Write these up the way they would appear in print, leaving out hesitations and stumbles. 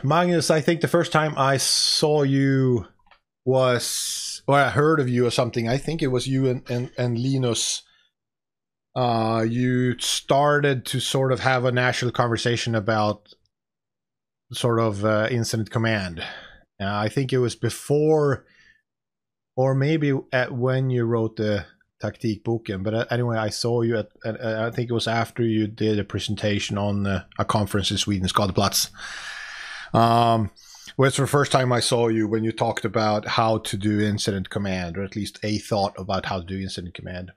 Magnus, I think the first time I saw you was, or I heard of you or something. I think it was you and Linus. You started to sort of have a national conversation about sort of incident command. I think it was before, or maybe at when you wrote the Taktikboken. But anyway, I saw you at I think it was after you did a presentation on a conference in Sweden, Skadeplatz. Well, it's the first time I saw you when you talked about how to do incident command, or at least a thought about how to do incident command.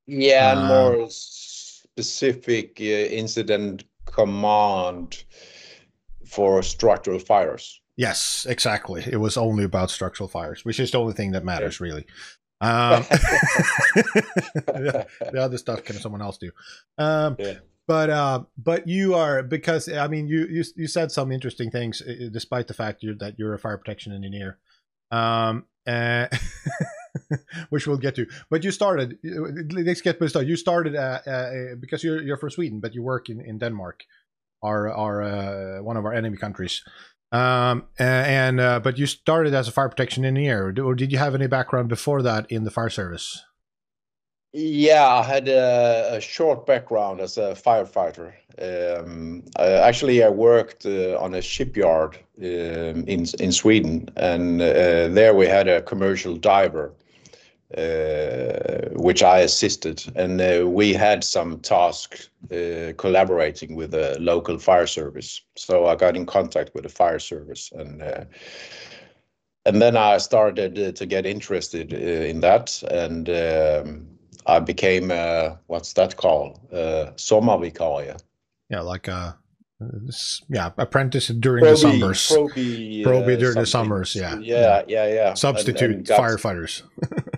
Yeah, and more specific incident command for structural fires. Yes, exactly. It was only about structural fires, which is the only thing that matters, really. The other stuff can someone else do. But you are, because I mean you said some interesting things, despite the fact that you're a fire protection engineer, which we'll get to. But you started. Let's get to start. You started because you're from Sweden, but you work in Denmark, our one of our enemy countries. But you started as a fire protection engineer, or did you have any background before that in the fire service? Yeah, I had a short background as a firefighter. I worked on a shipyard in Sweden, and there we had a commercial diver, which I assisted, and we had some tasks collaborating with the local fire service. So I got in contact with the fire service, and then I started to get interested in that, and I became what's that called? Sommarvikarie. Yeah, like apprentice during the summers. Proby during the summers. Yeah. Substitute and firefighters.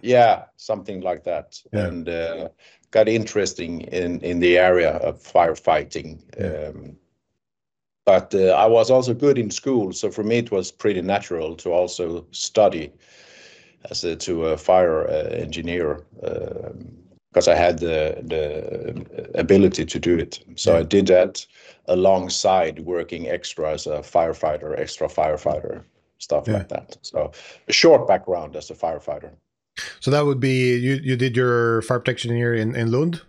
Yeah, something like that. Yeah. And got interesting in the area of firefighting. Yeah. But I was also good in school, so for me it was pretty natural to also study to a fire engineer, because I had the ability to do it. So I did that alongside working extra as a firefighter, extra firefighter, stuff like that. So a short background as a firefighter. So that would be, you did your fire protection engineer in Lund?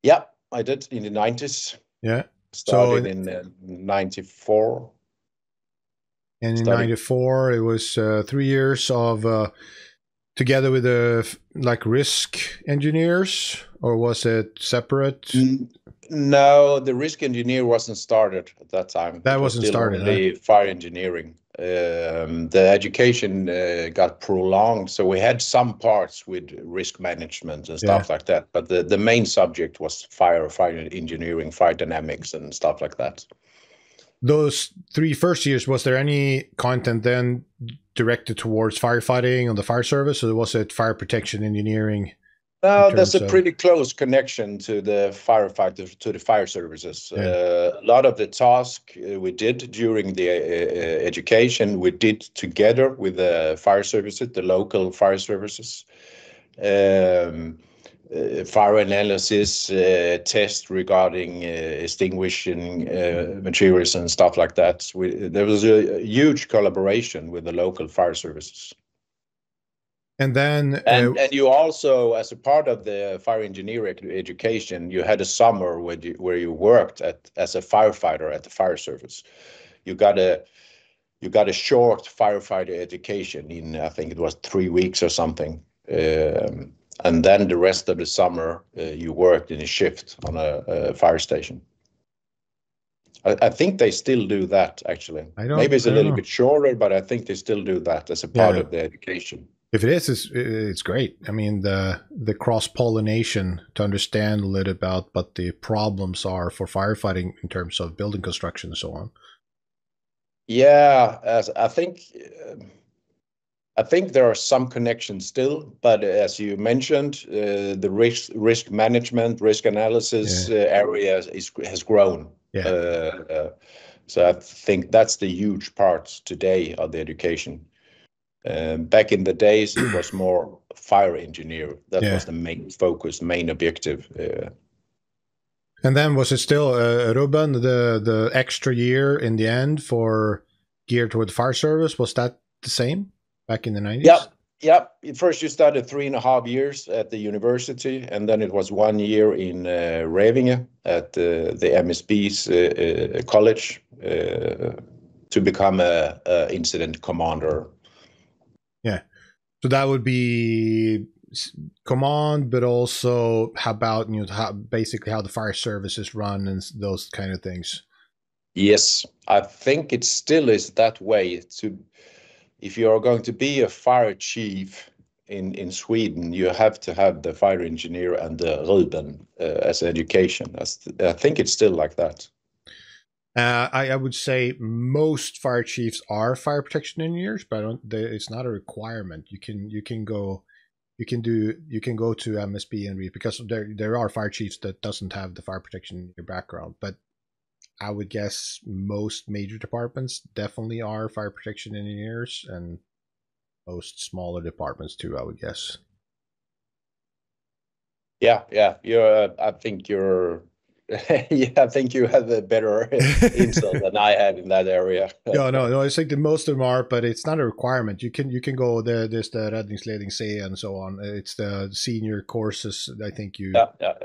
Yeah, I did in the 90s. Yeah. Started in 94. And in 94, it was 3 years of together with the risk engineers, or was it separate? No, the risk engineer wasn't started at that time. That wasn't started. Only fire engineering. The education got prolonged, so we had some parts with risk management and stuff like that. But the main subject was fire engineering, fire dynamics, and stuff like that. Those 3 first years, was there any content then directed towards firefighting on the fire service, or was it fire protection engineering? No, there's a pretty close connection to the firefighter, to the fire services. A lot of the tasks we did during the education, we did together with the fire services, the local fire services. Fire analysis, test regarding extinguishing materials and stuff like that. There was a huge collaboration with the local fire services. And then, and you also, as a part of the fire engineering education, you had a summer where you worked as a firefighter at the fire service. You got a short firefighter education in, I think it was 3 weeks or something. And then the rest of the summer, you worked in a shift on a fire station. I think they still do that, actually. Maybe it's a little bit shorter, but I think they still do that as a part of the education. If it is, it's great. I mean, the cross-pollination to understand a little about what the problems are for firefighting in terms of building construction and so on. Yeah, I think there are some connections still, but as you mentioned, the risk management, risk analysis area has grown. Yeah. So I think that's the huge part today of the education. Back in the days, it was more fire engineer. That was the main focus, main objective. And then was it still Ruben, the extra year in the end for geared toward fire service? Was that the same back in the 90s? Yeah. Yeah, first you studied 3.5 years at the university, and then it was 1 year in Revinge at the MSB's college to become a incident commander. Yeah, so that would be command, but also how about basically how the fire service is run and those kind of things. Yes, I think it still is that way. If you are going to be a fire chief in Sweden, you have to have the fire engineer and the Ruben as education. I think it's still like that. I would say most fire chiefs are fire protection engineers, but it's not a requirement. You can go to MSB and read, because there are fire chiefs that doesn't have the fire protection in your background, but I would guess most major departments definitely are fire protection engineers, and most smaller departments too, I would guess. Yeah. I think you're. Yeah, I think you have a better insight than I have in that area. No. I think that most of them are, but it's not a requirement. You can go there. There's the Räddningsledning C and so on. It's the senior courses. I think you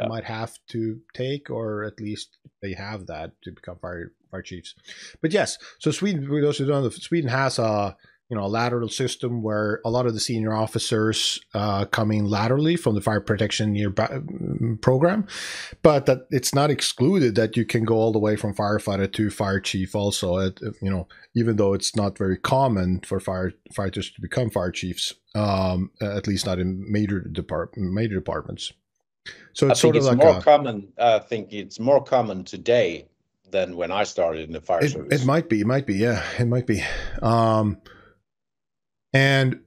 might have to take, or at least they have that to become fire chiefs. But yes, so Sweden, for those who don't know, Sweden has a lateral system where a lot of the senior officers come in laterally from the fire protection year program, but that it's not excluded that you can go all the way from firefighter to fire chief also, even though it's not very common for firefighters to become fire chiefs, at least not in major departments. So it's sort of like more common. I think it's more common today than when I started in the fire service. It might be, yeah, it might be. And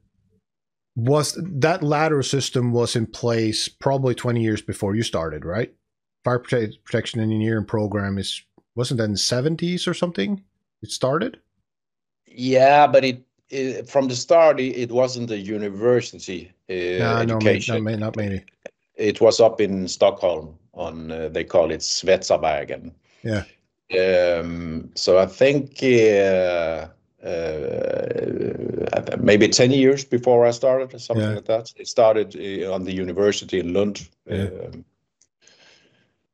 was that ladder system was in place probably 20 years before you started, right? Fire protection engineering program wasn't that in the 70s or something? It started? Yeah, but it from the start it wasn't a university education. No, not maybe. It was up in Stockholm on they call it Svetsarvägen. Yeah. So I think maybe 10 years before I started, or something like that. It started on the university in Lund. Yeah.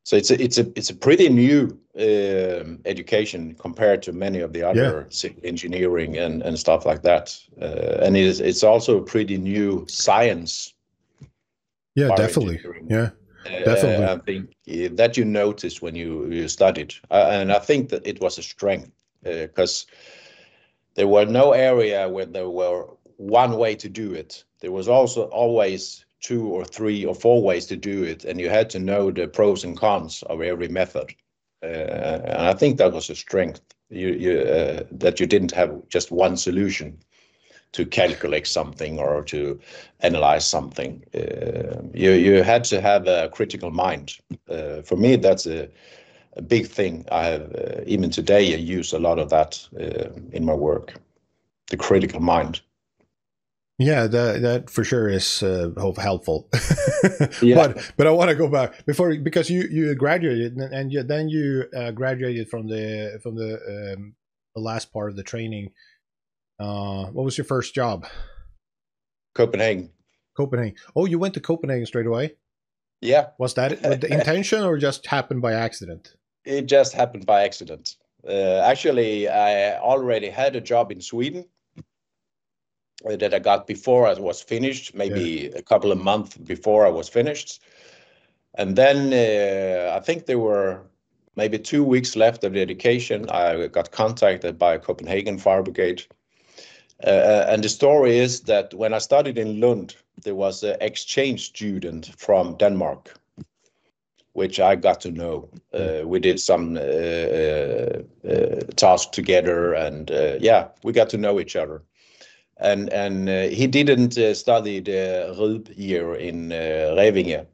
So it's a pretty new education compared to many of the other engineering and stuff like that. And it's also a pretty new science. Yeah, definitely. Yeah. Definitely. I think that you noticed when you studied, and I think that it was a strength because there were no area where there were one way to do it. There was also always 2 or 3 or 4 ways to do it, and you had to know the pros and cons of every method. And I think that was a strength. That you didn't have just one solution to calculate something or to analyze something. You had to have a critical mind. For me, that's a big thing. I have even today. I use a lot of that in my work. The critical mind. Yeah, that for sure is helpful. But I want to go back because you graduated and then you graduated from the last part of the training. What was your first job? Copenhagen. Oh, you went to Copenhagen straight away? Yeah. Was that with the intention or just happened by accident? It just happened by accident. Actually, I already had a job in Sweden that I got before I was finished, maybe a couple of months before I was finished. And then I think there were maybe 2 weeks left of the education. I got contacted by Copenhagen Fire Brigade. And the story is that when I studied in Lund, there was an exchange student from Denmark, which I got to know. We did some tasks together, and we got to know each other. And he didn't study the RUB year in Revinge.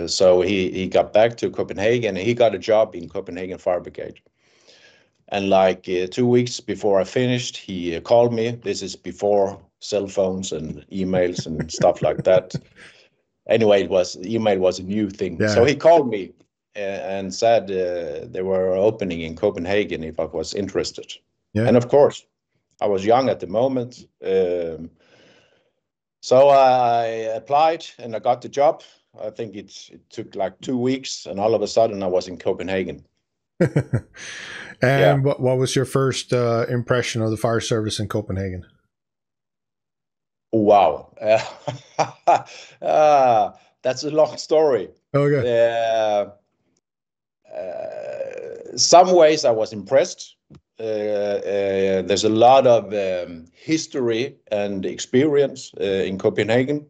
So he got back to Copenhagen, and he got a job in Copenhagen Fire Brigade. And like 2 weeks before I finished, he called me. This is before cell phones and emails and stuff like that. Anyway, email was a new thing. Yeah. So he called me and said they were opening in Copenhagen if I was interested. Yeah. And of course, I was young at the moment. So I applied and I got the job. I think it took like 2 weeks, and all of a sudden I was in Copenhagen. And what was your first impression of the fire service in Copenhagen? Wow. That's a long story. Okay. Some ways I was impressed. There's a lot of history and experience in Copenhagen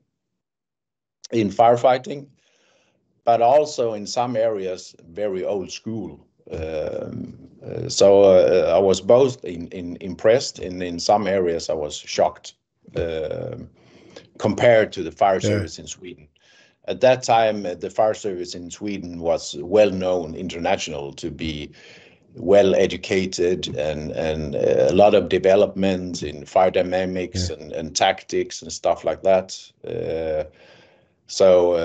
in firefighting, but also in some areas very old school. So I was both impressed, and in some areas I was shocked compared to the fire service in Sweden. At that time, the fire service in Sweden was well known international to be well educated and a lot of development in fire dynamics and tactics and stuff like that. So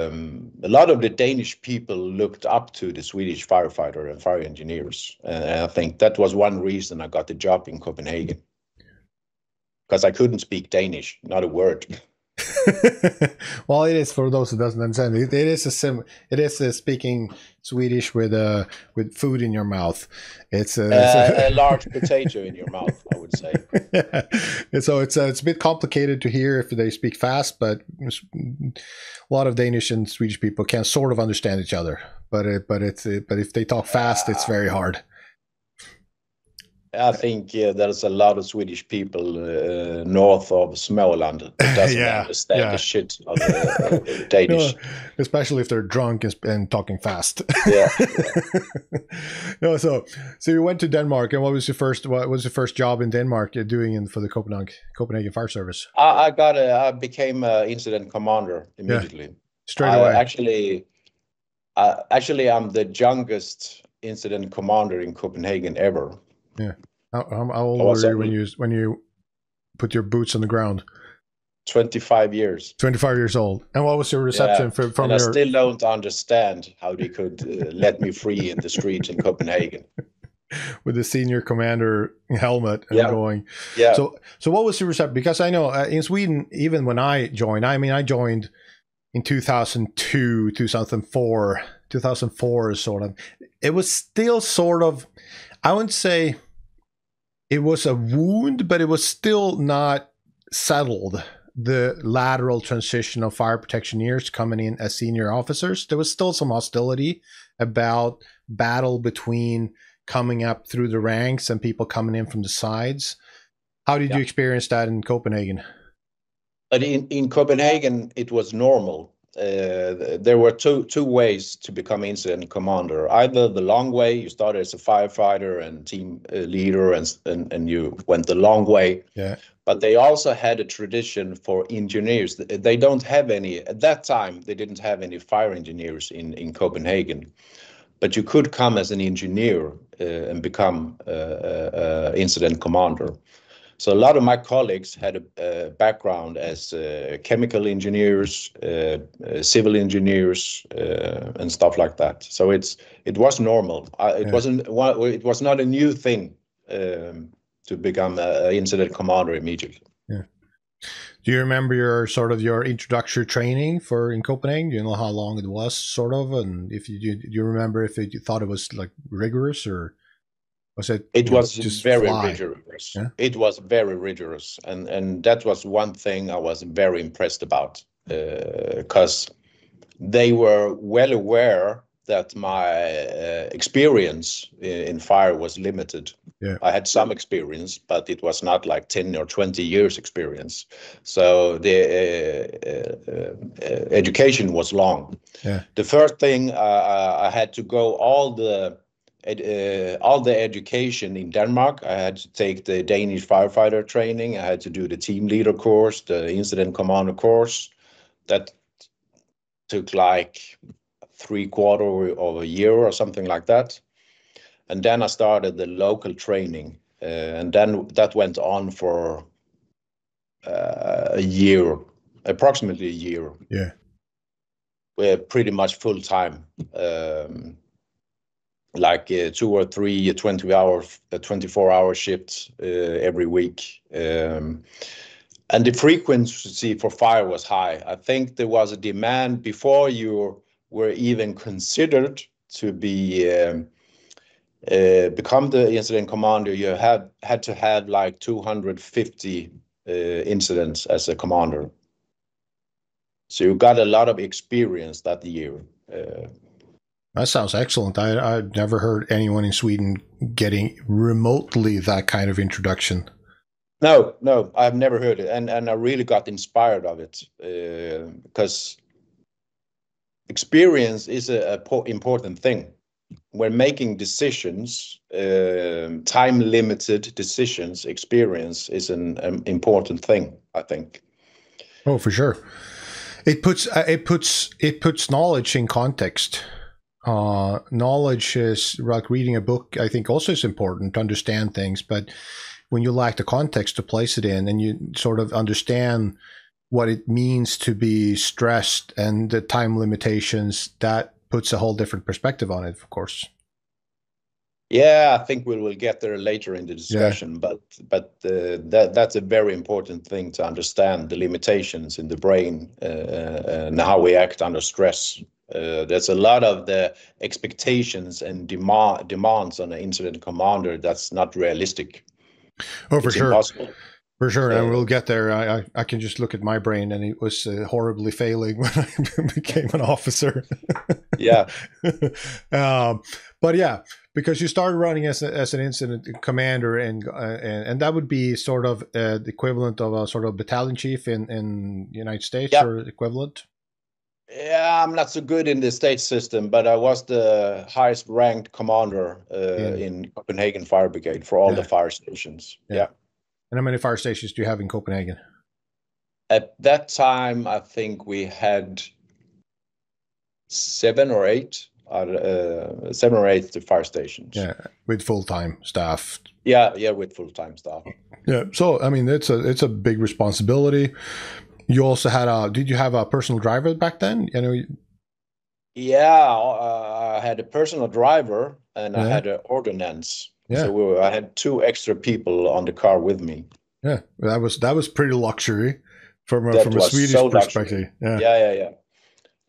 a lot of the Danish people looked up to the Swedish firefighter and fire engineers. And I think that was one reason I got the job in Copenhagen, because I couldn't speak Danish, not a word. Well, it is, for those who doesn't understand. It is speaking Swedish with food in your mouth. It's a large potato in your mouth, I would say. Yeah. And so it's a bit complicated to hear if they speak fast, but a lot of Danish and Swedish people can sort of understand each other. But if they talk fast, it's very hard. I think there's a lot of Swedish people north of Småland that doesn't understand the shit of Danish. No, especially if they're drunk and talking fast. Yeah. No, so you went to Denmark, and what was your first job in Denmark doing for the Copenhagen Fire Service? I became an incident commander immediately. Straight away. Actually, I'm the youngest incident commander in Copenhagen ever. Yeah. How old were you when you put your boots on the ground? 25 years. 25 years old. And what was your reception from and I still don't understand how they could let me free in the streets in Copenhagen. With the senior commander helmet and going. Yeah. So what was your reception? Because I know in Sweden, even when I joined, I joined in 2002, 2004 sort of. It was still sort of, I wouldn't say it was a wound, but it was still not settled. The lateral transition of fire protection years coming in as senior officers, there was still some hostility about battle between coming up through the ranks and people coming in from the sides. How did you experience that in Copenhagen? But in Copenhagen, it was normal. There were two ways to become incident commander. Either the long way, you started as a firefighter and team leader, and you went the long way. Yeah. But they also had a tradition for engineers. They don't have any at that time. They didn't have any fire engineers in Copenhagen. But you could come as an engineer and become incident commander. So a lot of my colleagues had a background as chemical engineers, civil engineers, and stuff like that. So it was normal. It was not a new thing to become an incident commander immediately. Yeah. Do you remember your introductory training in Copenhagen? Do you know how long it was, sort of, and do you remember if you thought it was like rigorous, or was it? It was just very rigorous. Yeah? It was very rigorous, and that was one thing I was very impressed about, because they were well aware that my experience in fire was limited. Yeah. I had some experience, but it was not like 10 or 20 years experience. So the education was long. Yeah. The first thing I had to go all the education in Denmark. I had to take the Danish firefighter training. I had to do the team leader course, the incident commander course. That took like 3/4 of a year or something like that. And then I started the local training, and then that went on for a year, approximately a year. Yeah. We're pretty much full time. like 2 or 3 24-hour shifts every week. And the frequency for fire was high. I think there was a demand before you were even considered to be become the incident commander. You had to have like 250 incidents as a commander. So you got a lot of experience that year. That sounds excellent. I've never heard anyone in Sweden getting remotely that kind of introduction. No, I've never heard it, and I really got inspired of it because experience is a important thing when making decisions. Time-limited decisions, experience is an important thing, I think. Oh, for sure. It puts knowledge in context. Knowledge is like reading a book. I think also is important to understand things, but when you lack the context to place it in, and you sort of understand what it means to be stressed and the time limitations, that puts a whole different perspective on it, of course. Yeah, I think we will get there later in the discussion, but that's a very important thing to understand, the limitations in the brain and how we act under stress. There's a lot of the expectations and demands on an incident commander that's not realistic. Oh, for it's sure. Impossible. For sure, and we'll get there. I can just look at my brain, and it was horribly failing when I became an officer. Yeah. But yeah, because you started running as an incident commander, and that would be sort of the equivalent of a sort of battalion chief in the United States, or equivalent. Yeah, I'm not so good in the state system, but I was the highest ranked commander in Copenhagen Fire Brigade for all the fire stations. Yeah. And how many fire stations do you have in Copenhagen? At that time, I think we had 7 or 8 fire stations. Yeah, with full-time staff. Yeah, with full-time staff. Yeah, so I mean, it's a big responsibility. You also had did you have a personal driver back then? You know. Yeah, I had a personal driver, and I had an ordnance. Yeah. So I had 2 extra people on the car with me. Yeah, that was pretty luxury from a Swedish perspective. Yeah.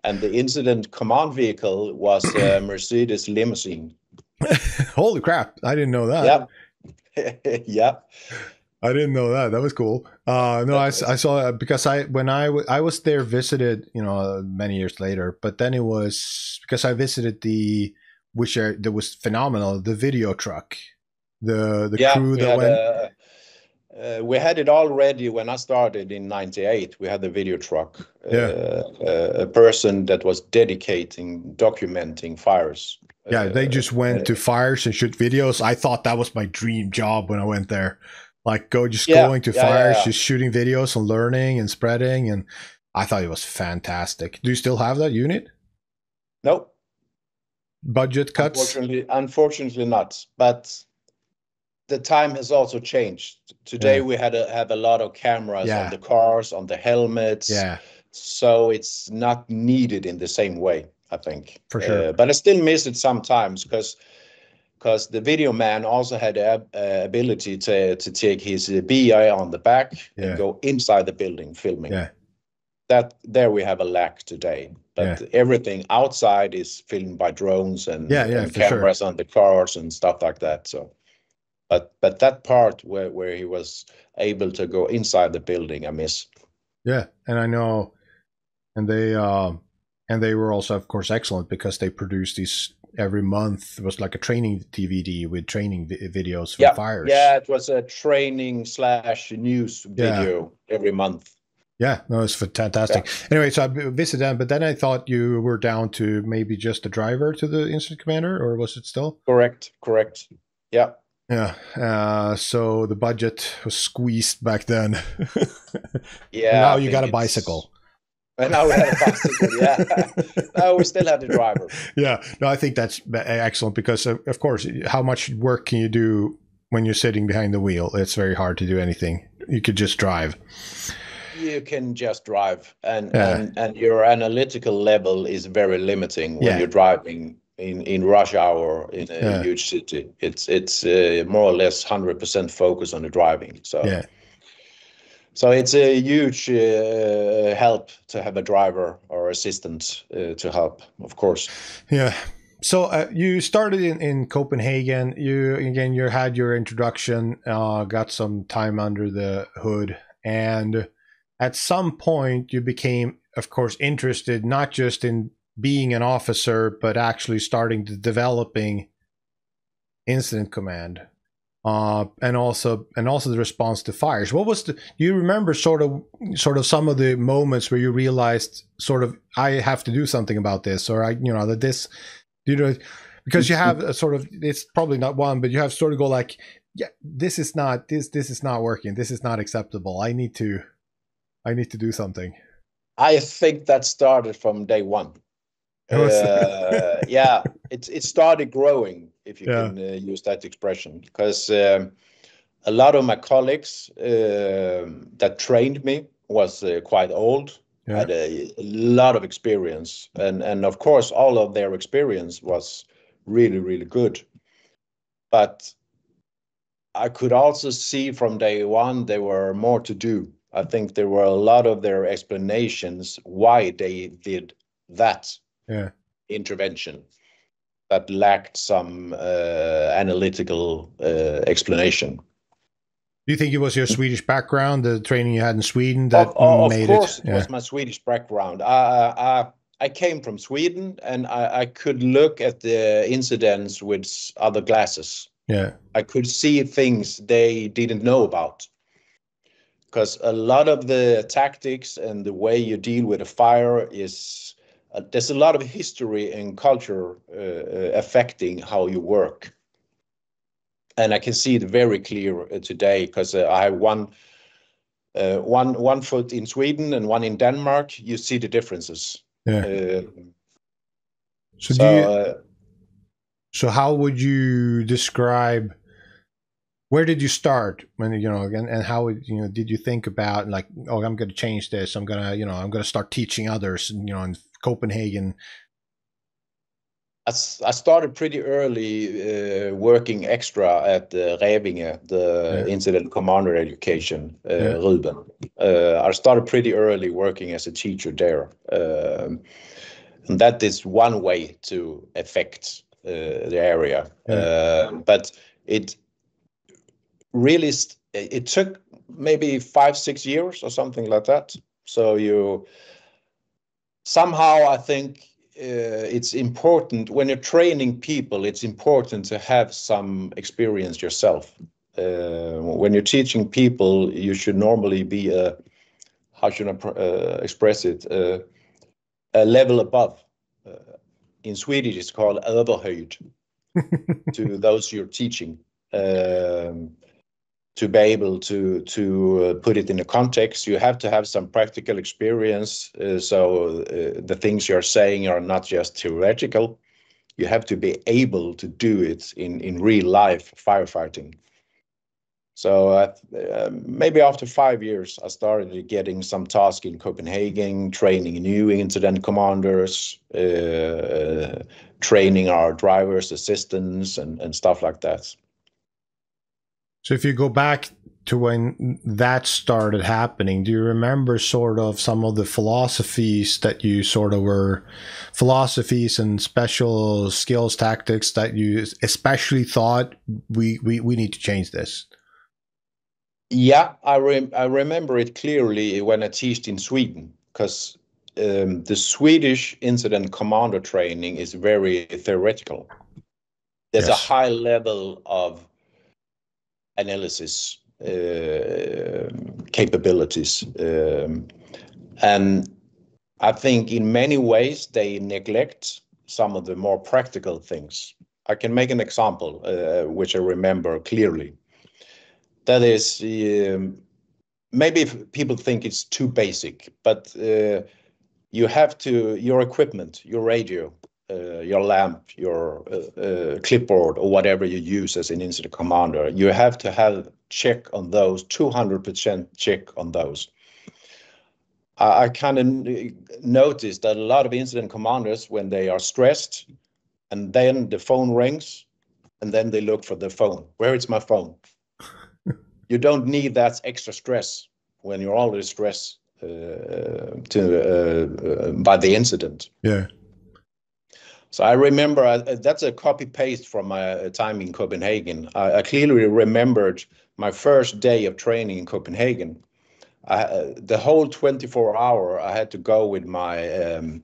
And the incident command vehicle was a Mercedes limousine. Holy crap! I didn't know that. Yeah. Yeah. I didn't know that. That was cool. No, I saw because when I was there, visited, many years later, but then it was because I visited that was phenomenal, the video truck, the crew that went. We had it already when I started in '98. We had the video truck. A person that was documenting fires. Yeah, they just went to fires and shoot videos. I thought that was my dream job when I went there. Like going to fires, just shooting videos and learning and spreading. And I thought it was fantastic. Do you still have that unit? Nope. Budget cuts? Unfortunately not. But the time has also changed. Today we have a lot of cameras on the cars, on the helmets. Yeah. So it's not needed in the same way, I think. For sure. But I still miss it sometimes because the video man also had the ability to take his BI on the back and go inside the building filming. Yeah. There we have a lack today. But everything outside is filmed by drones and cameras on the cars and stuff like that. So, but that part where he was able to go inside the building, I miss. Yeah, and I know, and they were also, of course, excellent because they produced these. Every month it was like a training DVD with training videos for fires. Yeah, it was a training/news video every month. Yeah, no, it's fantastic. Yeah. Anyway, so I visited them, but then I thought you were down to maybe just the driver to the incident commander, or was it still? Correct. Yeah. Yeah. So the budget was squeezed back then. Yeah. Now you got a bicycle. And now we have a bicycle, yeah. No, we still have the driver. Yeah. No, I think that's excellent because, of course, how much work can you do when you're sitting behind the wheel? It's very hard to do anything. You could just drive. You can just drive. And your analytical level is very limiting when you're driving in rush hour in a huge city. It's more or less 100% focus on the driving. So it's a huge help to have a driver or assistant to help, of course. Yeah. So you started in Copenhagen. You had your introduction, got some time under the hood, and at some point you became, of course, interested not just in being an officer, but actually starting to developing incident command, and also the response to fires. What was do you remember sort of some of the moments where you realized sort of I have to do something about this, or that this, because you have a sort of, it's probably not one, but you have sort of go like, yeah, this is not working, this is not acceptable, I need to do something. I think that started from day one. Yeah, it started growing, if you can use that expression, because a lot of my colleagues that trained me was quite old, had a lot of experience, and of course all of their experience was really, really good. But I could also see from day one there were more to do. I think there were a lot of their explanations why they did that intervention that lacked some analytical explanation. Do you think it was your Swedish background, the training you had in Sweden, that made it? Of course, it was my Swedish background. I came from Sweden, and I could look at the incidents with other glasses. Yeah, I could see things they didn't know about, because a lot of the tactics and the way you deal with a fire is there's a lot of history and culture affecting how you work. And I can see it very clear today, because I have one foot in Sweden and one in Denmark. You see the differences. So how would you describe, where did you start when, and how, did you think about like, oh, I'm going to change this, I'm going to start teaching others, in Copenhagen? I started pretty early working extra at Revinge, the incident commander education, Ruben. I started pretty early working as a teacher there. And that is one way to affect the area. But it really, it took maybe 5-6 years or something like that. So somehow I think it's important when you're training people, it's important to have some experience yourself. When you're teaching people, you should normally be how should I express it, a level above. In Swedish, it's called överhöjd to those you're teaching. To be able to put it in a context, you have to have some practical experience. So the things you're saying are not just theoretical. You have to be able to do it in real life firefighting. So maybe after 5 years, I started getting some tasks in Copenhagen, training new incident commanders, training our drivers, assistants, and stuff like that. So if you go back to when that started happening, do you remember sort of some of the philosophies that you sort of were, philosophies and special skills, tactics that you especially thought we need to change this? Yeah, I remember it clearly when I taught in Sweden, because the Swedish incident commander training is very theoretical. There's a high level of analysis capabilities, and I think in many ways they neglect some of the more practical things. I can make an example which I remember clearly. That is, maybe people think it's too basic, but you have to, your equipment, your radio, your lamp, your clipboard, or whatever you use as an incident commander, you have to have check on those, 200% check on those. I kind of noticed that a lot of incident commanders, when they are stressed, and then the phone rings, and then they look for the phone. Where is my phone? You don't need that extra stress when you're already stressed by the incident. Yeah. So I remember that's a copy paste from my time in Copenhagen. I clearly remembered my first day of training in Copenhagen. The whole 24 hour I had to go with my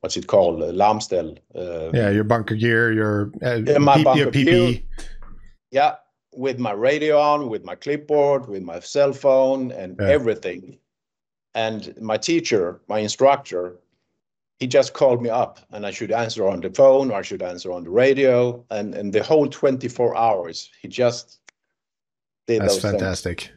what's it called, Lamstel. Yeah, your bunker gear, your my bunker PPE. gear. Yeah, with my radio on, with my clipboard, with my cell phone, and everything. And my teacher, my instructor, he just called me up, and I should answer on the phone or I should answer on the radio. And the whole 24 hours, he just did those things. That's fantastic.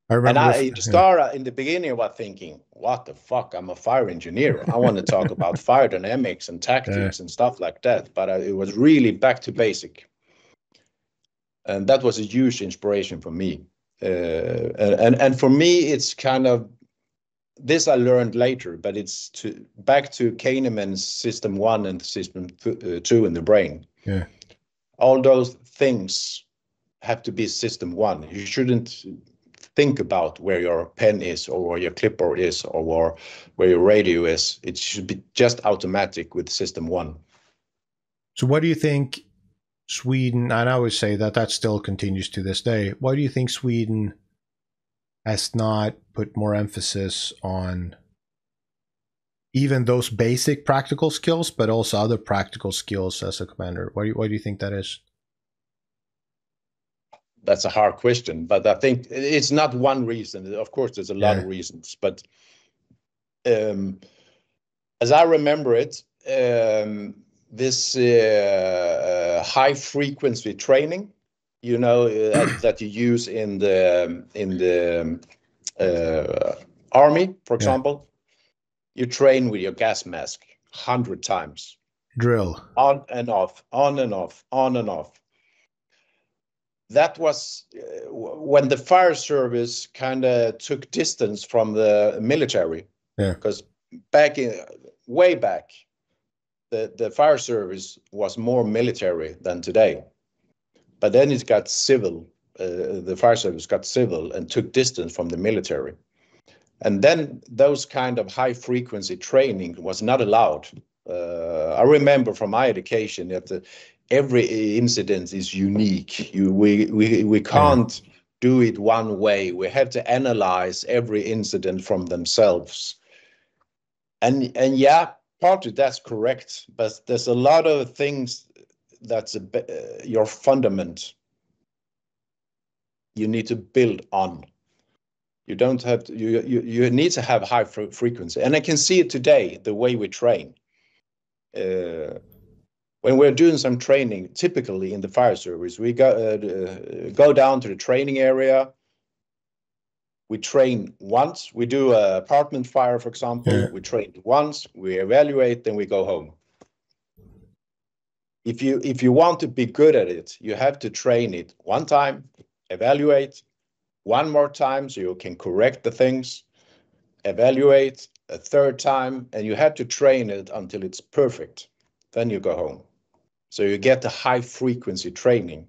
I remember. And in the beginning, I was thinking, what the fuck? I'm a fire engineer. I want to talk about fire dynamics and tactics and stuff like that. But it was really back to basic. And that was a huge inspiration for me. And for me, it's kind of, this I learned later, but it's back to Kahneman's System 1 and System 2 in the brain. Yeah. All those things have to be System 1. You shouldn't think about where your pen is or where your clipboard is or where your radio is. It should be just automatic with System 1. So what do you think Sweden, and I always say that still continues to this day, why do you think Sweden has not put more emphasis on even those basic practical skills, but also other practical skills as a commander? Why do you think that is? That's a hard question, but I think it's not one reason. Of course, there's a lot of reasons, but as I remember it, this high frequency training, that you use in the army, for example, you train with your gas mask 100 times. Drill. On and off, on and off, on and off. That was when the fire service kind of took distance from the military. Yeah. Because way back, the fire service was more military than today. But then it got civil. The fire service got civil and took distance from the military. And then those kind of high frequency training was not allowed. I remember from my education that every incident is unique. We can't do it one way. We have to analyze every incident from themselves. And yeah, partly that's correct, but there's a lot of things that's your fundament you need to build on. You don't have to, you need to have high frequency. And I can see it today, the way we train. When we're doing some training, typically in the fire service, we go down to the training area. We train once. We do an apartment fire, for example. Yeah. We train once, we evaluate, then we go home. If you want to be good at it, you have to train it one time, evaluate, one more time so you can correct the things, evaluate a third time, and you have to train it until it's perfect. Then you go home. So you get the high frequency training.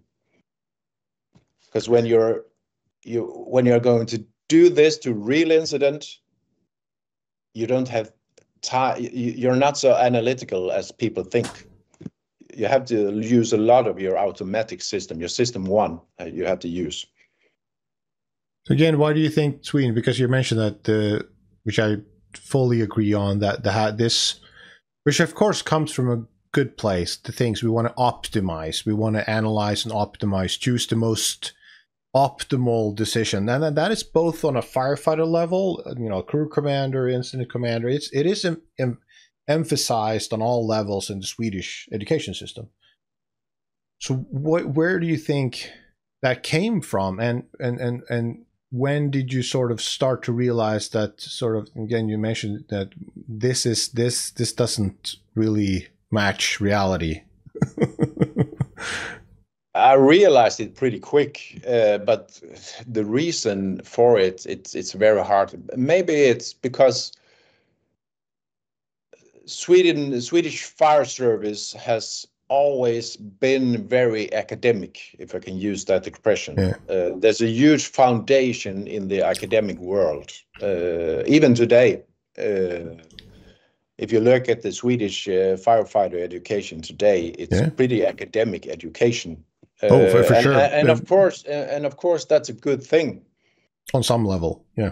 Because when you're going to do this to real incident, you don't have time. You're not so analytical as people think. You have to use a lot of your automatic system, your System 1. You have to use. So again, why do you think Sweden? Because you mentioned that, which I fully agree on, that this, which of course comes from a good place, the things we want to optimize, we want to analyze and optimize, choose the most optimal decision, and that is both on a firefighter level, crew commander, incident commander. It is emphasized on all levels in the Swedish education system. So where do you think that came from, and when did you sort of start to realize that, sort of, again, you mentioned that this doesn't really match reality? I realized it pretty quick, but the reason for it's very hard. Maybe it's because The Swedish fire service has always been very academic, if I can use that expression. Yeah. There's a huge foundation in the academic world, even today. If you look at the Swedish firefighter education today, it's pretty academic education. For sure. And of course, that's a good thing. On some level, yeah.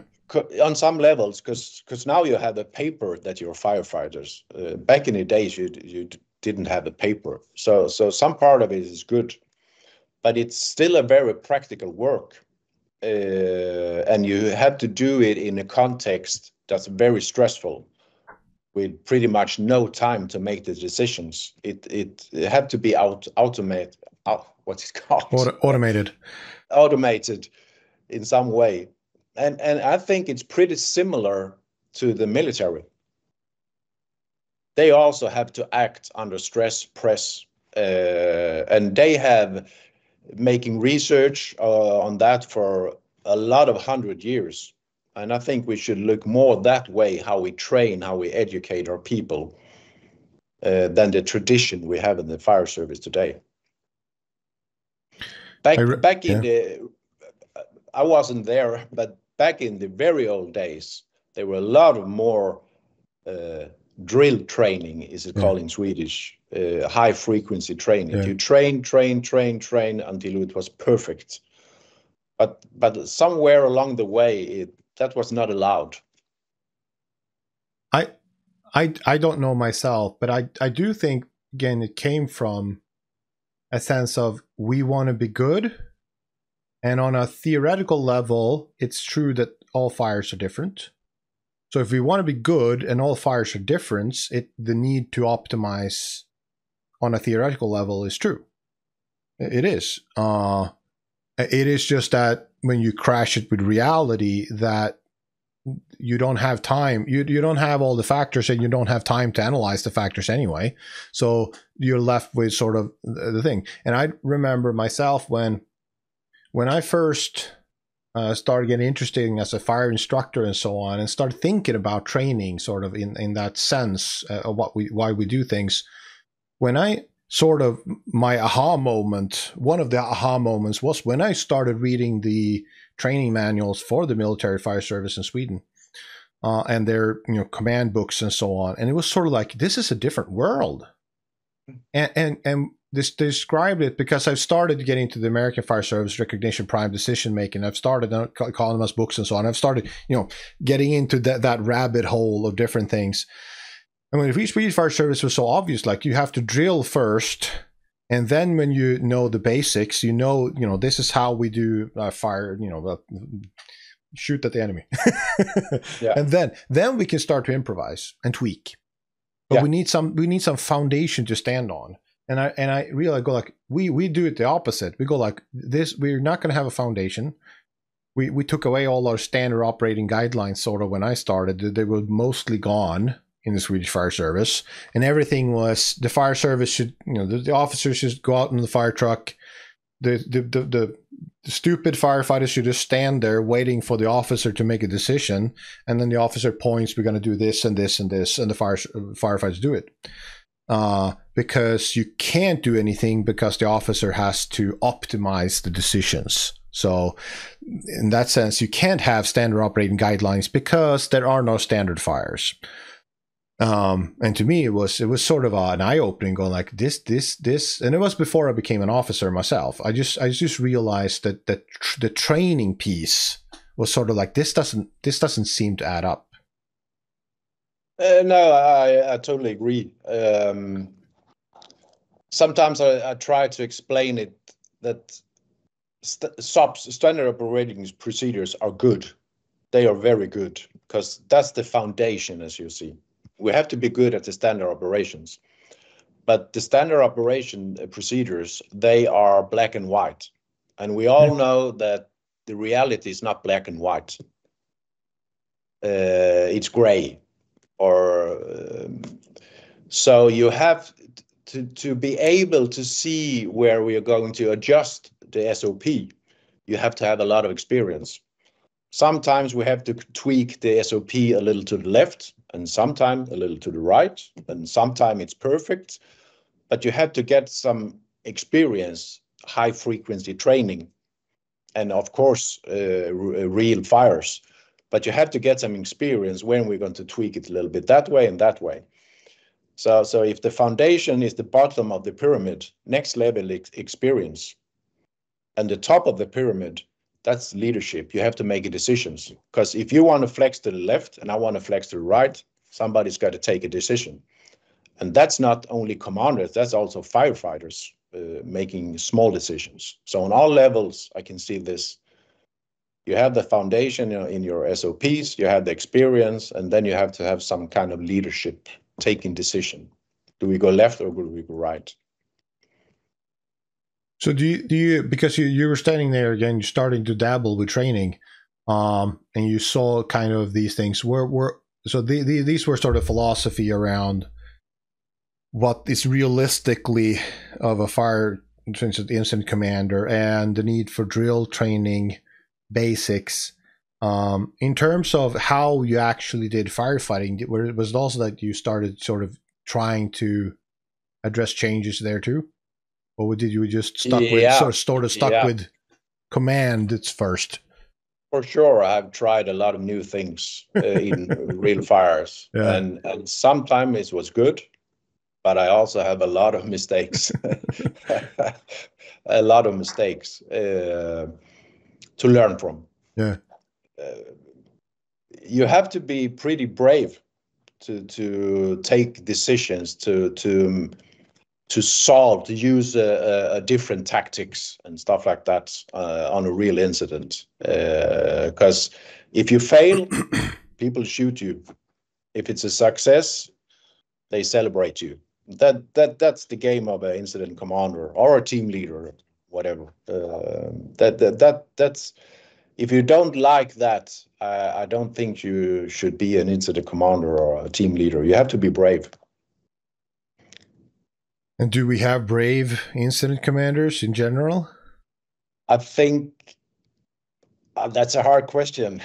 On some levels, because now you have a paper that you're firefighters. Back in the days, you didn't have a paper, so some part of it is good, but it's still a very practical work, and you have to do it in a context that's very stressful, with pretty much no time to make the decisions. It had to be automated. What's it called? Automated. Automated in some way. And I think it's pretty similar to the military. They also have to act under stress, press, and they have making research on that for a lot of 100 years. And I think we should look more that way, how we train, how we educate our people, than the tradition we have in the fire service today. I wasn't there, but back in the very old days, there were a lot of more drill training, is it called in Swedish, high frequency training. You train until it was perfect. But somewhere along the way, that was not allowed. I don't know myself, but I do think, again, it came from a sense of we want to be good. And on a theoretical level, it's true that all fires are different. So if we want to be good and all fires are different, the need to optimize on a theoretical level is true. It is. It is just that when you crash it with reality, that you don't have time. You don't have all the factors, and you don't have time to analyze the factors anyway. So you're left with sort of the thing. And I remember myself when I first started getting interested as a fire instructor and so on, and started thinking about training sort of in that sense of why we do things. When I sort of, my aha moment, one of the aha moments was when I started reading the training manuals for the military fire service in Sweden, and their command books and so on. And it was sort of like, this is a different world. And this described it because I've started getting to the American Fire Service recognition, prime decision making. I've started economist books and so on. I've started, getting into that rabbit hole of different things. And when the Swedish Fire Service was so obvious, like you have to drill first, and then when you know the basics, this is how we do fire, shoot at the enemy. And then we can start to improvise and tweak. But we need some foundation to stand on. And I really go like, we do it the opposite. We go like this, we're not going to have a foundation. We took away all our standard operating guidelines sort of when I started. They were mostly gone in the Swedish Fire Service, and everything was the fire service should, the officers should go out in the fire truck. The stupid firefighters should just stand there waiting for the officer to make a decision, and then the officer points, we're going to do this and this and this, and the firefighters do it. Because you can't do anything because the officer has to optimize the decisions. So in that sense, you can't have standard operating guidelines because there are no standard fires. And to me, it was sort of an eye-opening, going like this, and it was before I became an officer myself. I just realized that the training piece was sort of like, this doesn't seem to add up. No, I totally agree. Sometimes I try to explain it that standard operating procedures are good. They are very good because that's the foundation, as you see. We have to be good at the standard operations, but the standard operation procedures, they are black and white, and we all know that the reality is not black and white. It's gray, so you have to be able to see where we are going to adjust the SOP. You have to have a lot of experience. Sometimes we have to tweak the SOP a little to the left, and sometimes a little to the right, and sometimes it's perfect. But you have to get some experience, high frequency training, and of course, real fires. But you have to get some experience when we're going to tweak it a little bit that way and that way. So if the foundation is the bottom of the pyramid, next level experience, and the top of the pyramid, that's leadership. You have to make decisions, because if you want to flex to the left and I want to flex to the right, somebody's got to take a decision. And that's not only commanders, that's also firefighters making small decisions. So on all levels, I can see this. You have the foundation in your SOPs, you have the experience, and then you have to have some kind of leadership taking decision. Do we go left or do we go right? So do you because you were standing there again, you're starting to dabble with training, and you saw kind of these things. These were sort of philosophy around what is realistically of a fire, for instance, incident commander, and the need for drill training basics. In terms of how you actually did firefighting, was it also that you started sort of trying to address changes there too? Or did you just stuck with command it's first? For sure, I've tried a lot of new things in real fires, and sometimes it was good, but I also have a lot of mistakes, a lot of mistakes to learn from. Yeah, you have to be pretty brave to take decisions to use a different tactics and stuff like that on a real incident. Because if you fail, people shoot you. If it's a success, they celebrate you. That's the game of an incident commander or a team leader, whatever. That's if you don't like that, I don't think you should be an incident commander or a team leader. You have to be brave. And do we have brave incident commanders in general? I think that's a hard question.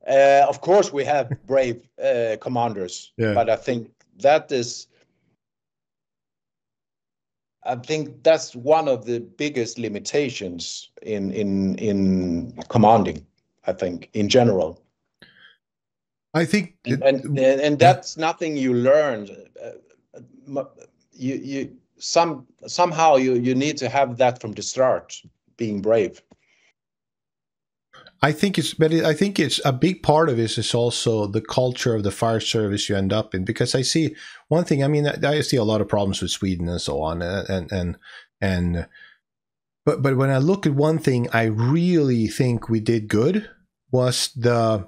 Of course, we have brave commanders, but I think that's one of the biggest limitations in commanding. I think in general. I think, and that's nothing you learn. Somehow you need to have that from the start, being brave. I think it's a big part of this is also the culture of the fire service you end up in. Because I see one thing. I mean, I see a lot of problems with Sweden and so on, but when I look at one thing, I really think we did good was the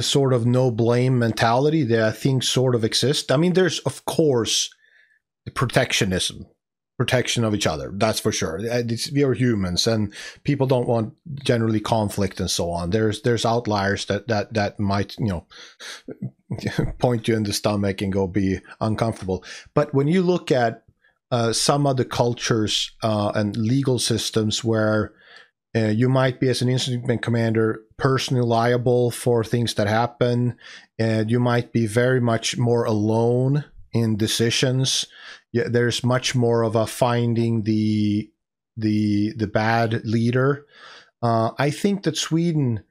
sort of no blame mentality that I think sort of exists. I mean, there's of course protection of each other. That's for sure. We are humans, and people don't want generally conflict and so on. There's outliers that might point you in the stomach and go be uncomfortable. But when you look at some other cultures and legal systems where you might be, as an incident commander, personally liable for things that happen, and you might be very much more alone in decisions. There's much more of a finding the bad leader. I think that Sweden,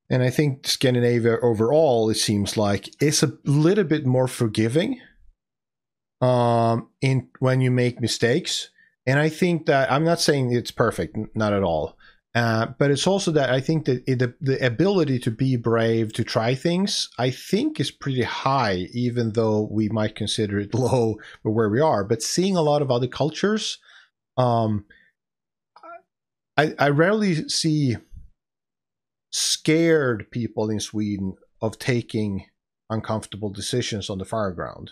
and I think Scandinavia overall, it seems like, is a little bit more forgiving in when you make mistakes. And I think that, I'm not saying it's perfect, not at all. But it's also that I think that the ability to be brave, to try things, I think is pretty high, even though we might consider it low where we are. But seeing a lot of other cultures, I rarely see scared people in Sweden of taking uncomfortable decisions on the fire ground.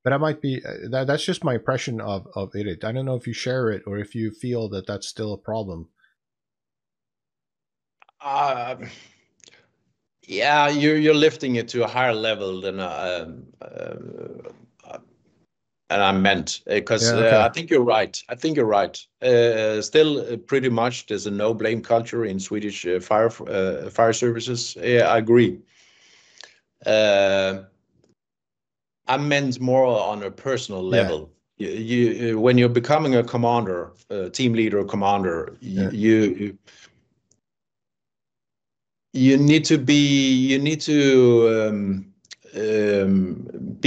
But I might be, that's just my impression of it. I don't know if you share it or if you feel that that's still a problem. Yeah, you're lifting it to a higher level than, and I meant because okay. I think you're right. I think you're right. Still, pretty much, there's a no blame culture in Swedish fire services. Yeah, I agree. I meant more on a personal level. You when you're becoming a commander, team leader, commander, you need to be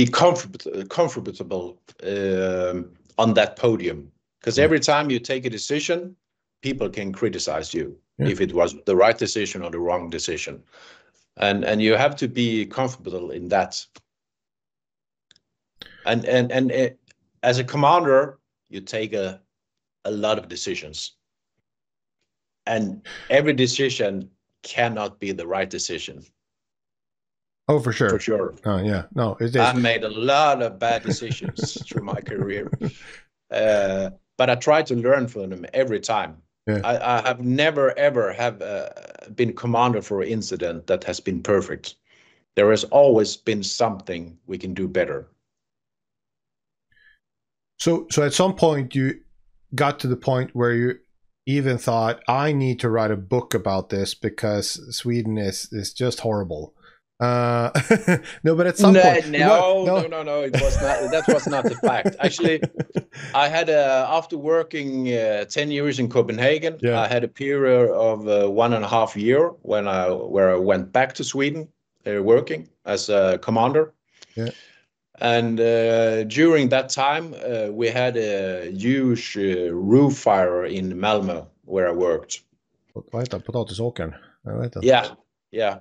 comfortable on that podium, because every time you take a decision, people can criticize you if it was the right decision or the wrong decision, and you have to be comfortable in that. And as a commander, you take a lot of decisions, and every decision cannot be the right decision. Oh, for sure. For sure. Oh, yeah. No, it is. I've made a lot of bad decisions through my career, but I try to learn from them every time. Yeah. I have never ever been commander for an incident that has been perfect. There has always been something we can do better. So at some point you got to the point where you even thought, I need to write a book about this because Sweden is just horrible. No, but at some point, no, it was not. That was not the fact. Actually, I had after working 10 years in Copenhagen, I had a period of 1.5 years where I went back to Sweden, working as a commander. Yeah. And during that time, we had a huge roof fire in Malmö where I worked. Vad heter potatisåkern? Yeah.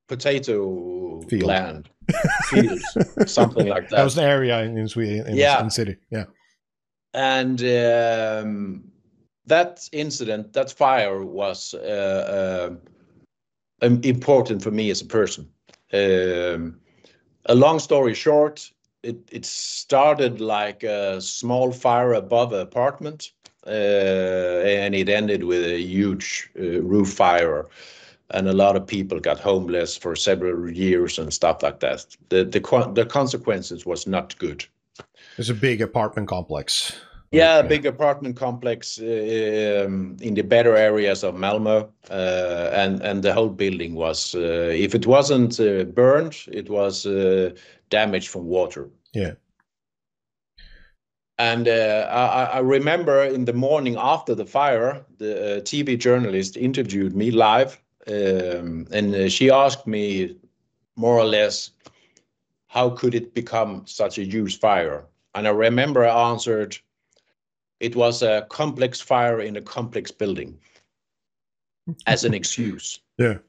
Potato field. Land. Fields, something like that. That was the area in Sweden, in the city. Yeah. And that incident, that fire was important for me as a person. A long story short, it started like a small fire above an apartment, and it ended with a huge roof fire, and a lot of people got homeless for several years and stuff like that. The consequences was not good. It's a big apartment complex. Yeah, a big apartment complex in the better areas of Malmö, and the whole building was, if it wasn't burned, it was damaged from water. Yeah. And I remember in the morning after the fire, the TV journalist interviewed me live, and she asked me more or less, how could it become such a huge fire? And I remember I answered, it was a complex fire in a complex building, as an excuse. Yeah.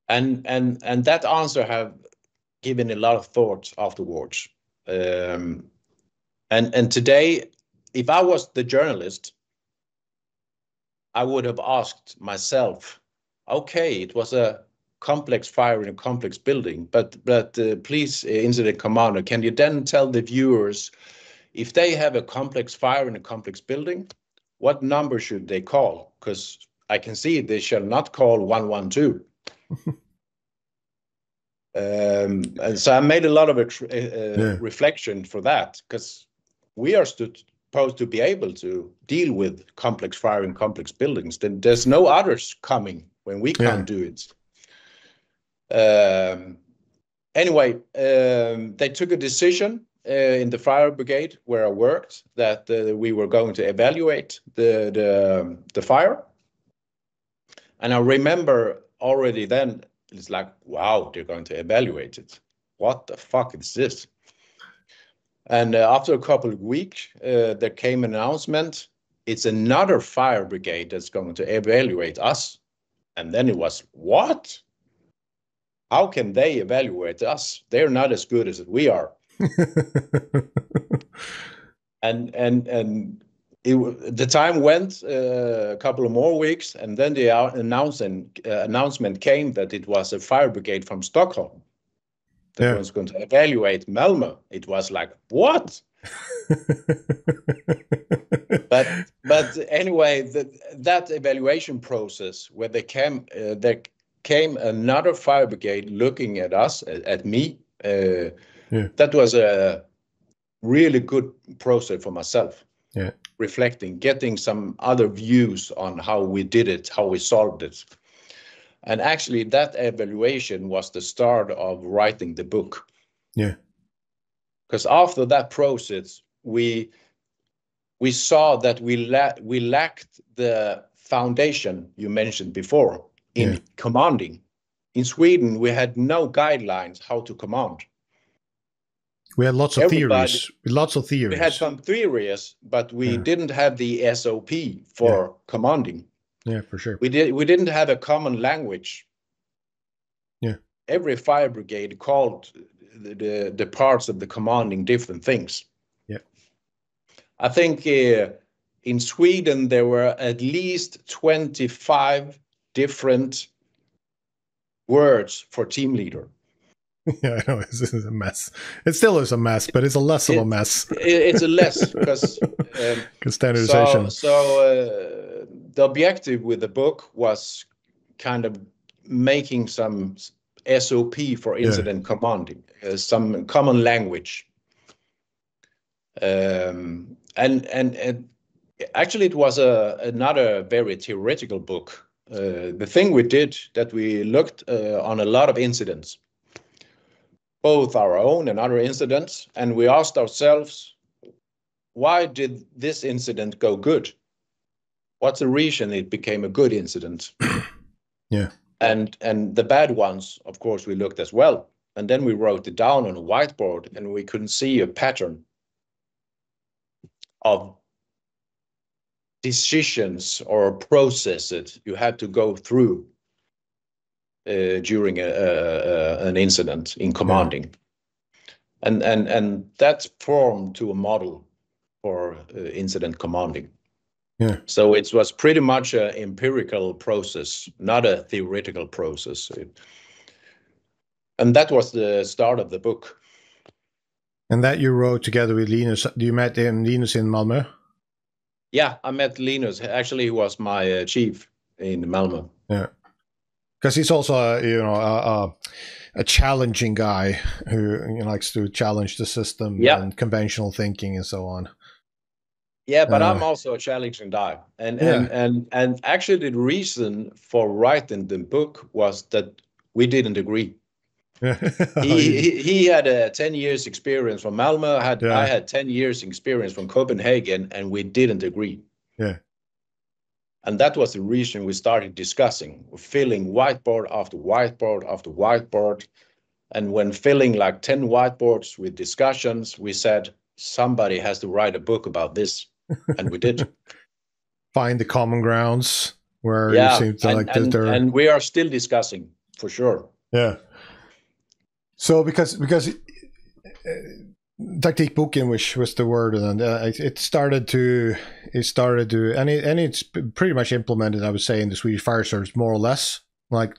And that answer have given a lot of thought afterwards. And today, if I was the journalist, I would have asked myself, okay, it was a complex fire in a complex building, but please, incident commander, can you then tell the viewers, if they have a complex fire in a complex building, what number should they call? Because I can see they shall not call 112. And so I made a lot of reflection for that, because we are supposed to be able to deal with complex fire in complex buildings. Then there's no others coming when we can't do it. Anyway, they took a decision in the fire brigade where I worked that we were going to evaluate the fire. And I remember already then, it's like, wow, they're going to evaluate it. What the fuck is this? And after a couple of weeks, there came an announcement. It's another fire brigade that's going to evaluate us. And then it was, what? How can they evaluate us? They're not as good as we are. and the time went a couple of more weeks, and then the announcement came that it was a fire brigade from Stockholm that was going to evaluate Malmö. It was like, what? but anyway, that evaluation process where there came another fire brigade looking at us, at me. That was really good process for myself. Yeah. Reflecting, getting some other views on how we did it, how we solved it. And actually that evaluation was the start of writing the book. Yeah. Because after that process, we saw that we lacked the foundation you mentioned before in commanding. In Sweden, we had no guidelines how to command. We had lots of theories. We had some theories, but we didn't have the SOP for commanding. Yeah, for sure. We didn't have a common language. Yeah. Every fire brigade called the parts of the commanding different things. Yeah. I think in Sweden there were at least 25 different words for team leader. Yeah, I know, this is a mess. It still is a mess, but it's a less of a mess. It's a less, because standardization. So the objective with the book was kind of making some SOP for incident commanding, some common language. And actually it was another very theoretical book. The thing we did, that we looked on a lot of incidents, both our own and other incidents, and we asked ourselves, why did this incident go good? What's the reason it became a good incident? Yeah. And the bad ones, of course, we looked as well. And then we wrote it down on a whiteboard, and we couldn't see a pattern of decisions or processes you had to go through during an incident in commanding. And that's formed to a model for incident commanding. Yeah. So it was pretty much an empirical process, not a theoretical process. And that was the start of the book. And that you wrote together with Linus. You met Linus in Malmö? Yeah, I met Linus. Actually, he was my chief in Malmö. Yeah. Because he's also a challenging guy who likes to challenge the system and conventional thinking and so on. Yeah, but I'm also a challenging guy, and actually the reason for writing the book was that we didn't agree. He had a 10 years experience from Malmö. I had 10 years experience from Copenhagen, and we didn't agree. Yeah. And that was the reason we started discussing, filling whiteboard after whiteboard after whiteboard. And when filling like 10 whiteboards with discussions, we said, somebody has to write a book about this. And we did. Find the common grounds where you seem to like that. And we are still discussing, for sure. Yeah. So because taktikboken, which was the word, and it started to, and it's pretty much implemented, I would say, in the Swedish fire service, more or less, like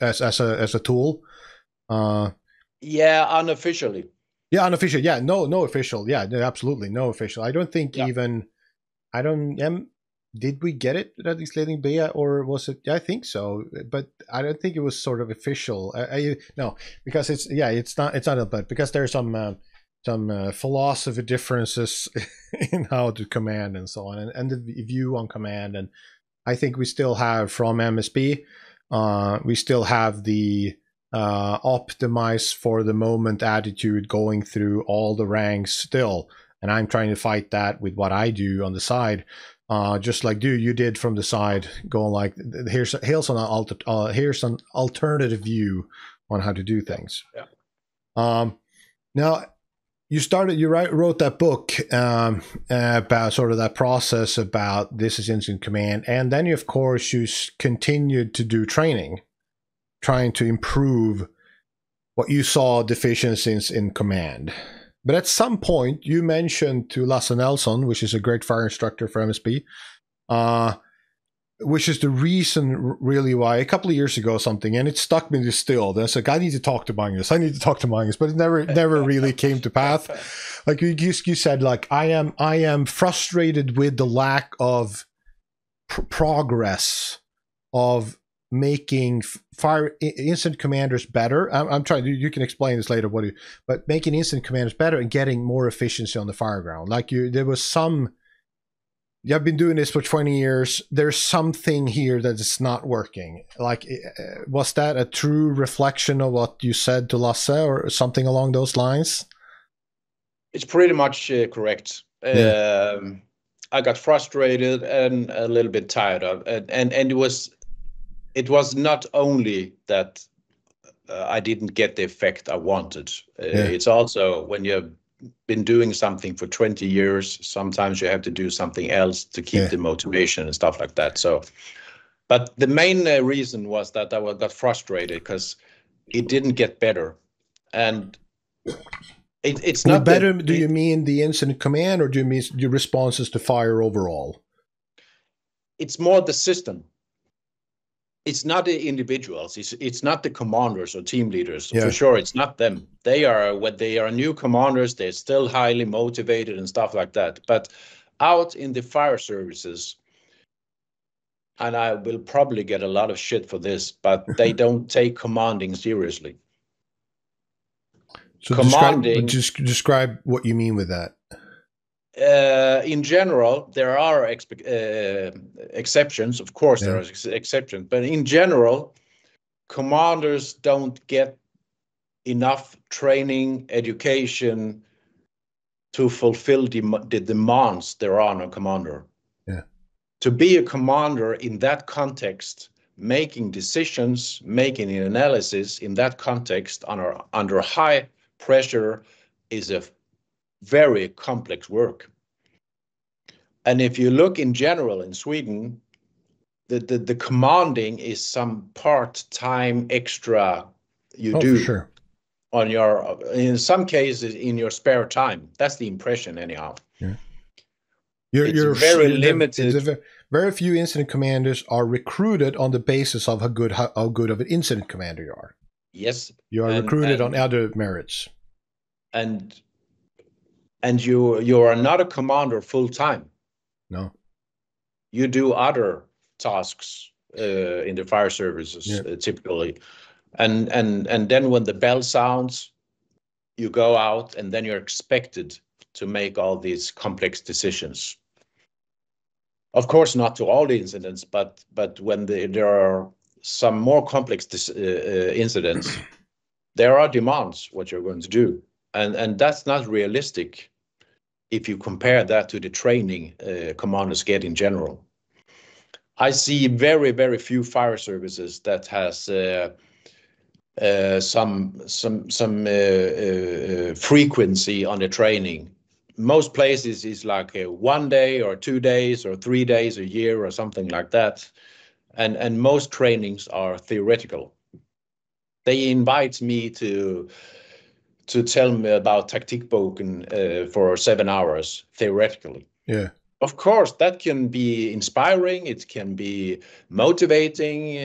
as a tool. Yeah, unofficially. Yeah, unofficial. Yeah, no official. Yeah, absolutely no official. I don't think even. Did we get it at Leading B, or was it? Yeah, I think so, but I don't think it was sort of official. No, because it's not, but because there's some philosophy differences in how to command and so on, and the view on command. And I think we still have from MSB, we still have the optimize for the moment attitude going through all the ranks still, and I'm trying to fight that with what I do on the side, just like you did from the side, going like here's an alternative view on how to do things. Now you wrote that book about sort of that process about this is incident command, and then of course you continued to do training, trying to improve what you saw deficiencies in command. But at some point, you mentioned to Lars Nelson, which is a great fire instructor for MSB, which is the reason really why a couple of years ago something, and it stuck me still. Then I said, I need to talk to Magnus. But it never really came to pass. Like you said, like I am frustrated with the lack of progress of making fire incident commanders better. I'm trying. You can explain this later. But making incident commanders better and getting more efficiency on the fire ground. Like there was some. I've been doing this for 20 years. There's something here that is not working. Like, was that a true reflection of what you said to Lasse or something along those lines? It's pretty much correct. Yeah. I got frustrated and a little bit tired of it. And it was not only that I didn't get the effect I wanted. It's also when you've been doing something for 20 years, sometimes you have to do something else to keep the motivation and stuff like that. So, but the main reason was that I got frustrated because it didn't get better. And it's not better. Do you mean the incident command, or do you mean your responses to fire overall? It's more the system. It's not the individuals. It's not the commanders or team leaders. For sure, it's not them. When they are new commanders, they're still highly motivated and stuff like that. But out in the fire services, and I will probably get a lot of shit for this, but they don't take commanding seriously. So describe what you mean with that. In general, there are exceptions. Of course, there are exceptions. But in general, commanders don't get enough training, education to fulfill the demands there are on a commander. Yeah. To be a commander in that context, making decisions, making an analysis in that context under high pressure is a very complex work. And if you look in general in Sweden, the commanding is some part-time extra you do for sure. On in some cases in your spare time. That's the impression anyhow. Yeah. You're very limited. Very few incident commanders are recruited on the basis of how good of an incident commander you are. Yes. You are recruited on other merits. And you are not a commander full time. No. You do other tasks in the fire services typically. And then when the bell sounds, you go out and then you're expected to make all these complex decisions. Of course, not to all the incidents, but when there are some more complex incidents, there are demands what you're going to do. And that's not realistic if you compare that to the training commanders get in general. I see very, very few fire services that has some frequency on the training. Most places is like 1 day or 2 days or 3 days a year or something like that. And most trainings are theoretical. They invite me to tell me about taktikboken for 7 hours theoretically. Yeah. Of course, that can be inspiring. It can be motivating.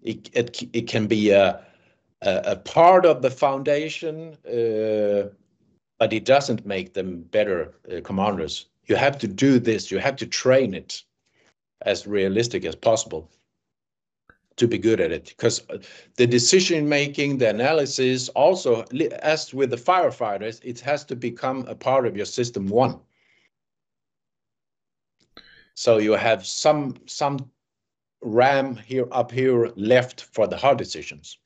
It can be a part of the foundation, but it doesn't make them better commanders. You have to do this. You have to train it as realistic as possible to be good at it, because the decision making, the analysis, also as with the firefighters, it has to become a part of your system one. So you have some RAM up here left for the hard decisions.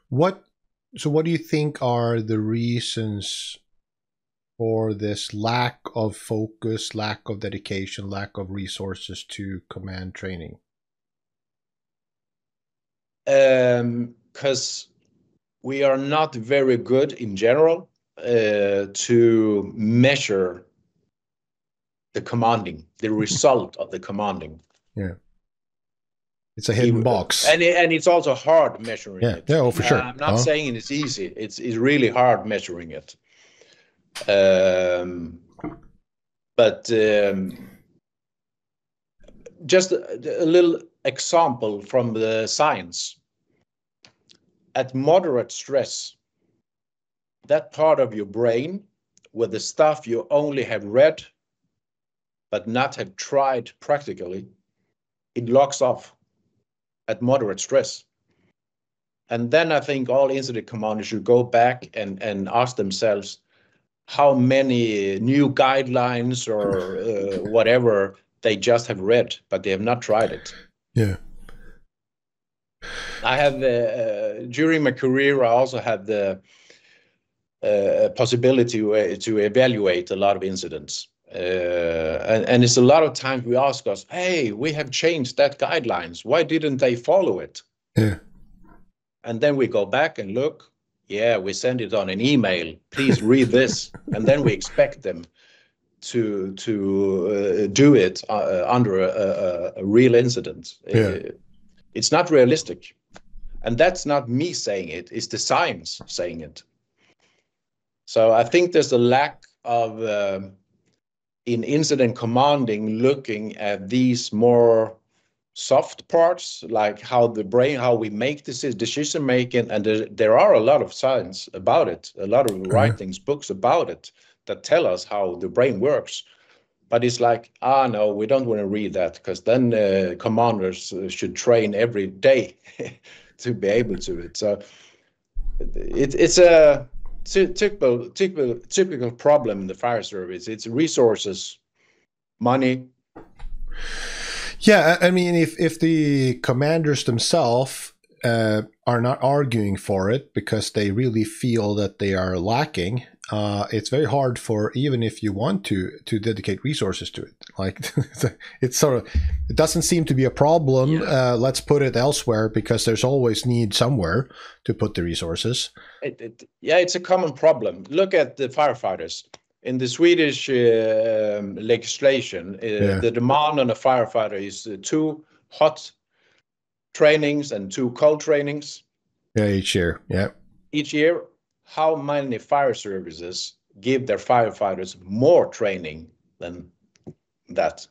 What do you think are the reasons for this lack of focus, lack of dedication, lack of resources to command training? Because we are not very good in general to measure the commanding, the result of the commanding. Yeah. It's a hidden box. And it's also hard measuring it. Yeah, for sure. I'm not saying it's easy. It's really hard measuring it. But just a little example from the science. At moderate stress, that part of your brain where the stuff you only have read but not have tried practically, it locks off. at moderate stress. And then I think all incident commanders should go back and ask themselves how many new guidelines or whatever they just have read, but they have not tried it. Yeah. I have, during my career, I also had the possibility to evaluate a lot of incidents. And it's a lot of times we ask us, hey, we have changed that guidelines. Why didn't they follow it? Yeah. And then we go back and look. Yeah, we send it on an email. Please read this. And then we expect them to do it under a real incident. Yeah. It's not realistic. And that's not me saying it. It's the science saying it. So I think there's a lack of, in incident commanding, looking at these more soft parts, like how the brain, how we make this decision making. And there are a lot of science about it, a lot of writings, books about it that tell us how the brain works. But it's like, no, we don't want to read that, because then commanders should train every day to be able to it. So it's a typical problem in the fire service. It's resources, money. Yeah, I mean, if the commanders themselves are not arguing for it because they really feel that they are lacking, it's very hard for, even if you want to dedicate resources to it. Like it's sort of, it doesn't seem to be a problem. Yeah. Let's put it elsewhere, because there's always need somewhere to put the resources. It's a common problem. Look at the firefighters. In the Swedish legislation, the demand on a firefighter is 2 hot trainings and 2 cold trainings. Yeah, each year. Yeah. Each year. How many fire services give their firefighters more training than that?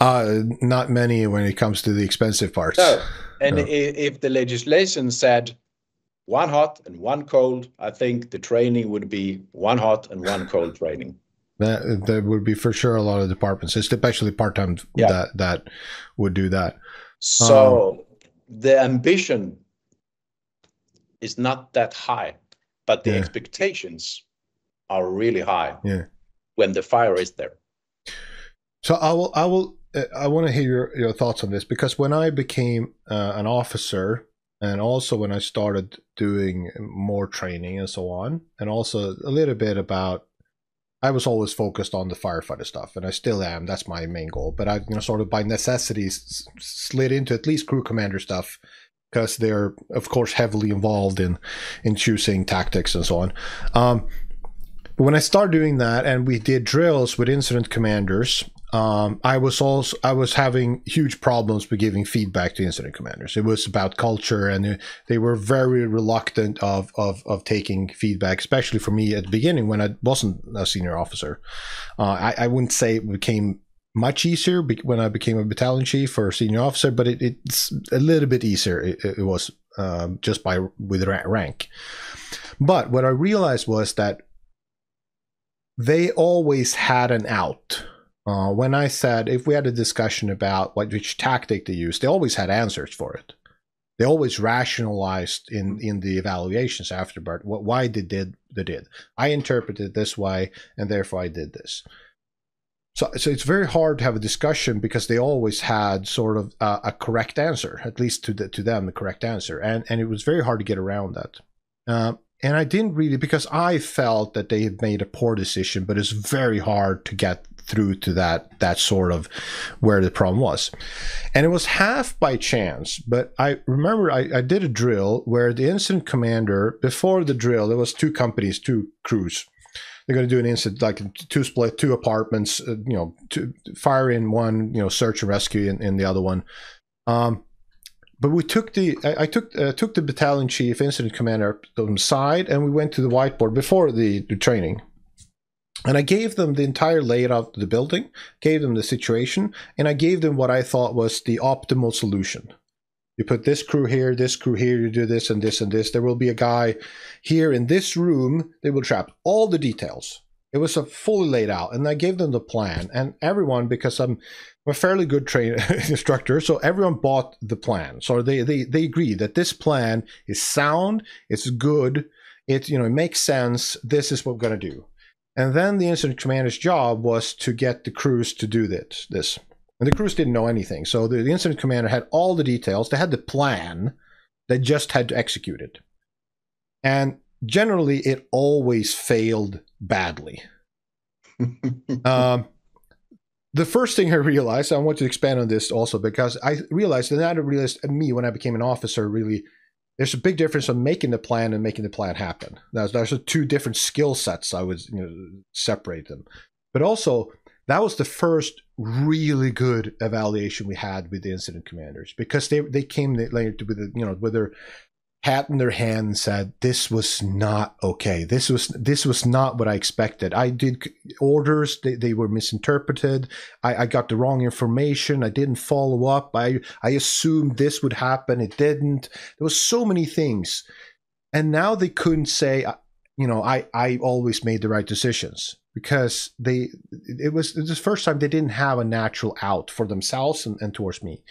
Not many when it comes to the expensive parts. No. And if the legislation said 1 hot and 1 cold, I think the training would be 1 hot and 1 cold training. There would be for sure a lot of departments, especially part-time, that would do that. So the ambition is not that high, but the expectations are really high when the fire is there. So I want to hear your thoughts on this, because when I became an officer, and also when I started doing more training and so on, and also a little bit about, I was always focused on the firefighter stuff, and I still am. That's my main goal. But I, sort of by necessity slid into at least crew commander stuff, because they're, of course, heavily involved in choosing tactics and so on. But when I started doing that, and we did drills with incident commanders, I was having huge problems with giving feedback to incident commanders. It was about culture, and they were very reluctant of taking feedback, especially for me at the beginning when I wasn't a senior officer. I wouldn't say it became much easier when I became a battalion chief or senior officer, but it's a little bit easier. It was just with rank. But what I realized was that they always had an out. When I said, if we had a discussion about which tactic they used, they always had answers for it. They always rationalized in the evaluations afterward why they did. I interpreted it this way, and therefore I did this. So it's very hard to have a discussion, because they always had sort of a correct answer, at least to them, the correct answer, and it was very hard to get around that. And I didn't really, because I felt that they had made a poor decision, but it's very hard to get through to that sort of where the problem was. And it was half by chance, but I remember I did a drill where the incident commander, before the drill, there was 2 companies, 2 crews. They're going to do an incident, like 2 apartments, fire in one, search and rescue in the other one. But we took I took the battalion chief, incident commander, on the side, and we went to the whiteboard before the training. And I gave them the entire layout of the building, gave them the situation, and I gave them what I thought was the optimal solution. You put this crew here, you do this and this and this. There will be a guy here in this room. They will trap all the details. It was a fully laid out, and I gave them the plan. And everyone, because I'm a fairly good instructor, so everyone bought the plan. So they agreed that this plan is sound, it's good, it makes sense. This is what we're going to do. And then the incident commander's job was to get the crews to do this. And the crews didn't know anything. So the incident commander had all the details. They had the plan. They just had to execute it. And generally, it always failed badly. The first thing I realized, I want to expand on this also, because I realized me when I became an officer, really, there's a big difference on making the plan and making the plan happen. There's two different skill sets. I would separate them. But also, that was the first really good evaluation we had with the incident commanders, because they came later with their hat in their hand and said, this was not okay. This was not what I expected. I did orders, they were misinterpreted. I got the wrong information. I didn't follow up. I assumed this would happen. It didn't. There was so many things. And now they couldn't say, I always made the right decisions, because it was the first time they didn't have a natural out for themselves and towards me.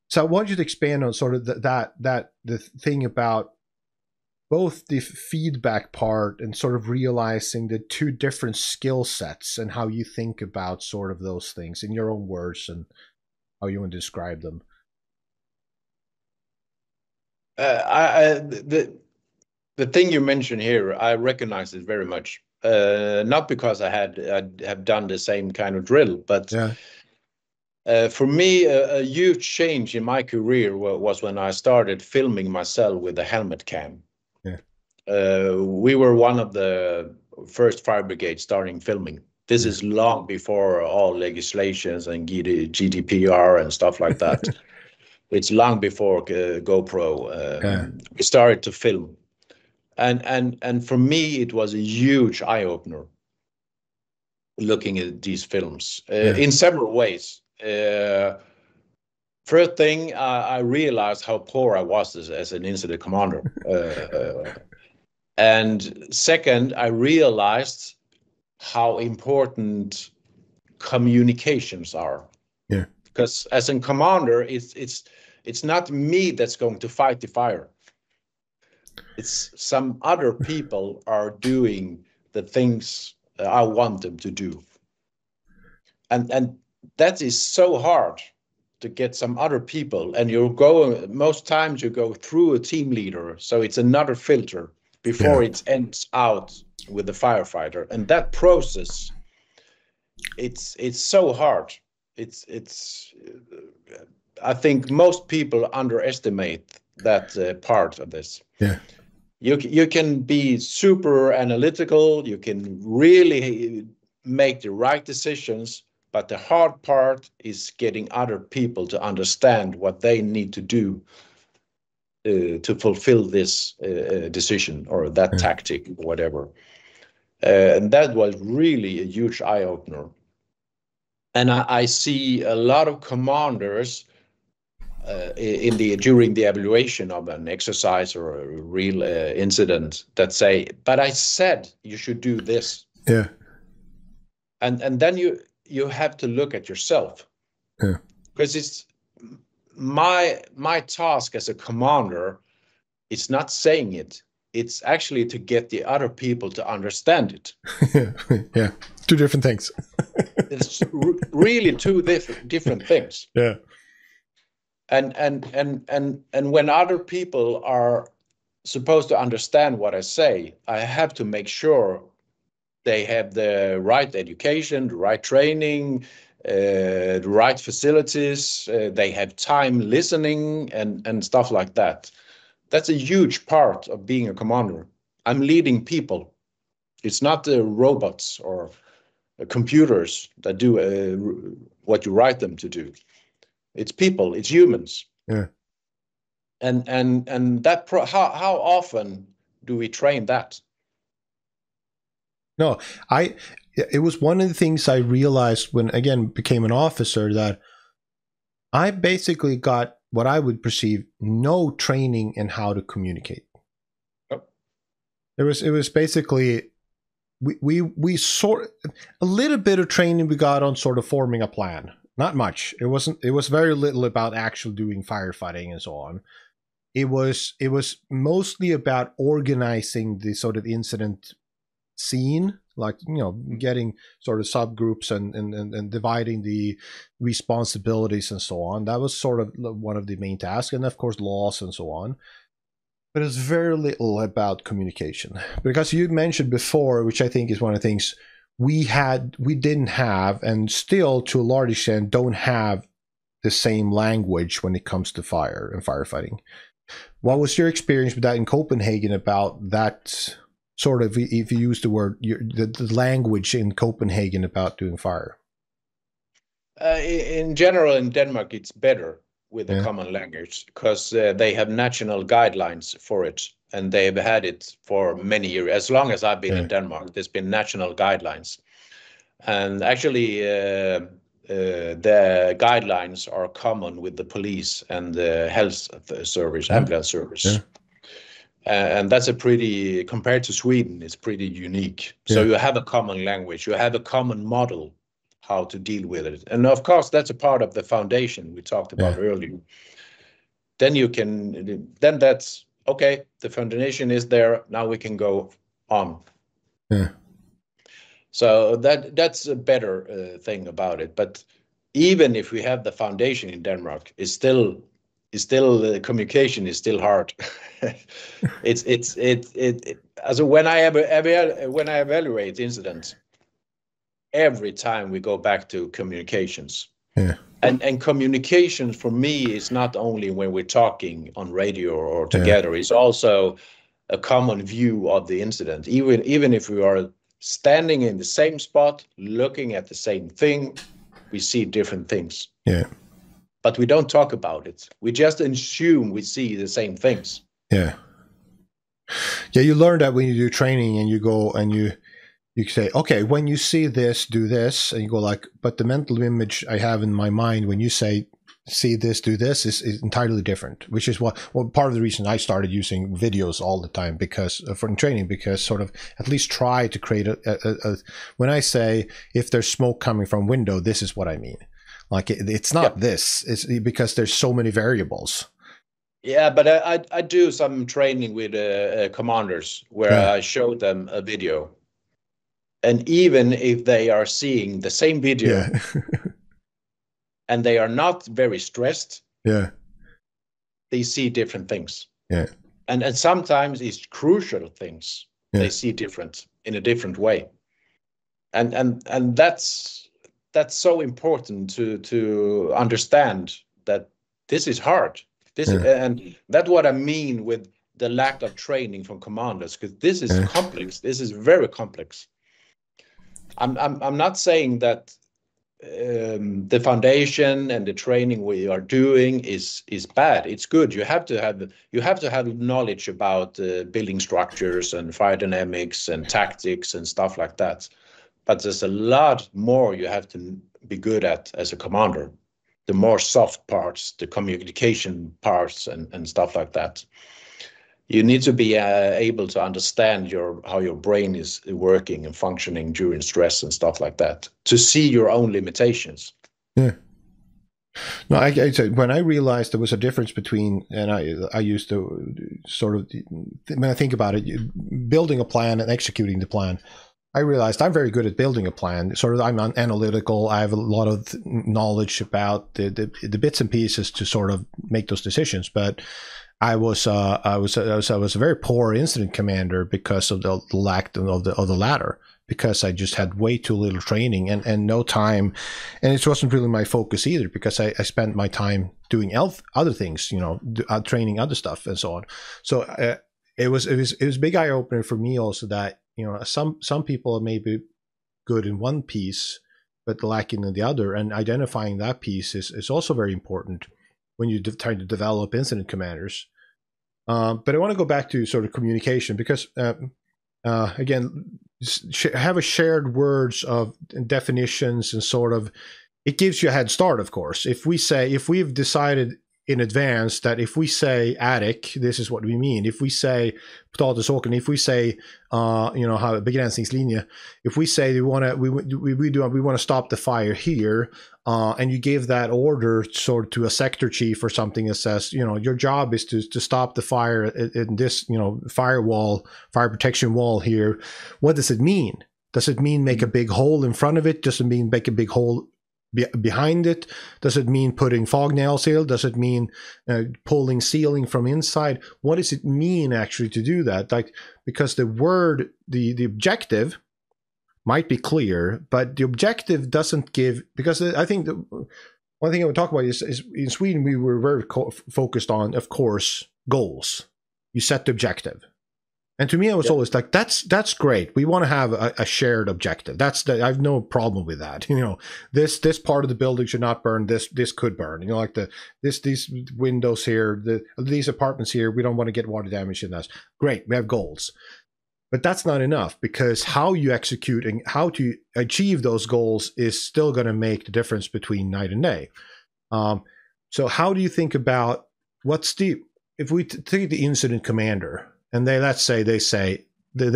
So I want you to expand on sort of the thing about both the feedback part and sort of realizing the two different skill sets and how you think about sort of those things in your own words and how you want to describe them. The thing you mentioned here, I recognize it very much. Not because I have done the same kind of drill, but yeah. For me, a huge change in my career was when I started filming myself with a helmet cam. Yeah. We were one of the first fire brigades starting filming. This is long before all legislations and GDPR and stuff like that. It's long before GoPro. We started to film. And for me, it was a huge eye-opener looking at these films in several ways. First thing, I realized how poor I was as an incident commander. And second, I realized how important communications are. Yeah. Because as a commander, it's not me that's going to fight the fire. It's some other people are doing the things I want them to do. And that is so hard to get some other people, and most times you go through a team leader, so it's another filter before it ends out with the firefighter. And that process, it's so hard. I think most people underestimate that part of this. Yeah. You can be super analytical, you can really make the right decisions, but the hard part is getting other people to understand what they need to do to fulfill this decision or that tactic, or whatever. And that was really a huge eye-opener. And I see a lot of commanders during the evaluation of an exercise or a real incident that say, but I said you should do this. Yeah. And then you have to look at yourself. Yeah. Because it's my task as a commander, it's not saying it. It's actually to get the other people to understand it. Yeah. Two different things. It's really two different things. Yeah. And when other people are supposed to understand what I say, I have to make sure they have the right education, the right training, the right facilities, they have time listening and stuff like that. That's a huge part of being a commander. I'm leading people. It's not the robots or computers that do what you write them to do. It's people, it's humans. Yeah. And that how often do we train that? No, it was one of the things I realized when, again, became an officer, that I basically got what I would perceive no training in how to communicate. Oh. It was basically we sort a little bit of training we got on sort of forming a plan. Not much. It was very little about actually doing firefighting and so on. It was mostly about organizing the sort of incident scene, like, you know, getting sort of subgroups and dividing the responsibilities and so on. That was sort of one of the main tasks, and of course laws and so on. But it's very little about communication, because you mentioned before, which I think is one of the things we didn't have, and still to a large extent don't have, the same language when it comes to fire and firefighting. What was your experience with that in Copenhagen about that sort of, if you use the word, the language in Copenhagen about doing fire? In general, in Denmark, it's better with a common language, because they have national guidelines for it, and they've had it for many years. As long as I've been in Denmark, there's been national guidelines. And actually, the guidelines are common with the police and the health service, ambulance service. And that's a pretty, compared to Sweden, it's pretty unique. So you have a common language, you have a common model how to deal with it. And of course, that's a part of the foundation we talked about earlier. Then you can, then that's, okay, the foundation is there, now we can go on. So that's a better thing about it. But even if we have the foundation in Denmark, it's still communication is still hard. So when I evaluate incidents, every time we go back to communications. And communication for me is not only when we're talking on radio or together, it's also a common view of the incident. Even if we are standing in the same spot, looking at the same thing, we see different things. But we don't talk about it. We just assume we see the same things. You learn that when you do training and you go and you say, okay, when you see this, do this, and you go like, but the mental image I have in my mind when you say, see this, do this, is entirely different, which is what part of the reason I started using videos all the time, because for training, because sort of at least try to create a when I say, if there's smoke coming from window, this is what I mean. Like it's not this, it's because there's so many variables. But I do some training with commanders where I show them a video. And even if they are seeing the same video and they are not very stressed, they see different things. And sometimes it's crucial things they see different in a different way. And that's so important to understand that this is hard. And that's what I mean with the lack of training from commanders, because this is complex. This is very complex. I'm not saying that the foundation and the training we are doing is bad. It's good. You have to have knowledge about building structures and fire dynamics and tactics and stuff like that. But there's a lot more you have to be good at as a commander. The more soft parts, the communication parts and stuff like that. You need to be able to understand how your brain is working and functioning during stress and stuff like that, to see your own limitations. No, I said, when I realized there was a difference between, and I used to sort of, when I think about it, building a plan and executing the plan, I realized I'm very good at building a plan. Sort of, I'm analytical. I have a lot of knowledge about the bits and pieces to sort of make those decisions. But I was a very poor incident commander because of the lack of the latter. Because I just had way too little training and no time, and it wasn't really my focus either. Because I spent my time doing other things, training other stuff and so on. So it was a big eye opener for me also that. Some people may be good in one piece, but lacking in the other, and identifying that piece is also very important when you're trying to develop incident commanders. But I want to go back to sort of communication, because again, have a shared words of definitions and sort of, it gives you a head start. Of course, if we've decided in advance that if we say attic, this is what we mean. If we say potatisåkern, if we say how begränsningslinje, if we say we want to stop the fire here, and you give that order sort of to a sector chief or something that says, your job is to stop the fire in this, fire protection wall here. What does it mean? Does it mean make a big hole in front of it? Does it mean make a big hole behind it? Does it mean putting fog nail seal? Does it mean pulling ceiling from inside? What does it mean actually to do that? Like, because the word, the objective might be clear, but the objective doesn't give, because I think the one thing I would talk about is in Sweden, we were very focused on, of course, goals. You set the objective. And to me, I was always like, that's great. We want to have a shared objective. I have no problem with that. This part of the building should not burn. This could burn. Like these windows here, these apartments here, we don't want to get water damage in that. Great, we have goals. But that's not enough, because how you execute and how to achieve those goals is still going to make the difference between night and day. So how do you think about if we take the incident commander, and they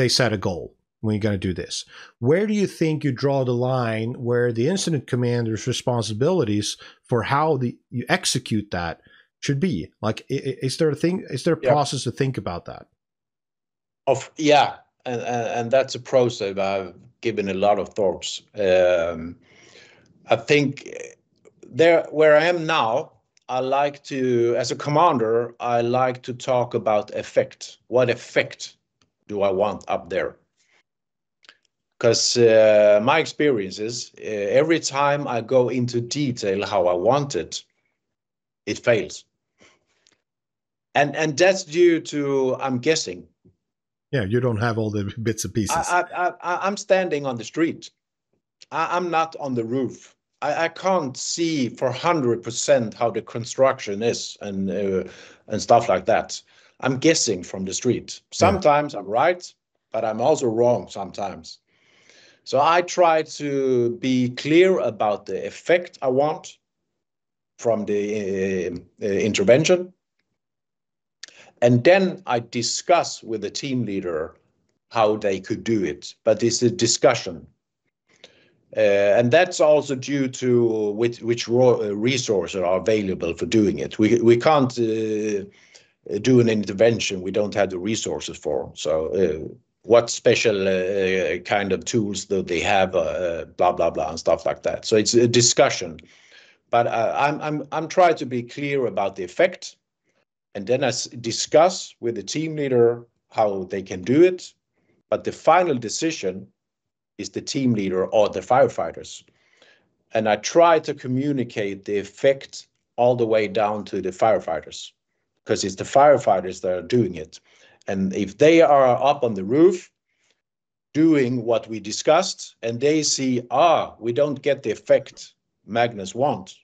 set a goal when you're going to do this. Where do you think you draw the line where the incident commander's responsibilities for how you execute that should be? Like, is there a process to think about that? And that's a process I've given a lot of thoughts. I think where I am now, I like to, as a commander, I like to talk about effect. What effect do I want up there? Because my experience is every time I go into detail how I want it, it fails. And that's due to, I'm guessing. Yeah, you don't have all the bits and pieces. I'm standing on the street. I'm not on the roof. I can't see for 100% how the construction is and stuff like that. I'm guessing from the street. Sometimes I'm right, but I'm also wrong sometimes. So I try to be clear about the effect I want from the intervention. And then I discuss with the team leader how they could do it. But it's a discussion. And that's also due to which resources are available for doing it. We can't do an intervention we don't have the resources for. So what special kind of tools do they have, blah, blah, blah, and stuff like that. So it's a discussion. But I'm trying to be clear about the effect. And then I discuss with the team leader how they can do it. But the final decision is the team leader or the firefighters. And I try to communicate the effect all the way down to the firefighters, because it's the firefighters that are doing it. And if they are up on the roof doing what we discussed and they see, we don't get the effect Magnus wants,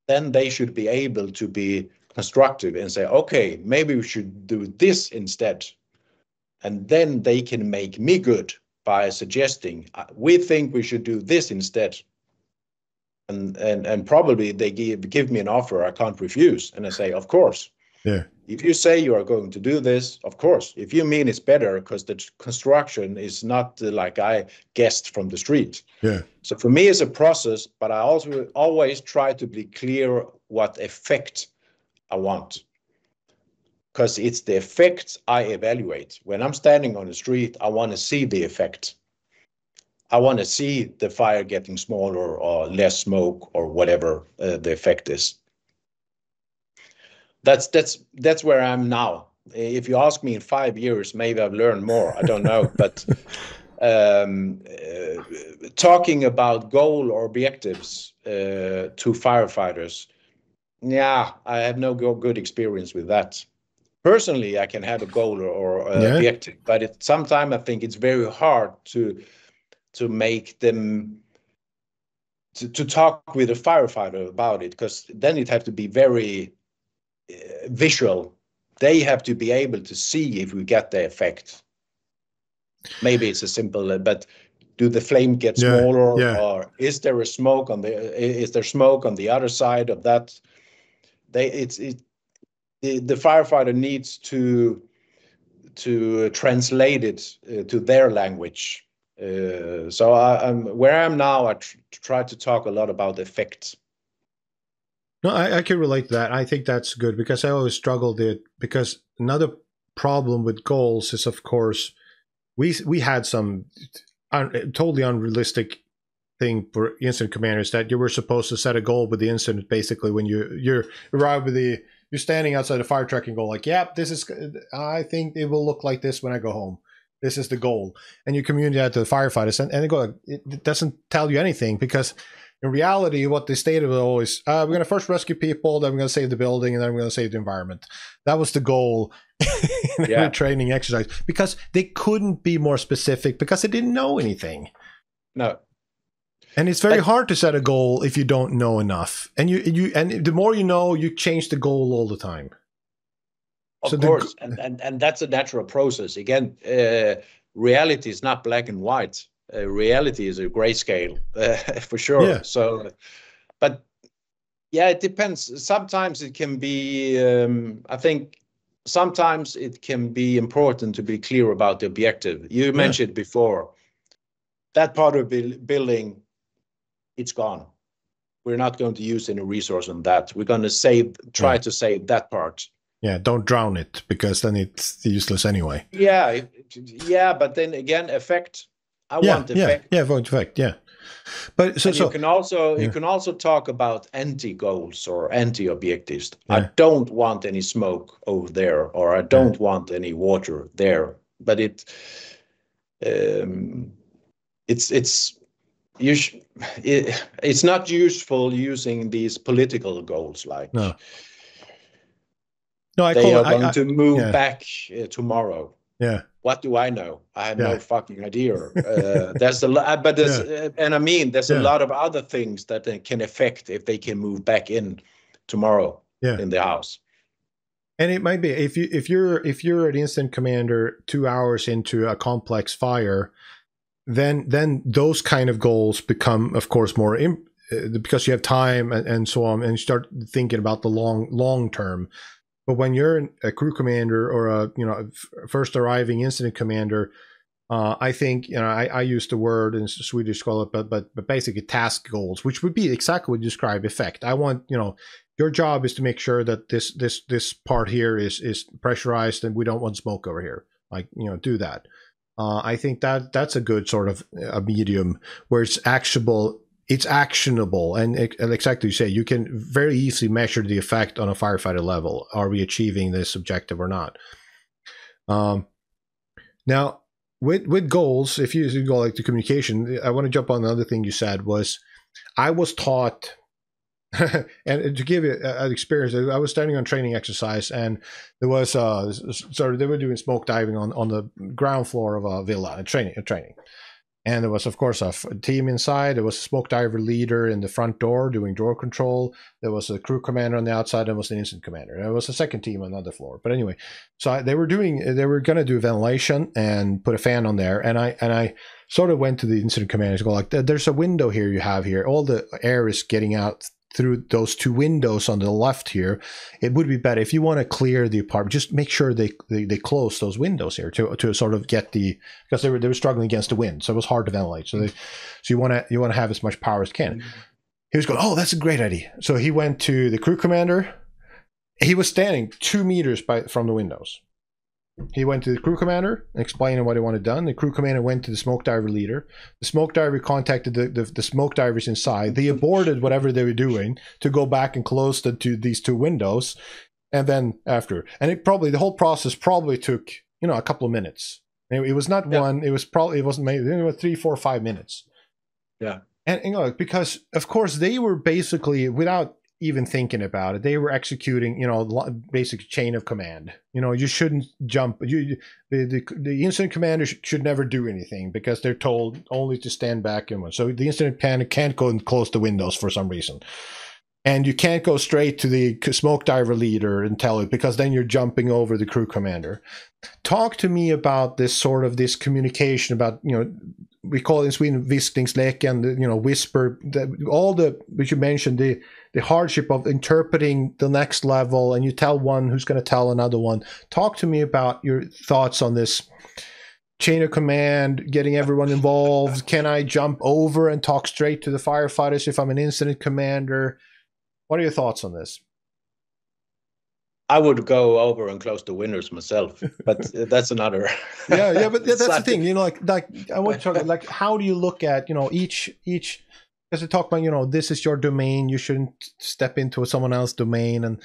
then they should be able to be constructive and say, okay, maybe we should do this instead. And then they can make me good by suggesting, we think we should do this instead. And probably they give me an offer I can't refuse. And I say, of course. Yeah. If you say you are going to do this, of course. If you mean it's better because the construction is not like I guessed from the street. Yeah. So for me, it's a process, but I also always try to be clear what effect I want. Because it's the effect I evaluate. When I'm standing on the street, I want to see the effect. I want to see the fire getting smaller or less smoke or whatever the effect is. That's where I am now. If you ask me in 5 years, maybe I've learned more. I don't know. But talking about goal or objectives to firefighters, I have no good experience with that. Personally, I can have a goal or objective, but sometimes I think it's very hard to make them to talk with a firefighter about it, because then it have to be very visual. They have to be able to see if we get the effect. Maybe it's a simple, but do the flame get smaller, or is there smoke on the other side of that? the firefighter needs to translate it to their language. So where I am now, I try to talk a lot about effect. No, I can relate to that. I think that's good because I always struggled it because another problem with goals is, of course, we had some totally unrealistic thing for incident commanders that you were supposed to set a goal with the incident basically when you arrive with you're standing outside the fire truck and go like, yeah, I think it will look like this when I go home. This is the goal. And you communicate that to the firefighters and they go, it doesn't tell you anything because in reality, what they stated was always, we're going to first rescue people, then we're going to save the building, and then we're going to save the environment. That was the goal in every training exercise because they couldn't be more specific because they didn't know anything. No. And it's very hard to set a goal if you don't know enough. And and the more you know, you change the goal all the time. Of course, and that's a natural process. Again, reality is not black and white. Reality is a grayscale, for sure. Yeah. So, but yeah, it depends. Sometimes it can be, I think sometimes it can be important to be clear about the objective. You mentioned before, that part of the building, it's gone. We're not going to use any resource on that. We're going to try to save that part. Yeah, don't drown it because then it's useless anyway. Yeah, but then again, effect. I want effect. Yeah, want effect. Yeah, but so you can also talk about anti-goals or anti-objectives. Yeah. I don't want any smoke over there, or I don't want any water there. But it's not useful using these political goals like. No, they are going to move back tomorrow. Yeah. What do I know? I have no fucking idea. There's a lot, but and I mean, there's a lot of other things that they can affect if they can move back in tomorrow in the house. And it might be if you're an incident commander 2 hours into a complex fire, then those kind of goals become, of course, more because you have time and so on, and you start thinking about the long term. But when you're a crew commander or a first arriving incident commander, I think I use the word in Swedish, but basically task goals, which would be exactly what you describe effect. I want your job is to make sure that this part here is pressurized and we don't want smoke over here. Like do that. I think that's a good sort of a medium where it's actionable. It's actionable, and exactly you say, you can very easily measure the effect on a firefighter level. Are we achieving this objective or not? Now, with goals, if you go like to communication, I want to jump on another thing you said was, I was taught, and to give you an experience, I was standing on training exercise, and there was they were doing smoke diving on the ground floor of a villa, training. And there was, of course, a team inside. There was a smoke diver leader in the front door doing door control. There was a crew commander on the outside. And was an incident commander. There was a second team on another floor. But anyway, so they were going to do ventilation and put a fan on there. And I sort of went to the incident commander to go like, there's a window here you have here. All the air is getting out through those two windows on the left here. It would be better if you want to clear the apartment, just make sure they close those windows here to sort of get because they were struggling against the wind, so it was hard to ventilate. So you want to have as much power as can. He was going, oh, that's a great idea. So he went to the crew commander. He was standing 2 meters from the windows. He went to the crew commander, explaining what he wanted done. The crew commander went to the smoke diver leader. The smoke diver contacted the smoke divers inside. They aborted whatever they were doing to go back and close these two windows. And then the whole process probably took, a couple of minutes. It was not one, it wasn't maybe 3, 4, 5 minutes. Yeah. And because of course they were basically, without even thinking about it, they were executing, basic chain of command. You shouldn't jump. The incident commander should never do anything because they're told only to stand back and so the incident commander can't go and close the windows for some reason, and you can't go straight to the smoke diver leader and tell it because then you're jumping over the crew commander. Talk to me about this communication about we call it in Sweden viskningsleken, you know, whisper, all the, which you mentioned, the hardship of interpreting the next level, and you tell one who's going to tell another one. Talk to me about your thoughts on this chain of command, getting everyone involved. Can I jump over and talk straight to the firefighters if I'm an incident commander? What are your thoughts on this? I would go over and close the windows myself, but that's another. yeah, but that's the thing, you know, like I want to talk like, how do you look at, you know, each because they talk about, you know, this is your domain, you shouldn't step into someone else's domain, and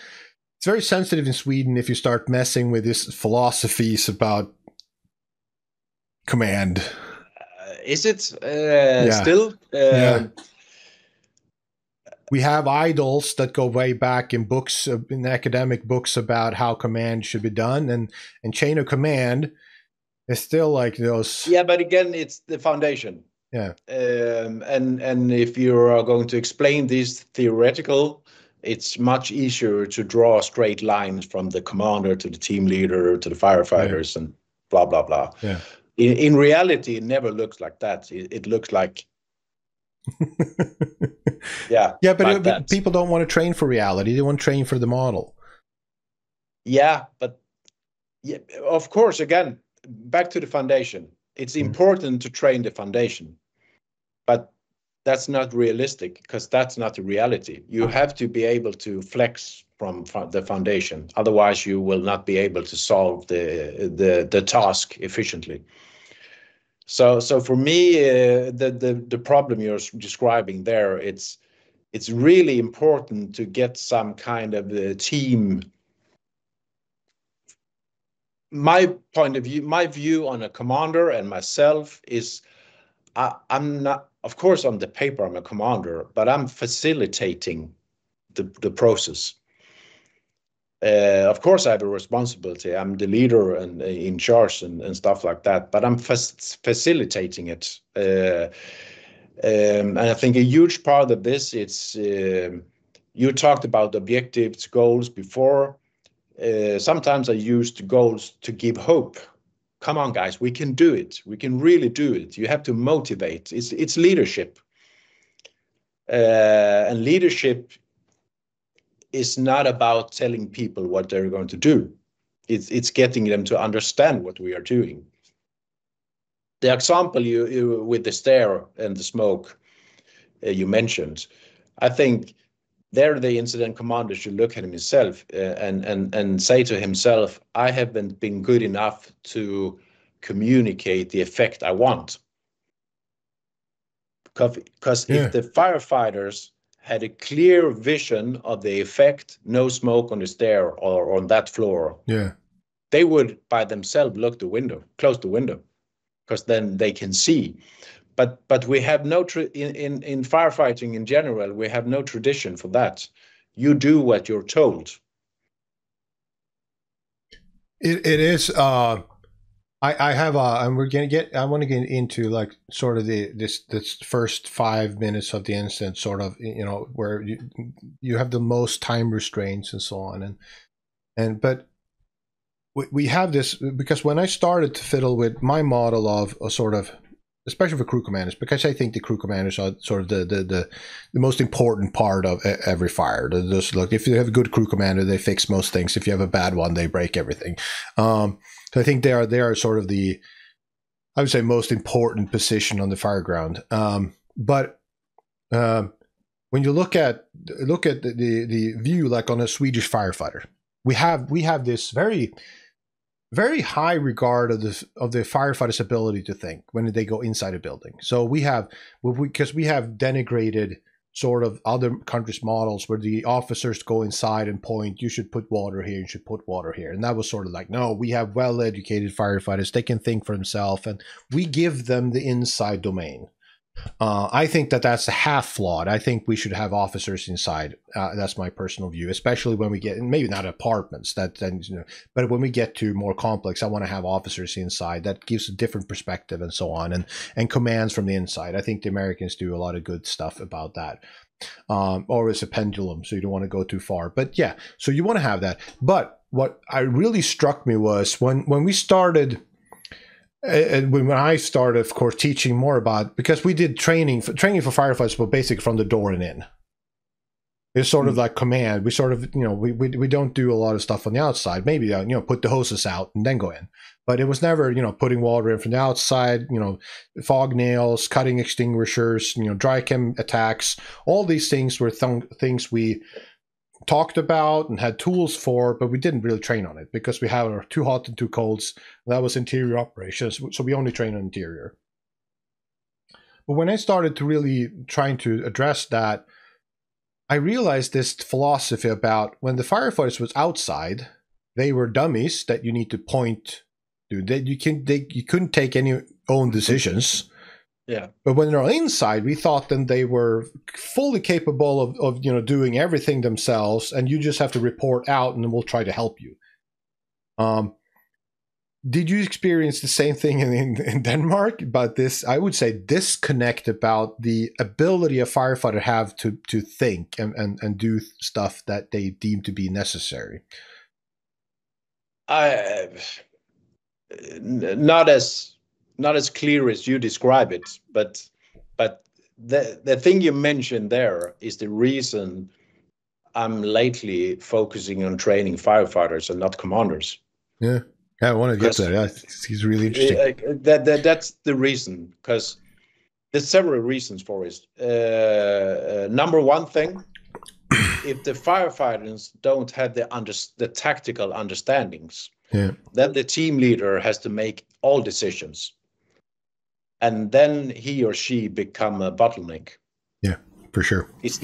it's very sensitive in Sweden if you start messing with these philosophies about command. Is it still? Yeah. We have idols that go way back in books, in academic books, about how command should be done, and chain of command is still like those. Yeah, but again, it's the foundation. Yeah. And if you are going to explain this theoretical, it's much easier to draw straight lines from the commander to the team leader to the firefighters, and blah blah blah. Yeah. In reality, it never looks like that. It looks like. Yeah, but people don't want to train for reality. They want to train for the model. Yeah, but yeah, of course, again, back to the foundation. It's important to train the foundation, but that's not realistic, because that's not the reality. You have to be able to flex from the foundation. Otherwise, you will not be able to solve the task efficiently. So for me, the problem you're describing there, it's really important to get some kind of team. My point of view, my view on a commander and myself is, I'm not, of course, on the paper I'm a commander, but I'm facilitating the process. Of course, I have a responsibility. I'm the leader and in charge and stuff like that, but I'm facilitating it. And I think a huge part of this, it's you talked about objectives, goals before. Sometimes I used goals to give hope. Come on, guys, we can do it. We can really do it. You have to motivate. It's leadership. And leadership is not about telling people what they're going to do. It's getting them to understand what we are doing. The example you with the stair and the smoke you mentioned, I think there the incident commander should look at himself and say to himself, I haven't been good enough to communicate the effect I want. Because if the firefighters had a clear vision of the effect, no smoke on the stair or on that floor, they would by themselves close the window, because then they can see. But we have no in firefighting in general, we have no tradition for that. You do what you're told. It is. I have and we're gonna get. I want to get into like sort of this first 5 minutes of the incident, sort of, you know, where you have the most time restraints and so on, but we have this because when I started to fiddle with my model of a sort of, especially for crew commanders, because I think the crew commanders are sort of the most important part of every fire. Just look, if you have a good crew commander, they fix most things. If you have a bad one, they break everything. So I think they are sort of the, I would say, most important position on the fire ground. But when you look at the view, like on a Swedish firefighter, we have this very high regard of the firefighter's ability to think when they go inside a building. So because we have denigrated sort of other countries' models where the officers go inside and point, you should put water here, you should put water here. And that was sort of like, no, we have well-educated firefighters, they can think for themselves, and we give them the inside domain. I think that's a half flawed. I think we should have officers inside. That's my personal view, especially when we get, maybe not apartments, but when we get to more complex, I want to have officers inside. That gives a different perspective and so on, and commands from the inside. I think the Americans do a lot of good stuff about that. Or it's a pendulum, so you don't want to go too far. But yeah, so you want to have that. But what really struck me was when we started And when I started, of course, teaching more about, because we did training for firefighters, but basically from the door and in. It's sort of like command. We sort of, we don't do a lot of stuff on the outside. Maybe, put the hoses out and then go in. But it was never, putting water in from the outside, fog nails, cutting extinguishers, dry chem attacks. All these things were things we talked about and had tools for, but we didn't really train on it because we had our too hot and too colds. That was interior operations. So we only train on interior. But when I started to really trying to address that, I realized this philosophy about when the firefighters was outside, they were dummies that you need to point to. You couldn't take any own decisions. Yeah. But when they're inside, we thought then they were fully capable of doing everything themselves, and you just have to report out, and then we'll try to help you. Did you experience the same thing in Denmark about this? I would say disconnect about the ability a firefighter have to think and do stuff that they deem to be necessary. Not as clear as you describe it, but the thing you mentioned there is the reason I'm lately focusing on training firefighters and not commanders. Yeah. I want to get to that. He's really interesting. That's the reason, because there's several reasons for it. Number one thing, if the firefighters don't have the tactical understandings, then the team leader has to make all decisions, and then he or she become a bottleneck. Yeah, for sure. It's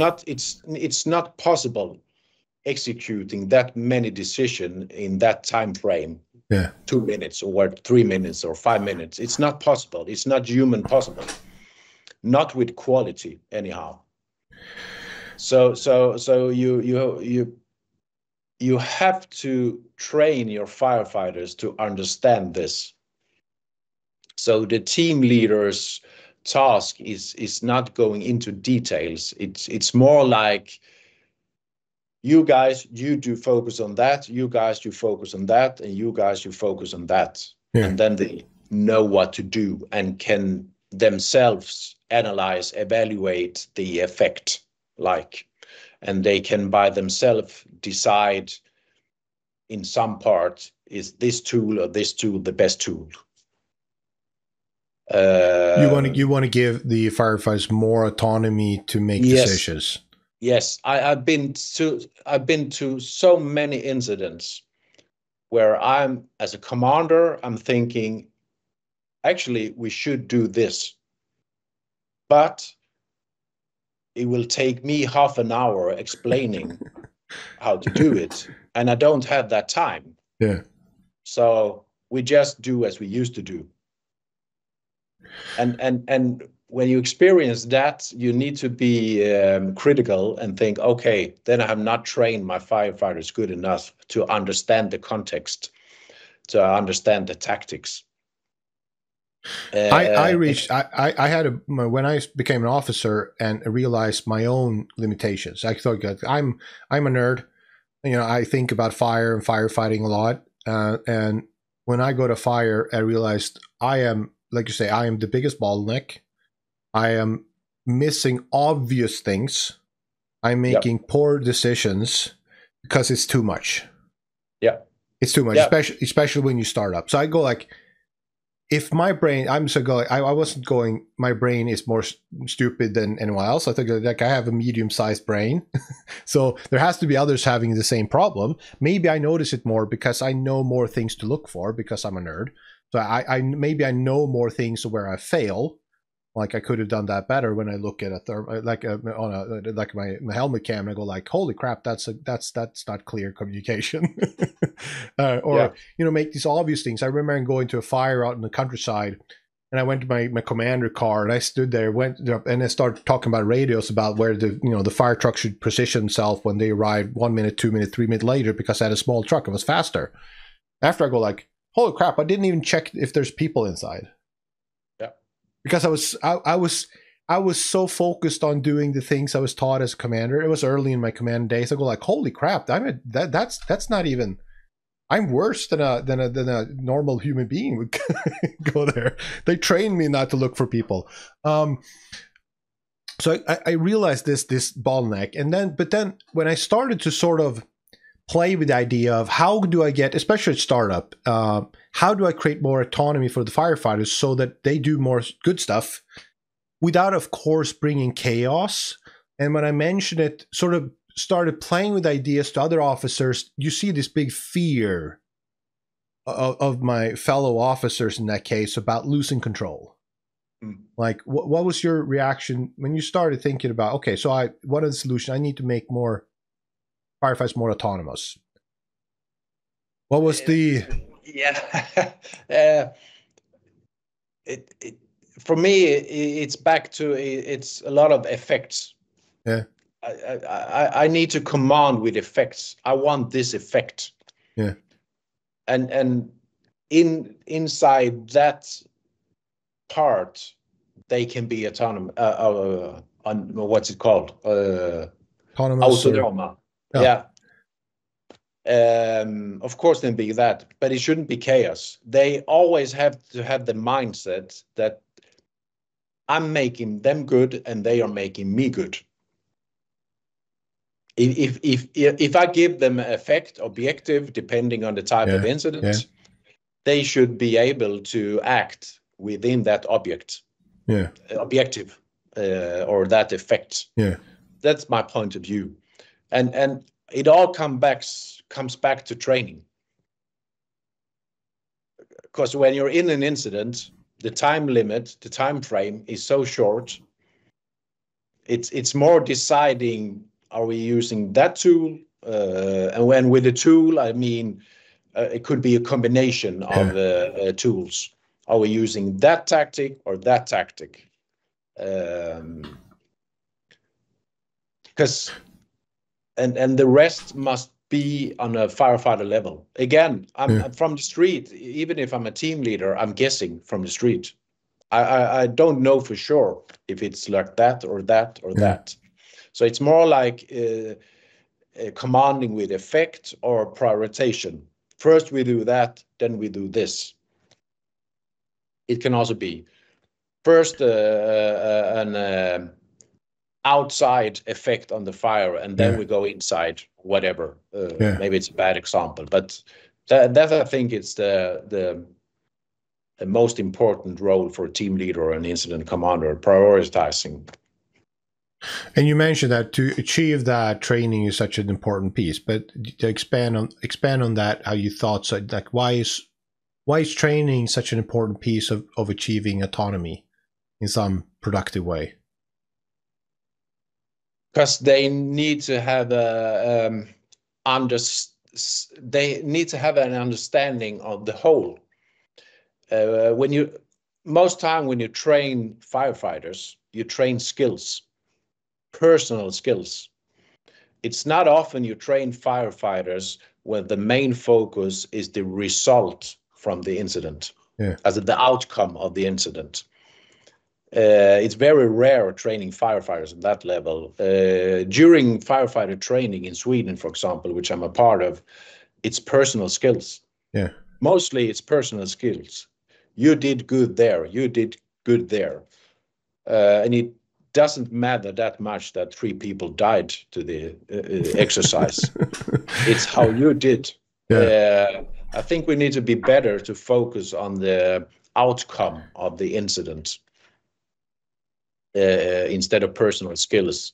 not possible executing that many decisions in that time frame. Yeah. 2 minutes or 3 minutes or 5 minutes. It's not possible. It's not human possible. Not with quality, anyhow. So you have to train your firefighters to understand this. So the team leader's task is not going into details. It's more like, you guys, you do focus on that. You guys, you focus on that. And you guys, you focus on that. Yeah. And then they know what to do and can themselves analyze, evaluate the effect, and they can by themselves decide in some part, is this tool or this tool the best tool? You want to give the firefighters more autonomy to make decisions. Yes, I've been to so many incidents where I'm, as a commander, I'm thinking, actually, we should do this, but it will take me half an hour explaining how to do it, and I don't have that time. Yeah. So we just do as we used to do. And when you experience that, you need to be critical and think, okay, then I have not trained my firefighters good enough to understand the context, to understand the tactics. I had when I became an officer and realized my own limitations. I thought, I'm a nerd. I think about fire and firefighting a lot. And when I go to fire, I realized I am, like you say, I am the biggest bottleneck. I am missing obvious things. I'm making poor decisions because it's too much. Yeah. It's too much, especially when you start up. So I go like, if my brain, I wasn't going, my brain is more stupid than anyone else. I think like I have a medium-sized brain. So there has to be others having the same problem. Maybe I notice it more because I know more things to look for because I'm a nerd. So maybe I know more things where I fail. Like I could have done that better when I look at my helmet cam and I go like, holy crap, that's not clear communication. Make these obvious things. I remember going to a fire out in the countryside, and I went to my commander car and I stood there, and I started talking about radios about where the fire truck should position itself when they arrived 1 minute, 2 minutes, 3 minutes later, because I had a small truck. It was faster. After I go like, holy crap, I didn't even check if there's people inside. Because I was so focused on doing the things I was taught as a commander. It was early in my command days. I go like, holy crap, that's not even. I'm worse than a normal human being would go there. They train me not to look for people. So I realized this bottleneck, but then when I started to sort of play with the idea of how do I get, especially at startup, how do I create more autonomy for the firefighters so that they do more good stuff without, of course, bringing chaos. And when I mentioned it, sort of started playing with ideas to other officers, you see this big fear of my fellow officers in that case about losing control. Like, what was your reaction when you started thinking about, okay, so what is the solution? I need to make more firefighters more autonomous. What was the... Yeah. For me, it's back to, it's a lot of effects. Yeah. I need to command with effects. I want this effect. Yeah. And inside that part, they can be autonomous. What's it called? Autonomous. Autonoma. Yeah. Of course, they be that, but it shouldn't be chaos. They always have to have the mindset that I'm making them good and they are making me good. If I give them effect, objective, depending on the type of incident, they should be able to act within that objective, or that effect. Yeah, that's my point of view, and it all comes back to training. Because when you're in an incident, the time limit, the time frame is so short. It's more deciding, are we using that tool? And when with the tool, I mean, it could be a combination of tools. Are we using that tactic or that tactic? Because and the rest must be on a firefighter level. Again, I'm from the street. Even if I'm a team leader, I'm guessing from the street. I don't know for sure if it's like that or that or that. So it's more like commanding with effect or prioritization. First we do that, then we do this. It can also be first an outside effect on the fire, and then we go inside, whatever. Maybe it's a bad example, but that I think it's the most important role for a team leader or an incident commander, prioritizing. And you mentioned that to achieve that, training is such an important piece. But to expand on that, how you thought, so like why is training such an important piece of achieving autonomy in some productive way? Because they need to have they need to have an understanding of the whole. When you train firefighters, you train skills, personal skills. It's not often you train firefighters where the main focus is the result from the incident, as the outcome of the incident. It's very rare training firefighters at that level. During firefighter training in Sweden, for example, which I'm a part of, it's personal skills. Mostly it's personal skills. You did good there. You did good there. And it doesn't matter that much that 3 people died to the exercise. It's how you did. I think we need to be better to focus on the outcome of the incident instead of personal skills.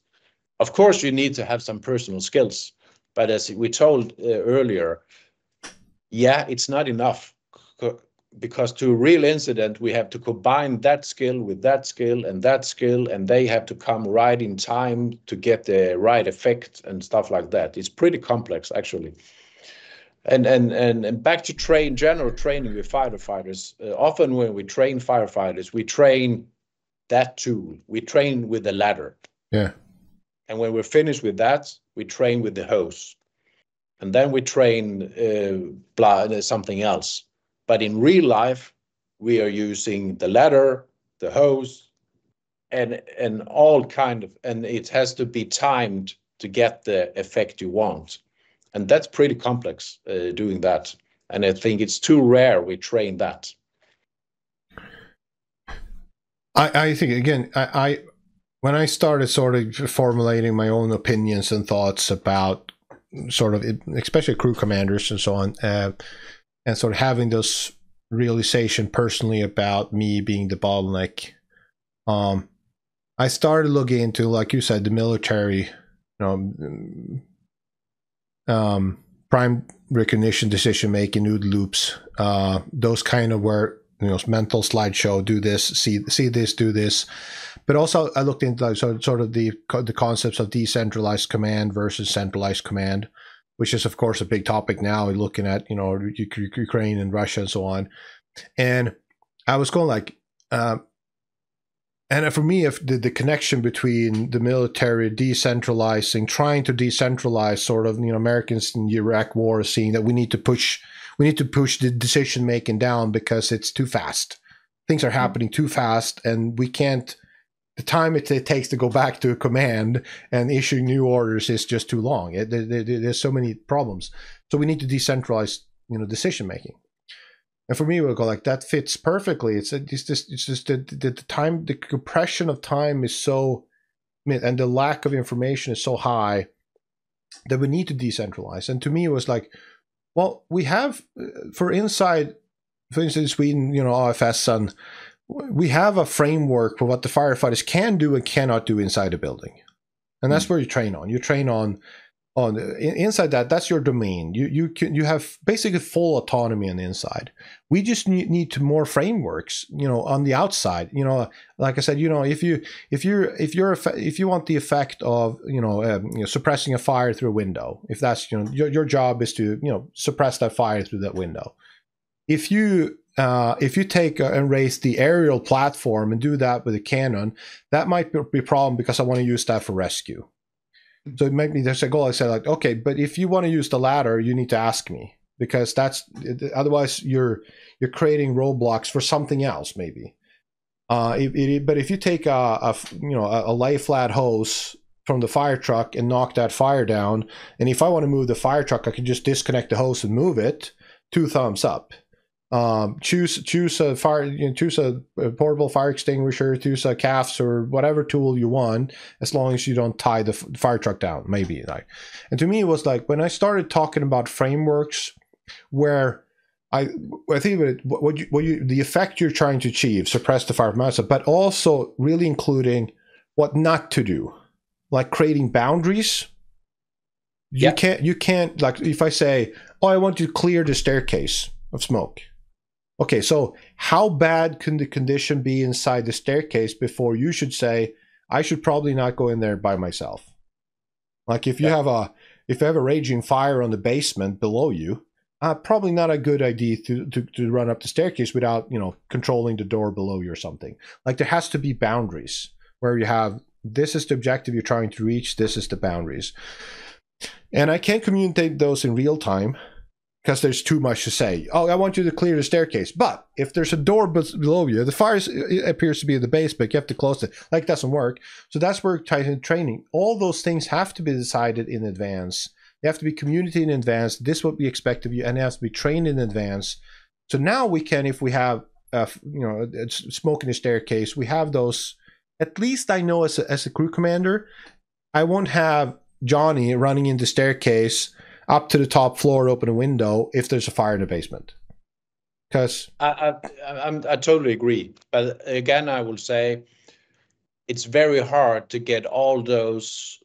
Of course, you need to have some personal skills, but as we told earlier, it's not enough. Because to a real incident, we have to combine that skill with that skill, and they have to come right in time to get the right effect and stuff like that. It's pretty complex, actually. And back to general training with firefighters. Often when we train firefighters, we train that tool. We train with the ladder. And when we're finished with that, we train with the hose. And then we train something else. But in real life, we are using the ladder, the hose, and all kind of, and it has to be timed to get the effect you want. And that's pretty complex doing that. And I think it's too rare we train that. I think, again, I when I started sort of formulating my own opinions and thoughts about sort of, especially crew commanders and so on, and sort of having those realization personally about me being the bottleneck, I started looking into, like you said, the military, prime recognition, decision making, OODA loops, those kind of where, mental slideshow, do this, see this, do this. But also I looked into sort of the concepts of decentralized command versus centralized command, which is of course a big topic now, looking at, Ukraine and Russia and so on. And I was going like, and for me, if the connection between the military decentralizing, trying to decentralize sort of, Americans in the Iraq war, seeing that we need to push the decision making down because it's too fast. Things are happening too fast, and we can't. The time it takes to go back to a command and issue new orders is just too long. There's so many problems. So we need to decentralize, decision making. And for me, we'll go like that fits perfectly. It's just the time, the compression of time is so, and the lack of information is so high that we need to decentralize. And to me, it was like, well, we have for instance, in Sweden, AFS, and we have a framework for what the firefighters can do and cannot do inside a building, and that's where you train on. You train on inside that. That's your domain. You have basically full autonomy on the inside. We just need to more frameworks, on the outside. Like I said, if you want the effect of suppressing a fire through a window, if that's your job is to suppress that fire through that window. If you take and raise the aerial platform and do that with a cannon, that might be a problem because I want to use that for rescue. So it might be there's a goal. I said, like, okay, but if you want to use the ladder, you need to ask me, because otherwise you're creating roadblocks for something else, maybe. But if you take a lay flat hose from the fire truck and knock that fire down, and if I want to move the fire truck, I can just disconnect the hose and move it. 2 thumbs up. Choose a portable fire extinguisher, choose a CAFs or whatever tool you want, as long as you don't tie the fire truck down, maybe. And to me, it was like when I started talking about frameworks, where I think the effect you're trying to achieve, suppress the fire from outside, but also really including what not to do, like creating boundaries. You can't, like, if I say, oh, I want to clear the staircase of smoke. Okay, so how bad can the condition be inside the staircase before you should say, I should probably not go in there by myself? Like if you have a raging fire on the basement below you, probably not a good idea to run up the staircase without controlling the door below you or something. Like there has to be boundaries where you have, this is the objective you're trying to reach, this is the boundaries. And I can't communicate those in real time, because there's too much to say. Oh, I want you to clear the staircase. But if there's a door below you, the fire appears to be at the base, but you have to close it. Like, it doesn't work. So that's where training. All those things have to be decided in advance. You have to be communicated in advance. This is what we expect of you, and it has to be trained in advance. So now we can, if we have, smoke in the staircase, we have those. At least I know as a crew commander, I won't have Johnny running in the staircase up to the top floor, open a window if there's a fire in the basement. Because I totally agree. But again, I will say it's very hard to get all those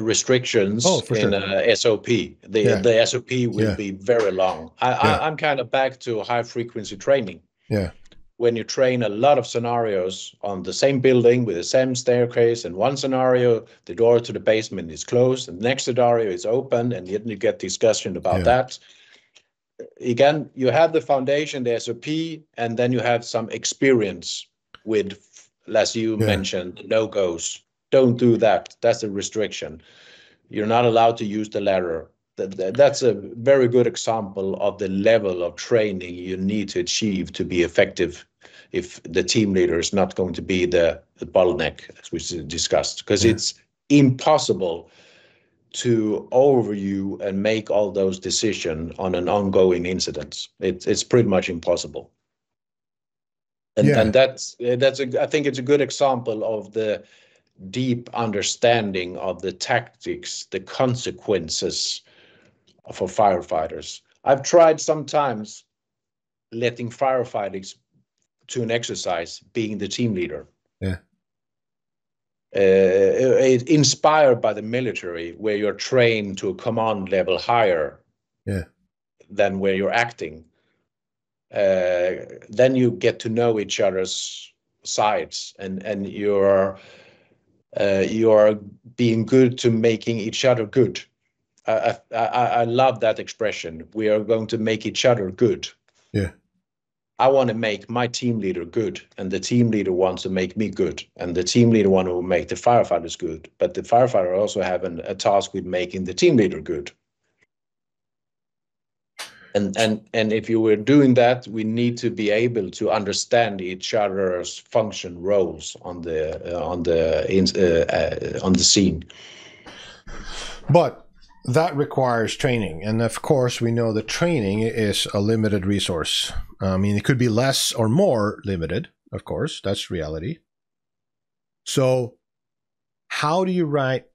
restrictions in SOP. The SOP will be very long. I'm kind of back to high frequency training. Yeah. When you train a lot of scenarios on the same building with the same staircase, and one scenario, the door to the basement is closed, and the next scenario is open, and then you get discussion about that. Again, you have the foundation, the SOP, and then you have some experience with, as you mentioned, no-goes. Don't do that. That's a restriction. You're not allowed to use the ladder. That's a very good example of the level of training you need to achieve to be effective if the team leader is not going to be the bottleneck, as we discussed, because it's impossible to overview and make all those decisions on an ongoing incident. It's pretty much impossible. And that's I think it's a good example of the deep understanding of the tactics, the consequences for firefighters. I've tried sometimes letting firefighters to an exercise being the team leader. Yeah. Inspired by the military, where you're trained to a command level higher than where you're acting. Then you get to know each other's sides, and you're being good to making each other good. I love that expression. We are going to make each other good. Yeah. I want to make my team leader good, and the team leader wants to make me good, and the team leader wants to make the firefighters good. But the firefighter also have a task with making the team leader good. And if you were doing that, we need to be able to understand each other's function roles on the scene. But that requires training, and of course, we know that training is a limited resource. I mean, it could be less or more limited. Of course, that's reality. So, how do you write?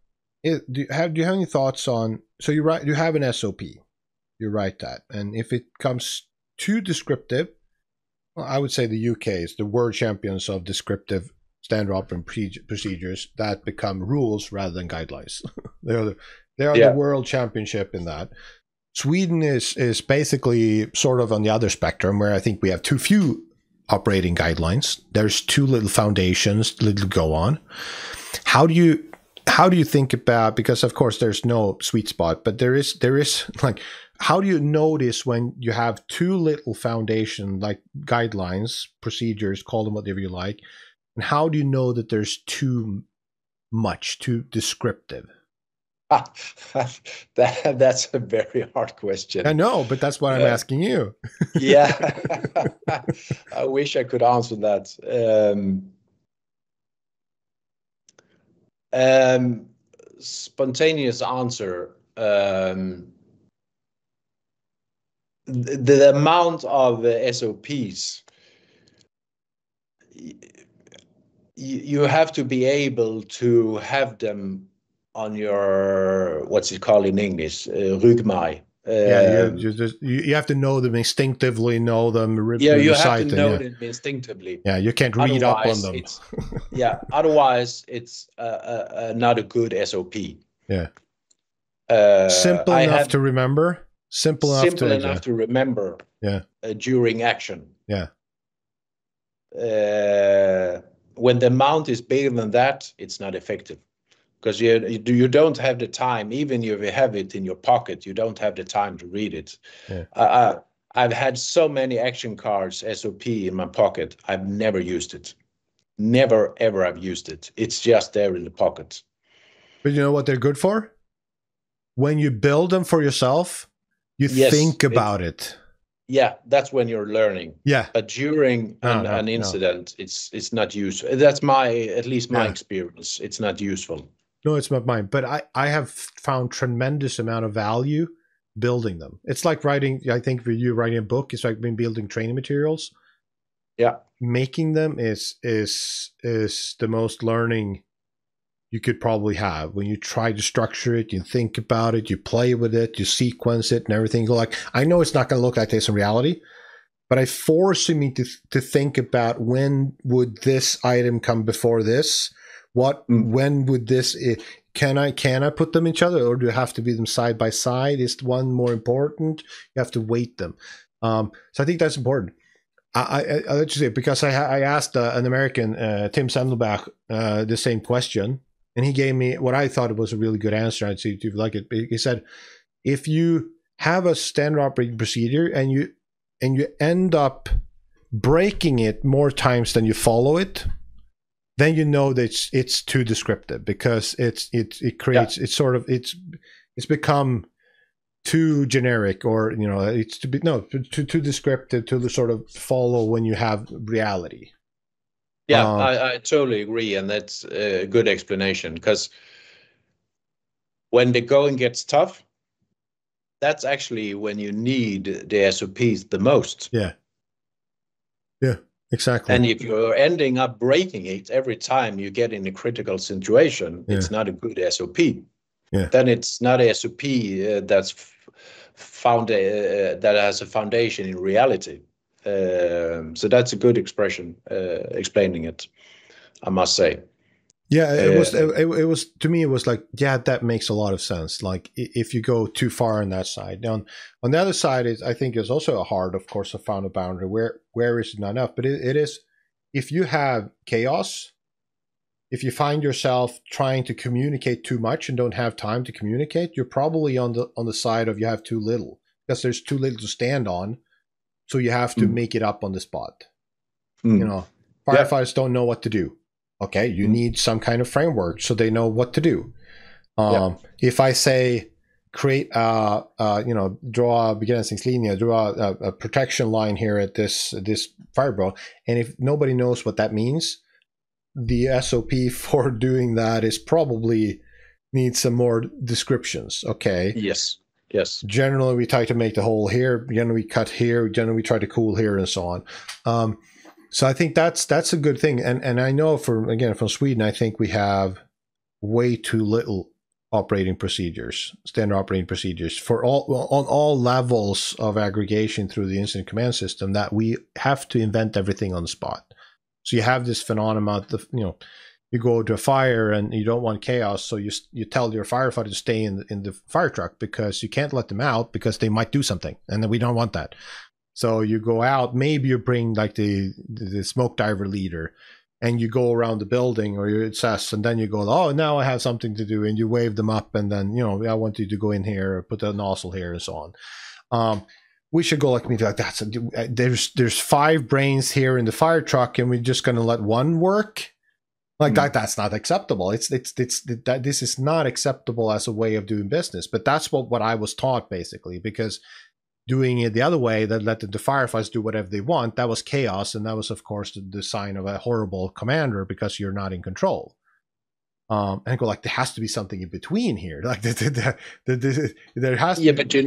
Do you have any thoughts on? So you have an SOP. You write that, and if it comes too descriptive, well, I would say the UK is the world champions of descriptive standard operating procedures that become rules rather than guidelines. they are the world championship in that. Sweden is basically sort of on the other spectrum, where I think we have too few operating guidelines. There's too little foundations, little go on. How do you think about, because of course there's no sweet spot, but there is like, how do you notice when you have too little foundation, like guidelines, procedures, call them whatever you like, and how do you know that there's too much, too descriptive? That's a very hard question. I know, but that's what I'm asking you. Yeah, I wish I could answer that. Spontaneous answer. The amount of SOPs, you have to be able to have them on your, what's it called in English, ryggmärg. You have to know them instinctively, know them. You have to know them instinctively. Yeah, you can't read up on them. Otherwise it's not a good SOP. Yeah. Simple enough to remember. Simple enough to remember. Yeah. During action. Yeah. When the amount is bigger than that, it's not effective, because you don't have the time. Even if you have it in your pocket, you don't have the time to read it. Yeah. I've had so many action cards SOP in my pocket. I've never used it. Never ever I've used it. It's just there in the pocket. But you know what they're good for? When you build them for yourself, you think about it. Yeah, that's when you're learning. Yeah. But during an incident, it's not useful. That's at least my experience. It's not useful. No, it's not mine. But I have found tremendous amount of value building them. It's like writing, I think for you, writing a book, it's like building training materials. Yeah. Making them is the most learning you could probably have. When you try to structure it, you think about it, you play with it, you sequence it and everything. Like, I know it's not going to look like this in reality, but I force me to think about, when would this item come before this? When would this, can I put them each other, or do you have to be them side by side? Is one more important? You have to weight them. So I think that's important. I'll let you say, because I asked an American, Tim Sandelbach, the same question. And he gave me what I thought was a really good answer. I'd see if you like it. He said, if you have a standard operating procedure and you end up breaking it more times than you follow it, then you know that it's too descriptive, because it creates it's become too generic, or it's too descriptive to sort of follow when you have reality. Yeah, I totally agree, and that's a good explanation, because when the going gets tough, that's actually when you need the SOPs the most. Yeah. Yeah, exactly. And if you're ending up breaking it every time you get in a critical situation, it's not a good SOP. Yeah. Then it's not a SOP that's found that has a foundation in reality. So that's a good expression explaining it, I must say. Yeah, it was to me. It was like, yeah, that makes a lot of sense. Like if you go too far on that side, on the other side is, I think, is also a hard, of course, to find a boundary. Where is it not enough? But it is, if you have chaos, if you find yourself trying to communicate too much and don't have time to communicate, you're probably on the side of you have too little, because there's too little to stand on, so you have to make it up on the spot. You know, firefighters don't know what to do. Okay, you need some kind of framework so they know what to do. If I say create draw a begränsningslinje, draw a protection line here at this fireball, and if nobody knows what that means, the SOP for doing that is probably needs some more descriptions. Okay. Yes. Generally, we try to make the hole here. Generally, we cut here. Generally, we try to cool here, and so on. So I think that's a good thing. And I know from Sweden, I think we have way too little standard operating procedures for on all levels of aggregation through the incident command system, that we have to invent everything on the spot. So you have this phenomenon of, you go to a fire and you don't want chaos, so you tell your firefighter to stay in the fire truck, because you can't let them out because they might do something, and then we don't want that. So you go out, maybe you bring like the smoke diver leader, and you go around the building, or you assess, and then you go, oh, now I have something to do, and you wave them up, and then, I want you to go in here, put the nozzle here, and so on. We should go like that. So there's 5 brains here in the fire truck, and we're just going to let one work like that. That's not acceptable. This is not acceptable as a way of doing business. But that's what I was taught, basically, because doing it the other way, that let the firefighters do whatever they want, that was chaos, and that was, of course, the sign of a horrible commander, because you're not in control. And I go like, there has to be something in between here. Like there has to. Yeah, but you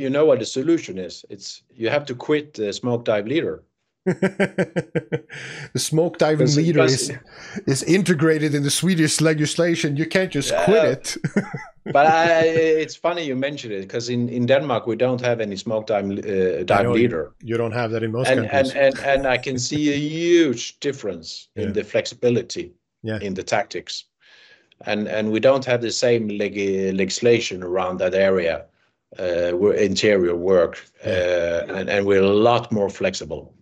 know what the solution is. It's you have to quit the smoke dive leader. The smoke diving leader is integrated in the Swedish legislation. You can't just quit it. But it's funny you mentioned it, because in Denmark we don't have any smoke dive leader. You don't have that in most countries. And I can see a huge difference in the flexibility in the tactics, and we don't have the same legislation around that area. We're interior work, and we're a lot more flexible.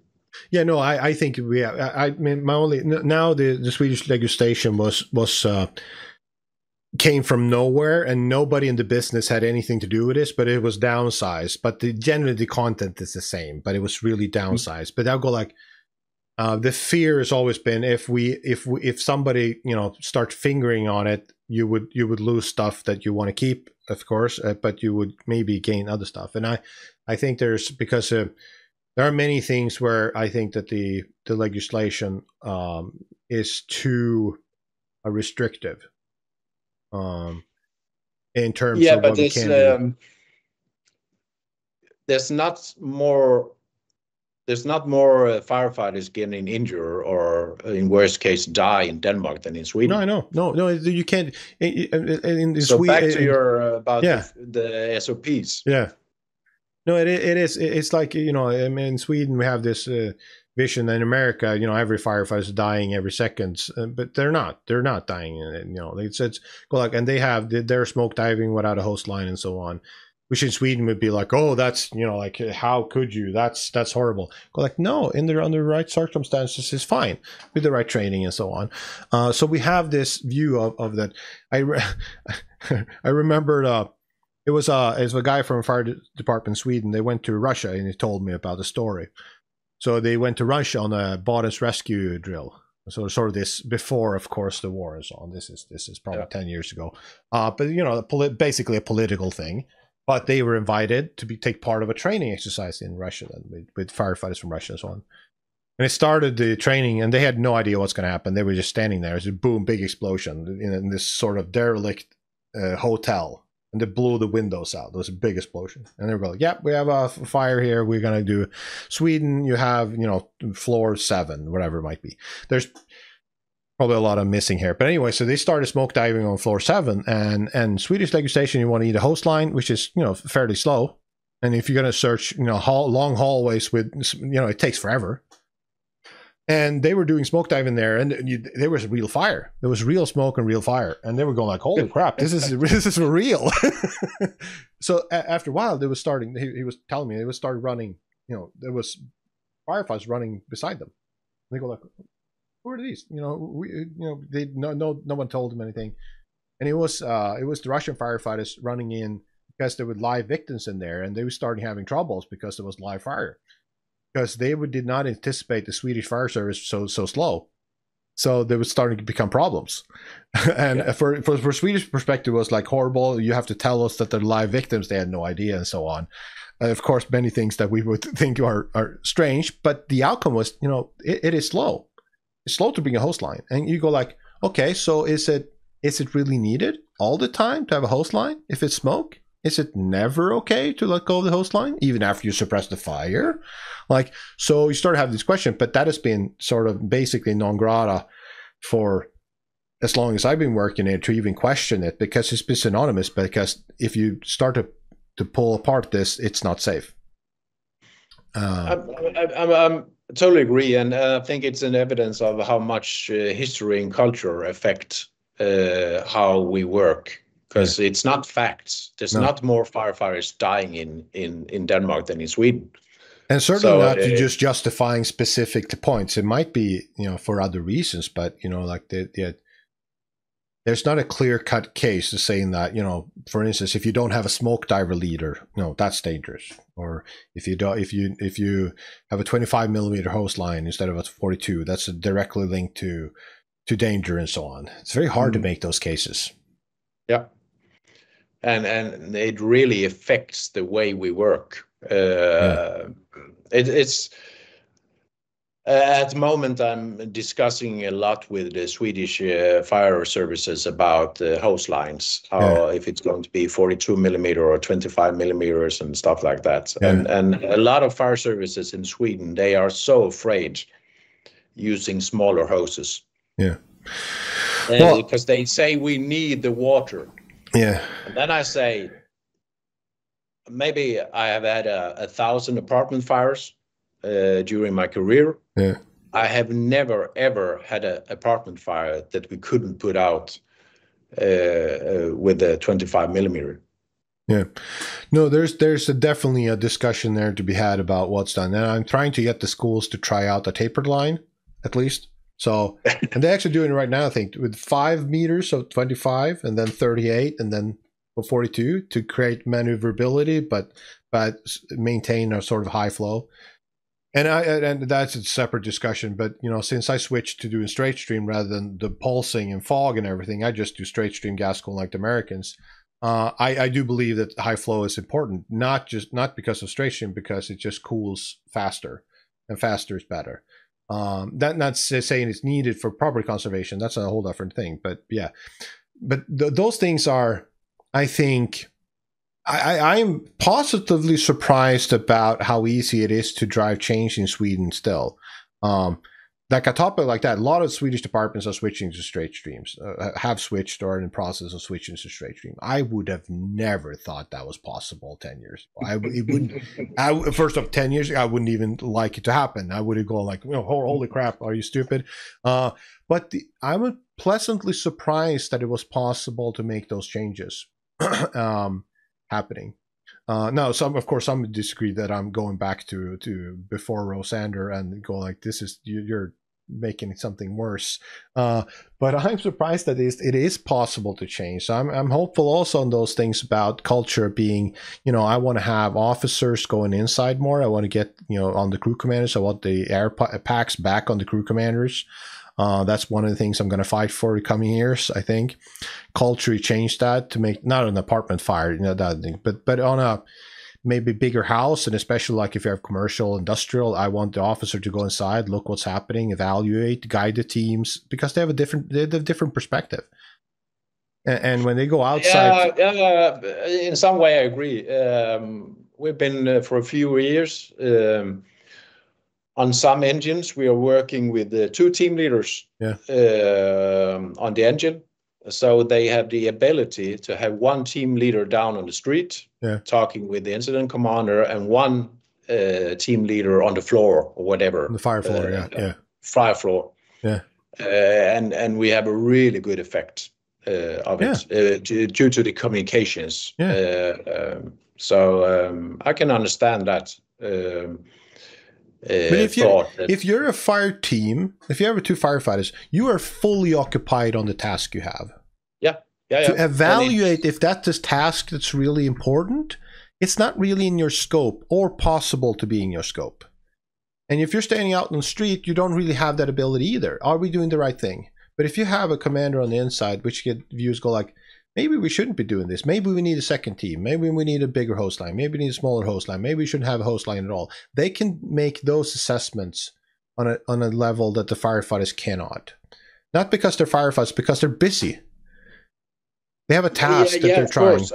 Yeah, no, I think I mean, now the Swedish legislation was came from nowhere, and nobody in the business had anything to do with this, but it was downsized. But generally the content is the same, but it was really downsized. But I'll go like, the fear has always been, if somebody start fingering on it, you would lose stuff that you want to keep, of course, but you would maybe gain other stuff. And I think because there are many things where I think that the legislation is too restrictive. In terms of what we can do. There's not more firefighters getting injured, or in worst case die in Denmark than in Sweden. No, I know. No, you can't. So back to your about the SOPs. Yeah. No, it is. It's like, I mean, in Sweden we have this vision. In America, every firefighter is dying every second, but they're not. They're not dying. It's like, and they have their smoke diving without a hose line and so on. Which in Sweden would be like, oh, that's like, how could you? That's horrible. Go like, no, under the right circumstances is fine with the right training and so on. So we have this view of that. I remember it was a guy from a fire department in Sweden. They went to Russia, and he told me about the story. So they went to Russia on a Baden's rescue drill. So sort of this before, of course, the war and so on. This is probably 10 years ago. But basically a political thing. But they were invited to take part of a training exercise in Russia then, with firefighters from Russia and so on. And it started the training, and they had no idea what's going to happen. They were just standing there. It was a boom, big explosion in this sort of derelict hotel, and they blew the windows out. It was a big explosion, and they were like, "Yep, we have a fire here. We're gonna do Sweden. You have, you know, floor 7, whatever it might be." There's probably a lot of missing here, but anyway, so they started smoke diving on floor 7, and Swedish legislation, you want to need a hose line, which is, you know, fairly slow. And if you're going to search, you know, long hallways with, you know, it takes forever. And they were doing smoke diving there, and there was real fire. There was real smoke and real fire, and they were going like, "Holy crap, this is for real." So after a while, they was starting. He was telling me it was started running. You know, there was firefighters running beside them. And they go like, "Who are these?" You know, they no one told them anything, and it was the Russian firefighters running in, because there were live victims in there, and they were starting having troubles because there was live fire, because they did not anticipate the Swedish fire service so slow, so they were starting to become problems. And yeah, for Swedish perspective, it was like horrible. You have to tell us that they're live victims. They had no idea, and so on. Of course, many things that we would think are strange, but the outcome was, you know, it is slow. It's slow to bring a hose line, and you go like, okay, so is it really needed all the time to have a hose line if it's smoke? Is it never okay to let go of the hose line, even after you suppress the fire? Like, so you start having this question, but that has been sort of basically non grata for as long as I've been working it, to even question it, because it's been synonymous. Because if you start to pull apart this, it's not safe. I'm totally agree, and I think it's an evidence of how much history and culture affect how we work. Because it's not facts. There's not more firefighters dying in Denmark than in Sweden. And certainly not to just justifying specific points. It might be, you know, for other reasons, but, you know, like there's not a clear-cut case to saying that, you know, for instance, if you don't have a smoke diver leader, you know, that's dangerous. Or if you have a 25 millimeter hose line instead of a 42, that's directly linked to danger and so on. It's very hard to make those cases. Yeah. And it really affects the way we work. It's at the moment I'm discussing a lot with the Swedish fire services about hose lines, how if it's going to be 42 millimeter or 25 millimeters and stuff like that. And a lot of fire services in Sweden, they are so afraid using smaller hoses. Yeah. Because they say we need the water. Yeah. And then I say, maybe I have had 1,000 apartment fires during my career. Yeah. I have never, ever had an apartment fire that we couldn't put out with a 25 millimeter. Yeah. No, there's definitely a discussion there to be had about what's done. And I'm trying to get the schools to try out the tapered line, at least. So, and they're actually doing it right now, I think, with 5 meters of 25 and then 38 and then 42 to create maneuverability, but maintain a sort of high flow. And that's a separate discussion. But, you know, since I switched to doing straight stream rather than the pulsing and fog and everything, I just do straight stream gas cooling like the Americans. I do believe that high flow is important, not because of straight stream, because it just cools faster, and faster is better. That not saying it's needed for property conservation. That's a whole different thing. But yeah, but those things are, I think, I'm positively surprised about how easy it is to drive change in Sweden still. Like a topic like that, a lot of Swedish departments are switching to straight streams, have switched or are in the process of switching to straight stream. I would have never thought that was possible 10 years ago. First off, 10 years ago, I wouldn't even like it to happen. I would have gone like, oh, holy crap, are you stupid? But I'm pleasantly surprised that it was possible to make those changes happening. Now, some disagree that I'm going back to before Rosander and go like, this is, you're making something worse. But I'm surprised that it is possible to change. So I'm hopeful also on those things about culture being, you know, I want to have officers going inside more. I want to get, you know, on the crew commanders. I want the air packs back on the crew commanders. That's one of the things I'm going to fight for the coming years. I think culture change that to make not an apartment fire, you know, that thing, but on a maybe bigger house, and especially like if you have commercial, industrial, I want the officer to go inside, look what's happening, evaluate, guide the teams, because they have a different perspective. And when they go outside, in some way, I agree. We've been for a few years on some engines. We are working with two team leaders on the engine, so they have the ability to have one team leader down on the street talking with the incident commander, and one team leader on the floor or whatever, the fire floor, fire floor, and we have a really good effect of it due to the communications. So I can understand that. But if you're a fire team, if you have two firefighters, you are fully occupied on the task you have. To evaluate if that's a task that's really important, it's not really in your scope or possible to be in your scope. And if you're standing out on the street, you don't really have that ability either. Are we doing the right thing? But if you have a commander on the inside, which get views go like, maybe we shouldn't be doing this. Maybe we need a second team. Maybe we need a bigger host line. Maybe we need a smaller host line. Maybe we shouldn't have a host line at all. They can make those assessments on a level that the firefighters cannot. Not because they're firefighters, because they're busy. They have a task that they're trying. Course.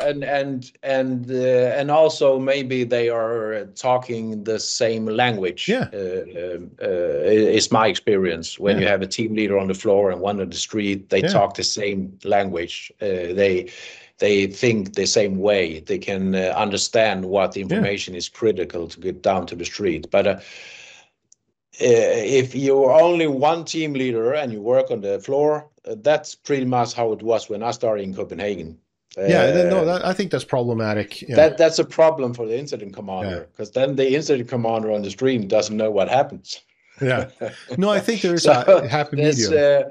And also maybe they are talking the same language. It's my experience. When you have a team leader on the floor and one on the street, they talk the same language. They think the same way. They can understand what the information is critical to get down to the street. But if you're only one team leader and you work on the floor, that's pretty much how it was when I started in Copenhagen. I think that's problematic. That's a problem for the incident commander, because then the incident commander on the stream doesn't know what happens. No, I think there is a happy medium.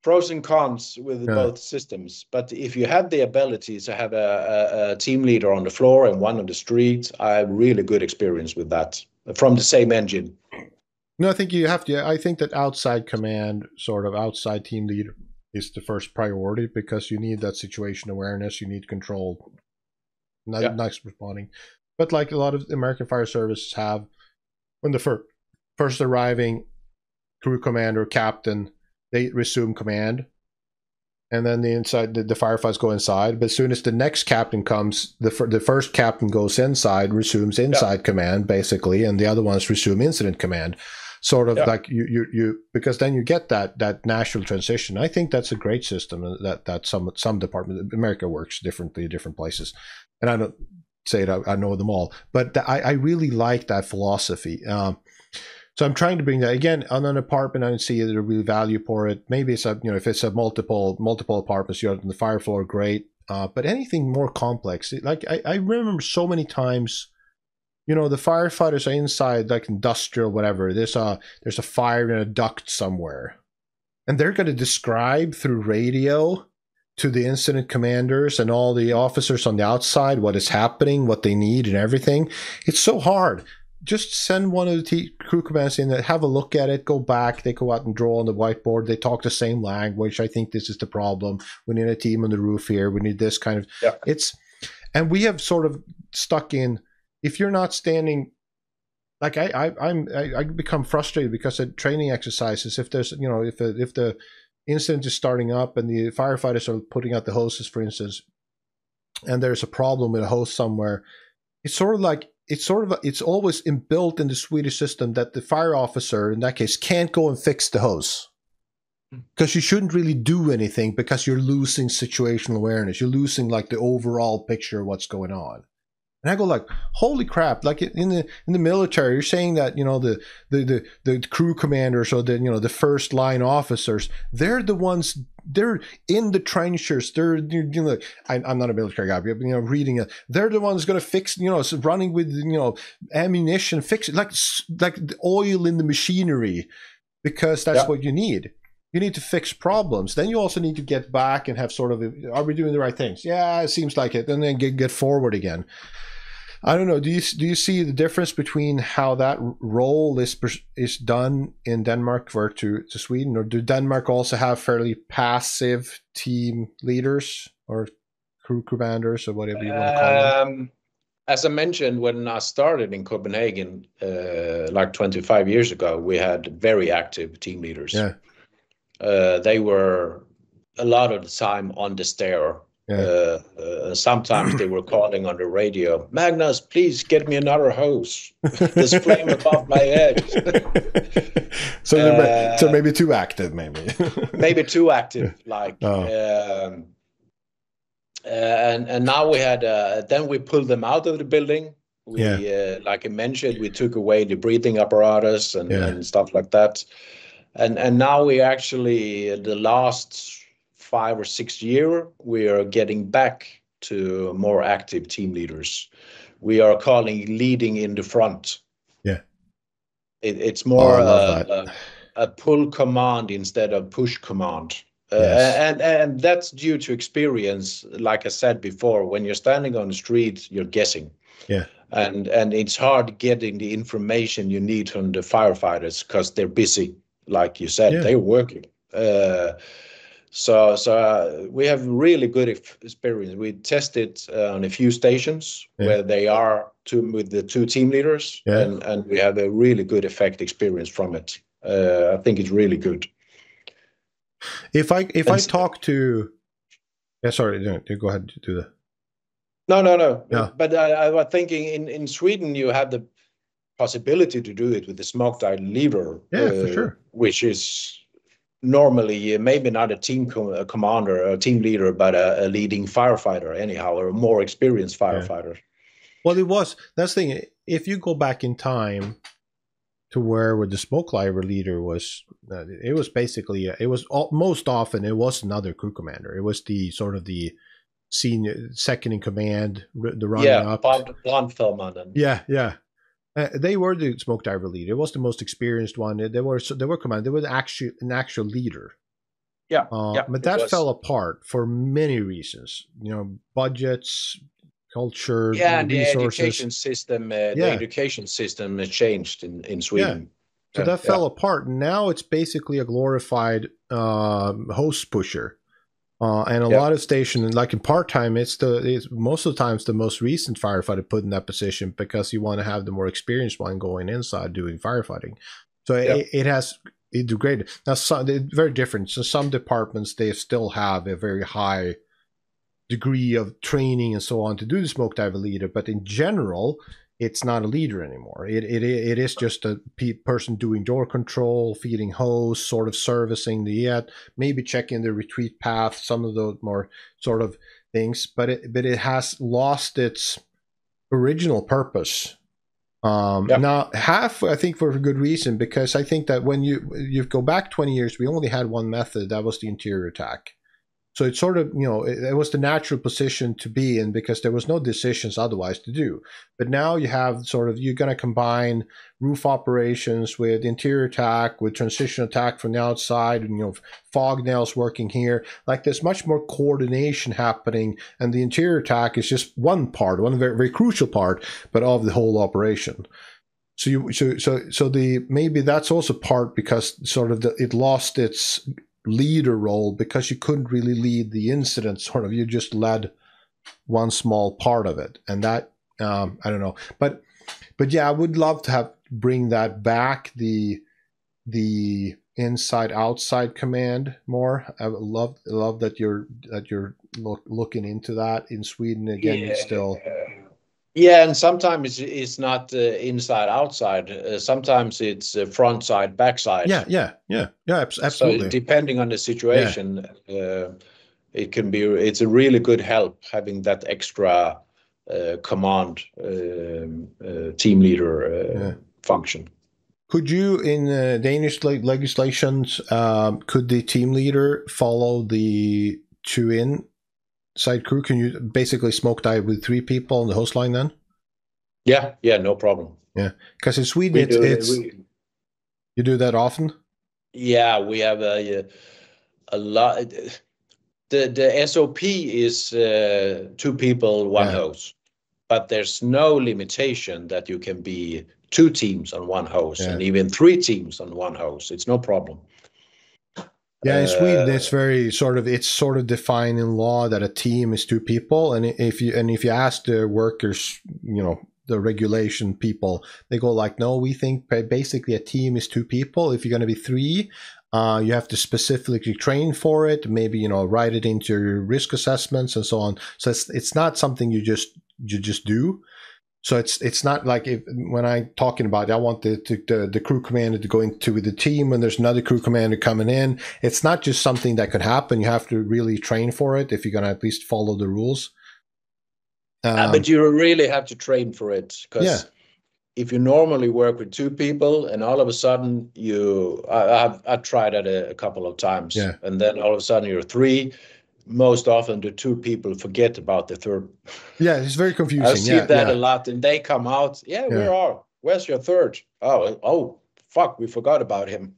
Pros and cons with both systems. But if you have the ability to have a team leader on the floor and one on the street, I have really good experience with that from the same engine. No, I think you have to. I think that outside command, sort of outside team leader, is the first priority, because you need that situation awareness. You need control. Nice responding. But like a lot of American fire services have, when the first arriving crew commander, captain, they resume command. And then the firefighters go inside. But as soon as the next captain comes, the first captain goes inside, resumes inside command, basically, and the other ones resume incident command. Sort of like you because then you get that natural transition. I think that's a great system that some department, America works differently in different places, and I don't say it, I know them all, but I really like that philosophy. So I'm trying to bring that again on an apartment. I don't see the real value for it. Maybe it's if it's a multiple apartments, you're on the fire floor, great. But anything more complex, like I remember so many times. The firefighters are inside, like industrial, whatever. There's a fire in a duct somewhere, and they're going to describe through radio to the incident commanders and all the officers on the outside what is happening, what they need, and everything. It's so hard. Just send one of the crew commanders in, have a look at it, go back. They go out and draw on the whiteboard. They talk the same language. I think this is the problem. We need a team on the roof here. We need this kind of. And we have sort of stuck in. If you're not standing, like I become frustrated because at training exercises, if there's if the incident is starting up and the firefighters are putting out the hoses, for instance, and there's a problem with a hose somewhere, it's always inbuilt in the Swedish system that the fire officer in that case can't go and fix the hose. Because you shouldn't really do anything, because you're losing situational awareness. You're losing like the overall picture of what's going on. And I go like, holy crap! Like in the military, you're saying that the crew commanders or the first line officers, they're the ones, they're in the trenches. They're I'm not a military guy, but reading it, they're the ones going to fix running with ammunition, fix like the oil in the machinery, because that's what you need. You need to fix problems. Then you also need to get back and have sort of, are we doing the right things? Yeah, it seems like it. And then get forward again. I don't know. Do you see the difference between how that role is done in Denmark to Sweden, or do Denmark also have fairly passive team leaders or crew commanders or whatever you want to call them? As I mentioned, when I started in Copenhagen, like 25 years ago, we had very active team leaders. Yeah. They were a lot of the time on the stair. Yeah. Sometimes they were calling on the radio, Magnus, please get me another hose. There's flame above my head. So maybe too active, maybe. Maybe too active, like. And now we had then we pulled them out of the building. We like I mentioned, we took away the breathing apparatus and stuff like that. And now we actually the last 5 or 6 years we are getting back to more active team leaders. We are calling leading in the front. Yeah, it's more a pull command instead of push command. And that's due to experience. Like I said before, when you're standing on the street, you're guessing. Yeah. And it's hard getting the information you need from the firefighters because they're busy. Like you said, they're working. So we have really good experience. We tested on a few stations where they are with the 2 team leaders, and we have a really good experience from it. I think it's really good. If I talk to, sorry, go ahead to do that. No. Yeah. But I was thinking in Sweden you have the possibility to do it with the smoke dive leader. Yeah, for sure. Which is normally maybe not a team commander or a team leader, but a leading firefighter anyhow, or a more experienced firefighter. Yeah. Well, that's the thing. If you go back in time to where the smoke diver leader was, it was basically most often it was another crew commander. It was the sort of the senior second in command, the running up. Brandfellman. Yeah. They were the smoke diver leader. It was the most experienced one. They were command. They were an actual leader. Yeah. But that fell apart for many reasons. Budgets, culture, and resources. The education system has changed in Sweden. So that fell apart. Now it's basically a glorified hose pusher. And a lot of stations, like in part-time, it's most of the times the most recent firefighter put in that position because you want to have the more experienced one going inside doing firefighting. So it has degraded. Now, it's very different. So some departments, they still have a very high degree of training and so on to do the smoke diver leader, but in general, it's not a leader anymore. It is just a person doing door control, feeding hose, sort of servicing maybe checking the retreat path, some of those more sort of things. But it has lost its original purpose. Now, I think for a good reason, because I think that when you go back 20 years, we only had one method. That was the interior attack. So it's sort of, it was the natural position to be in because there was no decisions otherwise to do. But now you have you're going to combine roof operations with interior attack, with transition attack from the outside, and, fog nails working here. Like there's much more coordination happening, and the interior attack is just one very, very crucial part, but of the whole operation. So maybe that's also part because it lost its leader role because you couldn't really lead the incident. You just led one small part of it, and that I don't know, but yeah, I would love to bring that back, the inside outside command more. I would love that you're looking into that in Sweden again. It's still. Yeah, and sometimes it's not inside, outside. Sometimes it's front side, back side. Yeah, absolutely. So depending on the situation, it can be. It's a really good help having that extra command team leader function. Could you, in Danish legislations, could the team leader follow the 2 inside crew? Can you basically smoke dive with 3 people on the hose line then? Yeah, no problem. Yeah, because in Sweden you do that often. Yeah, we have a lot. The SOP is 2 people, 1 hose, but there's no limitation that you can be 2 teams on 1 hose and even 3 teams on 1 hose. It's no problem. Yeah, in Sweden, it's very it's defined in law that a team is 2 people, and if you ask the workers, the regulation people. They go like, no, we think basically a team is 2 people. If you're going to be 3, you have to specifically train for it. Maybe, you know, write it into your risk assessments and so on. So it's not something you just do. So it's not like when I'm talking about, I want the crew commander to go into with the team when there's another crew commander coming in. It's not just something that could happen. You have to really train for it if you're going to at least follow the rules. But you really have to train for it, because if you normally work with 2 people and all of a sudden I've tried it a couple of times, and then all of a sudden you're 3. Most often the 2 people forget about the 3rd. Yeah, it's very confusing. I've seen that a lot, and they come out. Where's your 3rd? Oh, fuck, we forgot about him.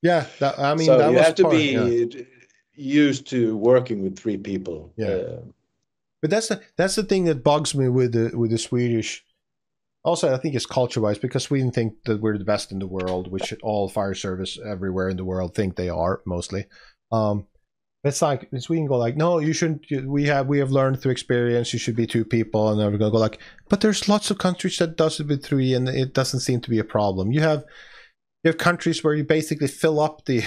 Yeah, I mean, so that you was have to be used to working with 3 people. But that's the thing that bugs me with the Swedish. Also, I think it's culture-wise, because Sweden think that we're the best in the world, which all fire service everywhere in the world think they are mostly. It's like in Sweden go like, no, you shouldn't. We have learned through experience. You should be 2 people, and then we're gonna go like, but there's lots of countries that does it with 3, and it doesn't seem to be a problem. You have countries where you basically fill up the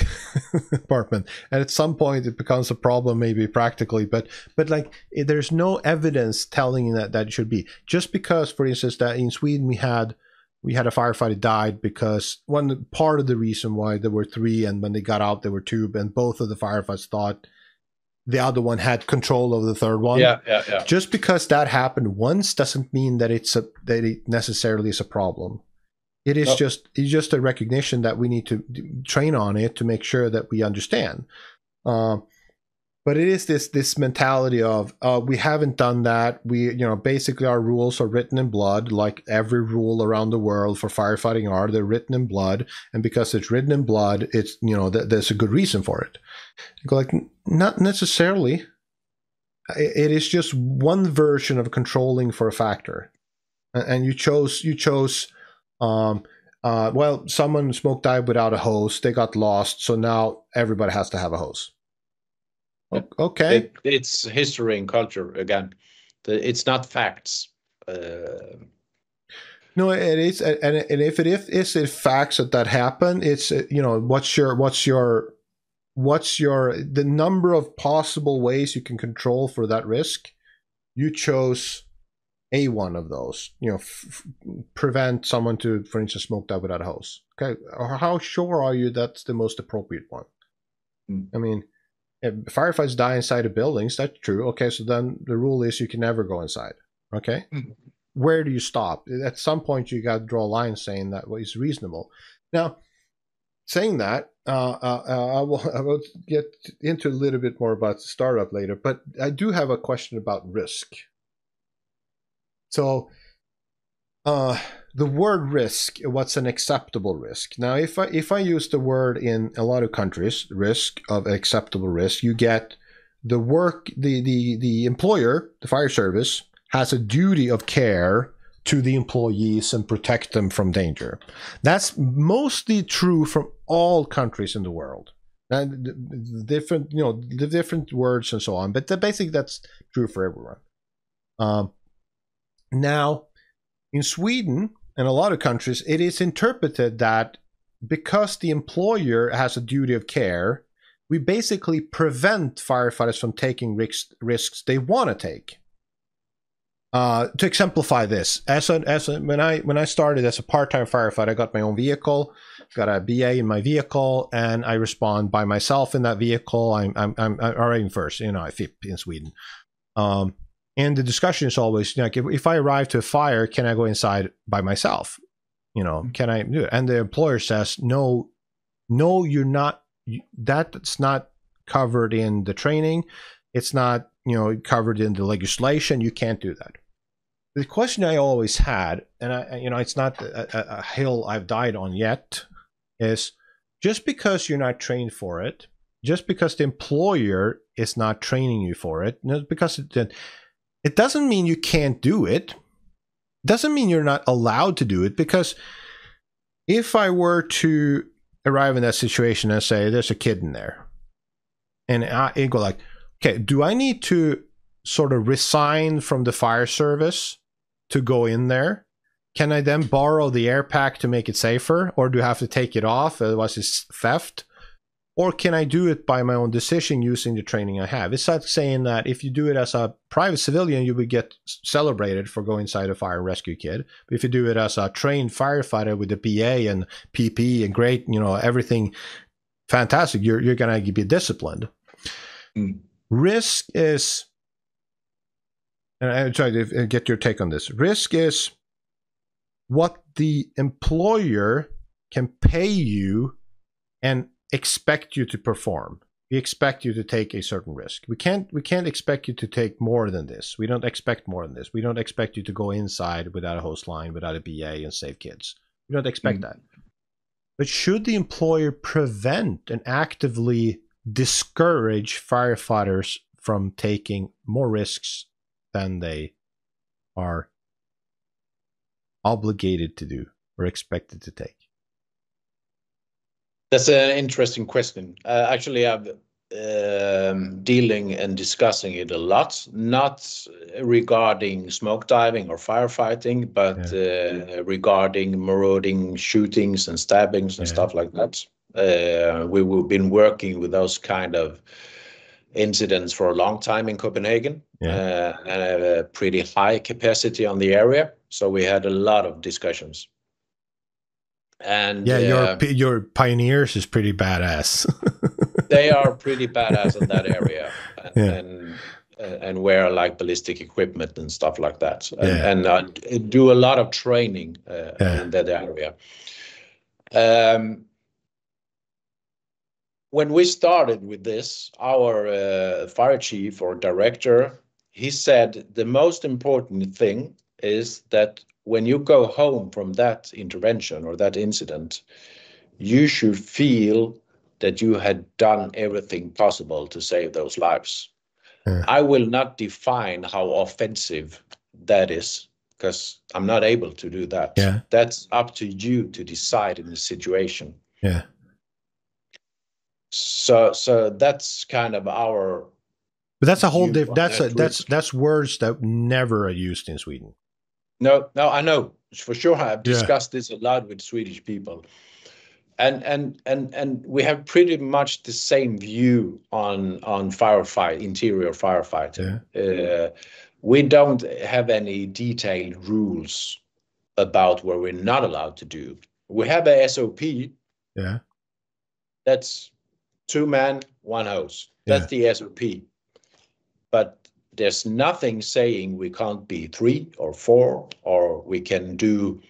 apartment, and at some point it becomes a problem, maybe practically, but like there's no evidence telling that it should be. Just because, for instance, that in Sweden we had a firefighter died because one part of the reason why there were 3, and when they got out there were 2, and both of the firefighters thought the other one had control of the 3rd one. Yeah. Just because that happened once doesn't mean that it necessarily is a problem. It is just a recognition that we need to train on it to make sure that we understand. But it is this mentality of we haven't done that. We, you know, basically our rules are written in blood, like every rule around the world for firefighting are. They're written in blood, and because it's written in blood, it's, you know, there's a good reason for it. You go like, not necessarily. It is just one version of controlling for a factor, and you chose. Well, someone smoke dive without a hose. They got lost, so now everybody has to have a hose. Okay, it's history and culture again. It's not facts. No, it is, and if it is facts that happen, it's, you know, what's your the number of possible ways you can control for that risk. You chose a one of those, you know, prevent someone to, for instance, smoke dive without a hose. Okay, how sure are you that's the most appropriate one? I mean, if firefighters die inside of buildings, that's true. Okay, so then the rule is you can never go inside. Okay, where do you stop? At some point, you got to draw a line saying that is reasonable. Now, saying that, I will get into a little bit more about the startup later, but I do have a question about risk. So, the word risk, what's an acceptable risk? Now, if I use the word in a lot of countries, risk of acceptable risk, you get the employer, the fire service, has a duty of care to the employees and protect them from danger. That's mostly true from all countries in the world. And the different words and so on, but basically that's true for everyone. Now, in Sweden and a lot of countries, it is interpreted that because the employer has a duty of care, we basically prevent firefighters from taking risks they want to take. To exemplify this, when I started as a part-time firefighter, I got my own vehicle, got a BA in my vehicle, and I respond by myself in that vehicle. I'm arriving first, you know, I FIP in Sweden. And the discussion is always, like, if I arrive to a fire, can I go inside by myself? You know, can I do it? And the employer says, no, you're not. That's not covered in the training. It's not, you know, covered in the legislation. You can't do that. The question I always had, and it's not a hill I've died on yet, is just because you're not trained for it, just because the employer is not training you for it, because it doesn't mean you can't do it. It doesn't mean you're not allowed to do it, because if I were to arrive in that situation and say, there's a kid in there, and I go like, okay, do I need to sort of resign from the fire service to go in there? can I then borrow the air pack to make it safer, or do I have to take it off? Otherwise, it's theft. Or can I do it by my own decision using the training I have? It's like saying that if you do it as a private civilian, you would get celebrated for going inside a fire and rescue kit. But if you do it as a trained firefighter with a BA and PP and great, everything fantastic, you're going to be disciplined. Risk is, and I'm trying to get your take on this. Risk is what the employer can pay you and expect you to perform. We expect you to take a certain risk. We can't expect you to take more than this. We don't expect more than this. We don't expect you to go inside without a hose line, without a BA and save kids. We don't expect that. But should the employer prevent and actively discourage firefighters from taking more risks than they are obligated to do or expected to take? That's an interesting question. Actually, I've dealing and discussing it a lot, not regarding smoke diving or firefighting, but regarding marauding shootings and stabbings and stuff like that. We've been working with those kind of incidents for a long time in Copenhagen, and a pretty high capacity on the area. So we had a lot of discussions. And your pioneers is pretty badass. They are pretty badass in that area, and wear like ballistic equipment and stuff like that, and do a lot of training in that area. When we started with this, our fire chief or director, he said the most important thing is that when you go home from that intervention or that incident, you should feel that you had done everything possible to save those lives. I will not define how offensive that is, because I'm not able to do that. That's up to you to decide in the situation. So that's kind of our. But that's a whole different. That's words that never are used in Sweden. No, I know for sure. I've discussed this a lot with Swedish people, and we have pretty much the same view on interior firefighting. We don't have any detailed rules about what we're not allowed to do. We have a SOP. That's 2 men, 1 hose. That's the SOP. But there's nothing saying we can't be 3 or 4, or we can do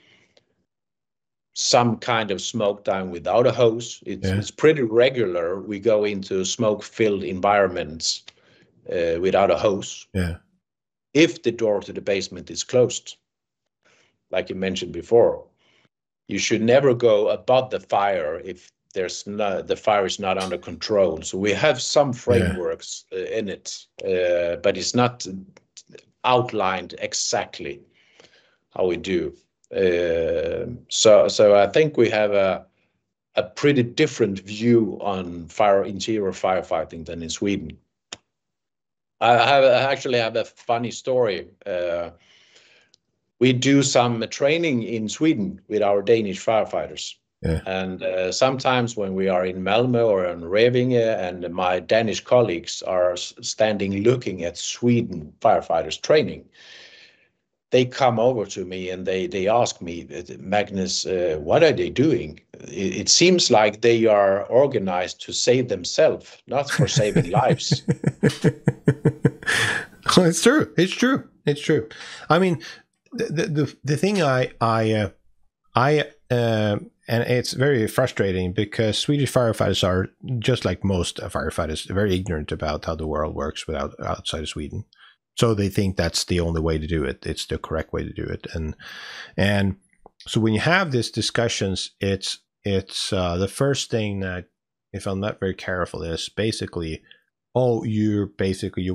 some kind of smoke dive without a hose. It's pretty regular. We go into smoke-filled environments without a hose. If the door to the basement is closed, like you mentioned before, you should never go above the fire if the fire is not under control. So we have some frameworks in it, but it's not outlined exactly how we do. So I think we have a pretty different view on interior firefighting than in Sweden. I actually have a funny story. We do some training in Sweden with our Danish firefighters. And sometimes when we are in Malmö or in Revinge and my Danish colleagues are standing looking at Sweden firefighters training, they come over to me and they ask me, Magnus, what are they doing? It seems like they are organized to save themselves, not for saving lives. It's true. It's true. It's true. I mean, the thing and it's very frustrating because Swedish firefighters are, just like most firefighters, very ignorant about how the world works outside of Sweden. So they think that's the only way to do it. It's the correct way to do it. And so when you have these discussions, it's the first thing that, if I'm not very careful, is basically, you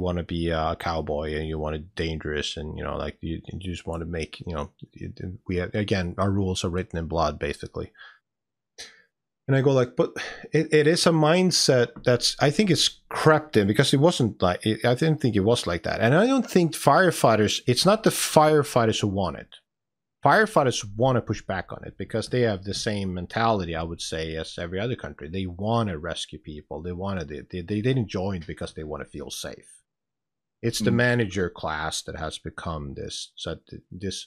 want to be a cowboy and you want to be dangerous, and you just want to make, our rules are written in blood, basically. And I go like, but it is a mindset that's, I think it's crept in, because it wasn't like, I didn't think it was like that. And I don't think it's not the firefighters who want it. firefighters want to push back on it because they have the same mentality, I would say, as every other country. They want to rescue people. They didn't join because they want to feel safe. It's the manager class that has become this. So this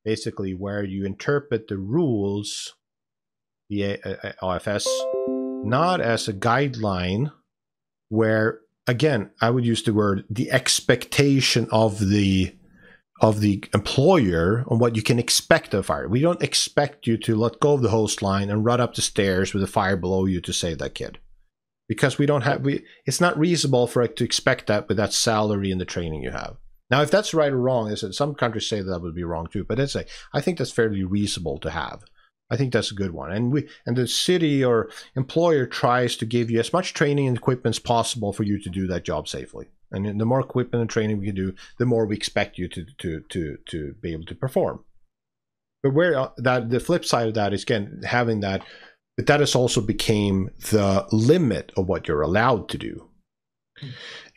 basically where you interpret the rules, the OFS, not as a guideline where, again, I would use the word, the expectation of the employer on what you can expect of fire. We don't expect you to let go of the hose line and run up the stairs with a fire below you to save that kid, because we don't have. It's not reasonable for it to expect that with that salary and the training you have. Now, if that's right or wrong, is that some countries say that would be wrong too. But I think that's fairly reasonable to have. I think that's a good one. And the city or employer tries to give you as much training and equipment as possible for you to do that job safely. And the more equipment and training we can do, the more we expect you to be able to perform. But where the flip side of that is, again, having that, but that has also became the limit of what you're allowed to do.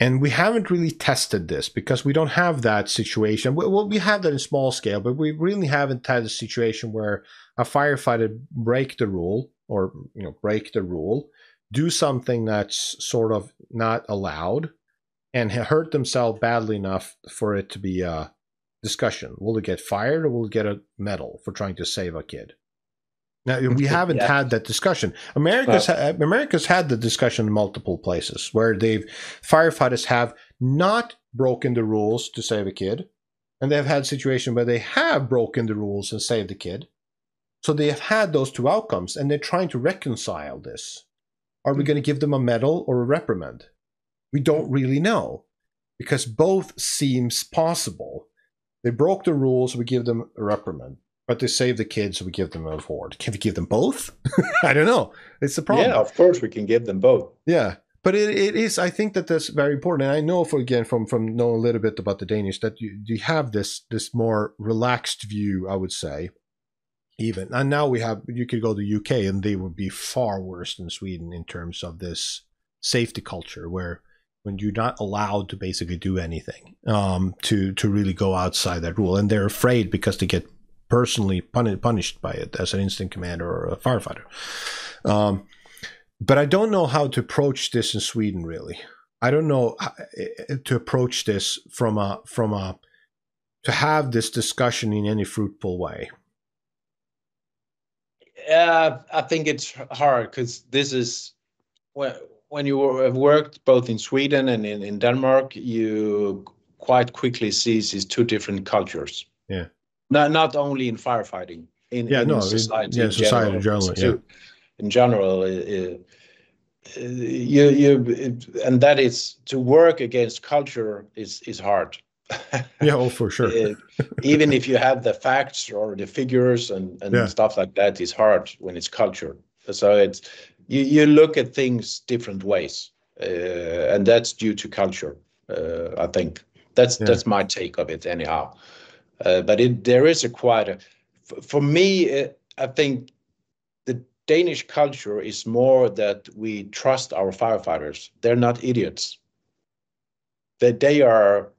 And we haven't really tested this because we don't have that situation. Well, we have that in small scale, but we really haven't had a situation where a firefighter break the rule, do something that's sort of not allowed, and hurt themselves badly enough for it to be a discussion. Will they get fired or will they get a medal for trying to save a kid? Now, we haven't had that discussion. America's had the discussion in multiple places where firefighters have not broken the rules to save a kid, and they've had situations where they have broken the rules and saved the kid. So they have had those two outcomes, and they're trying to reconcile this. Are we going to give them a medal or a reprimand? We don't really know, because both seems possible. They broke the rules, we give them a reprimand. But they save the kids, so we give them an award. Can we give them both? I don't know. It's the problem. Yeah, of course we can give them both. Yeah, but it is. I think that's very important. And I know, from knowing a little bit about the Danish, that you have this more relaxed view, I would say, even. And now you could go to the UK, and they would be far worse than Sweden in terms of this safety culture, where when you're not allowed to basically do anything to really go outside that rule, and they're afraid because they get personally punished by it as an incident commander or a firefighter. But I don't know how to approach this in Sweden, really. I don't know how to approach this to have this discussion in any fruitful way. I think it's hard because this is when you have worked both in Sweden and in Denmark, you quite quickly see these two different cultures. Yeah. Not only in firefighting, in society. In general, and that is, to work against culture is hard. Yeah, oh, for sure. Even if you have the facts or the figures and stuff like that, is hard when it's culture. So it's you look at things different ways, and that's due to culture. I think that's my take of it, anyhow. But there is for me, I think the Danish culture is more that we trust our firefighters. They're not idiots. That they are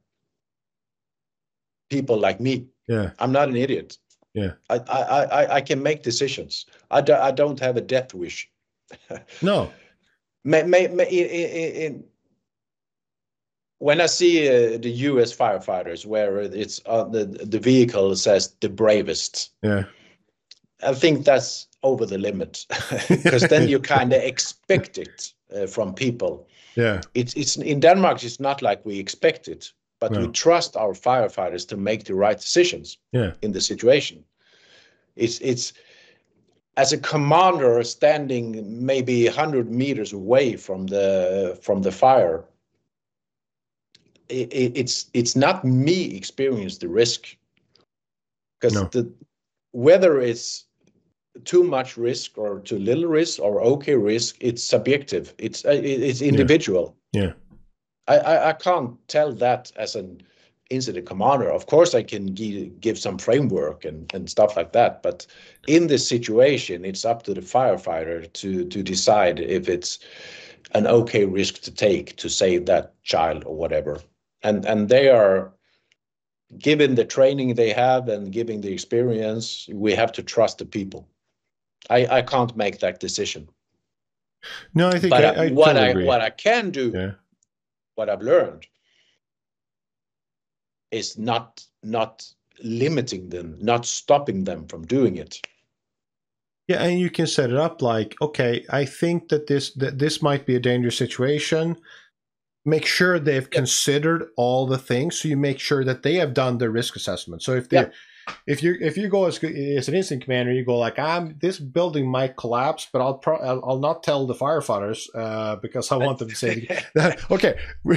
people like me. Yeah, I'm not an idiot. Yeah, I can make decisions. I don't have a death wish. No. When I see the U.S. firefighters, where it's the vehicle says the bravest, I think that's over the limit, because then you kind of expect it from people. Yeah, it's in Denmark. It's not like we expect it, but we trust our firefighters to make the right decisions. In the situation, it's as a commander standing maybe 100 meters away from the fire. It's not me experience the risk, because whether it's too much risk or too little risk or okay risk, it's subjective. It's individual. Yeah. I can't tell that as an incident commander. Of course, I can give some framework and stuff like that, but in this situation, it's up to the firefighter to decide if it's an okay risk to take to save that child or whatever. And they are given the training they have and given the experience, we have to trust the people. I can't make that decision. No, I think But I totally agree. What I can do, what I've learned, is not limiting them, not stopping them from doing it. Yeah, and you can set it up like, okay, I think that this might be a dangerous situation. Make sure they've considered all the things, so you make sure that they have done their risk assessment. So if you go as an incident commander, you go like, this building might collapse, but I'll not tell the firefighters because I want them to say that. Okay, we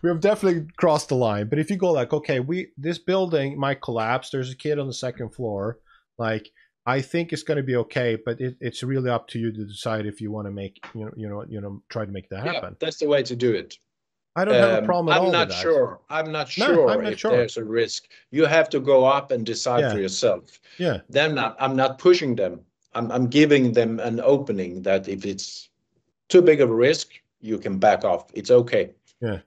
have definitely crossed the line. But if you go like, okay, this building might collapse. There's a kid on the second floor. Like, I think it's going to be okay, but it's really up to you to decide if you want to make try to make that happen. That's the way to do it. I don't have a problem at all with that. I'm not sure if there's a risk. You have to go up and decide for yourself. Yeah. Then I'm not pushing them. I'm giving them an opening that if it's too big of a risk, you can back off. It's okay. Yeah.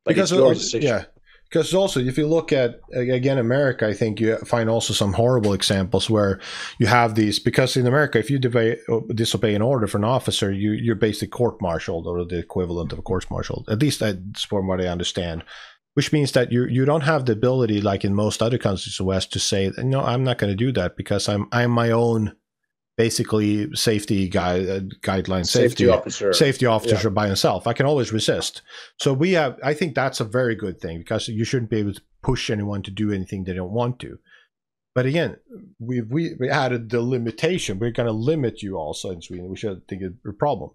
But because it's your decision. Yeah. Because also, if you look at, again, America, I think you find also some horrible examples where you have these, because in America, if you disobey an order from an officer, you're basically court-martialed, or the equivalent of a court-martialed. At least that's from what I understand. Which means that you don't have the ability, like in most other countries in the West, to say, no, I'm not going to do that because I'm my own, basically, safety guideline, safety officer by himself. I can always resist. So I think that's a very good thing, because you shouldn't be able to push anyone to do anything they don't want to. But again, we added the limitation. We're going to limit you also in Sweden, which I think is a problem.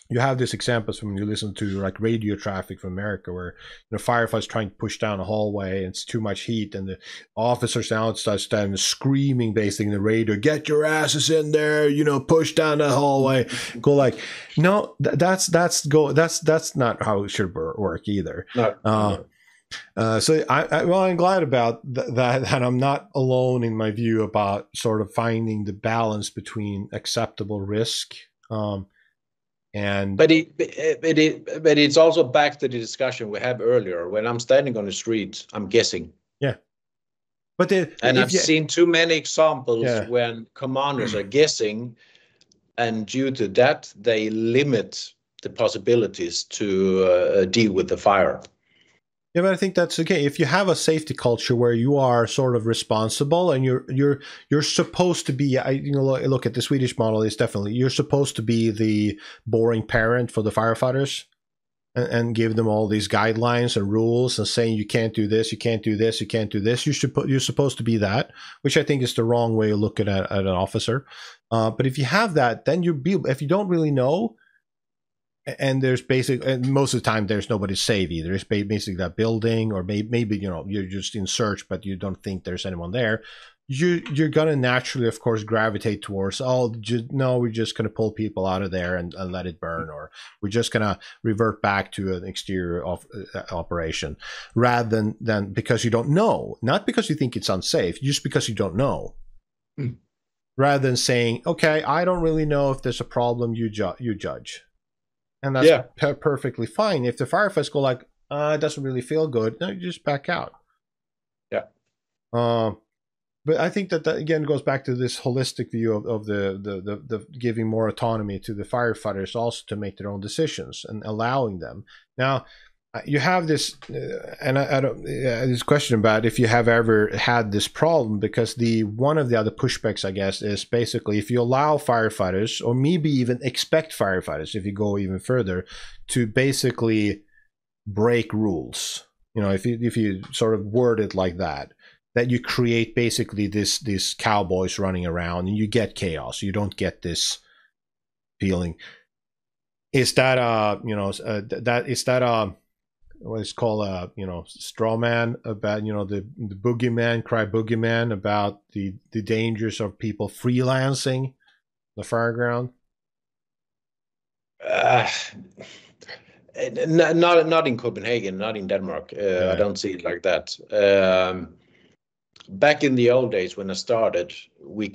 You have these examples when you listen to like radio traffic from America, where firefighters trying to push down a hallway and it's too much heat, and the officers outside standing screaming, basically in the radio, "Get your asses in there! Push down the hallway." Go like, no, that's not how it should work either. No. So I'm glad about that I'm not alone in my view about sort of finding the balance between acceptable risk. But it's also back to the discussion we had earlier. When I'm standing on the street, I'm guessing. Yeah. But I've seen too many examples when commanders are guessing, and due to that, they limit the possibilities to deal with the fire. Yeah, but I think that's okay. If you have a safety culture where you are sort of responsible and you're supposed to be, look at the Swedish model is definitely, you're supposed to be the boring parent for the firefighters and give them all these guidelines and rules and saying you can't do this, you can't do this, you can't do this. You're supposed to be that, which I think is the wrong way of looking at an officer. But if you have that, then if you don't really know, and there's and most of the time there's nobody safe either. It's basically that building, or maybe you're just in search, but you don't think there's anyone there. You're gonna naturally, of course, gravitate towards, we're just gonna pull people out of there and let it burn, or we're just gonna revert back to an exterior operation, rather than because you don't know, not because you think it's unsafe, just because you don't know. Rather than saying, okay, I don't really know if there's a problem, you judge. And that's perfectly fine. If the firefighters go like, it doesn't really feel good, no, you just back out. Yeah. But I think that again goes back to this holistic view of the giving more autonomy to the firefighters also to make their own decisions and allowing them. Now, you have this, and I don't, this question about if you have ever had this problem, because one of the other pushbacks, I guess, is basically if you allow firefighters, or maybe even expect firefighters, if you go even further, to basically break rules. If you sort of word it like that you create basically these cowboys running around and you get chaos. You don't get this feeling. Is that what is called straw man about the boogeyman, cry boogeyman about the dangers of people freelancing the fireground? Not in Copenhagen, not in Denmark. I don't see it like that. Back in the old days when I started, we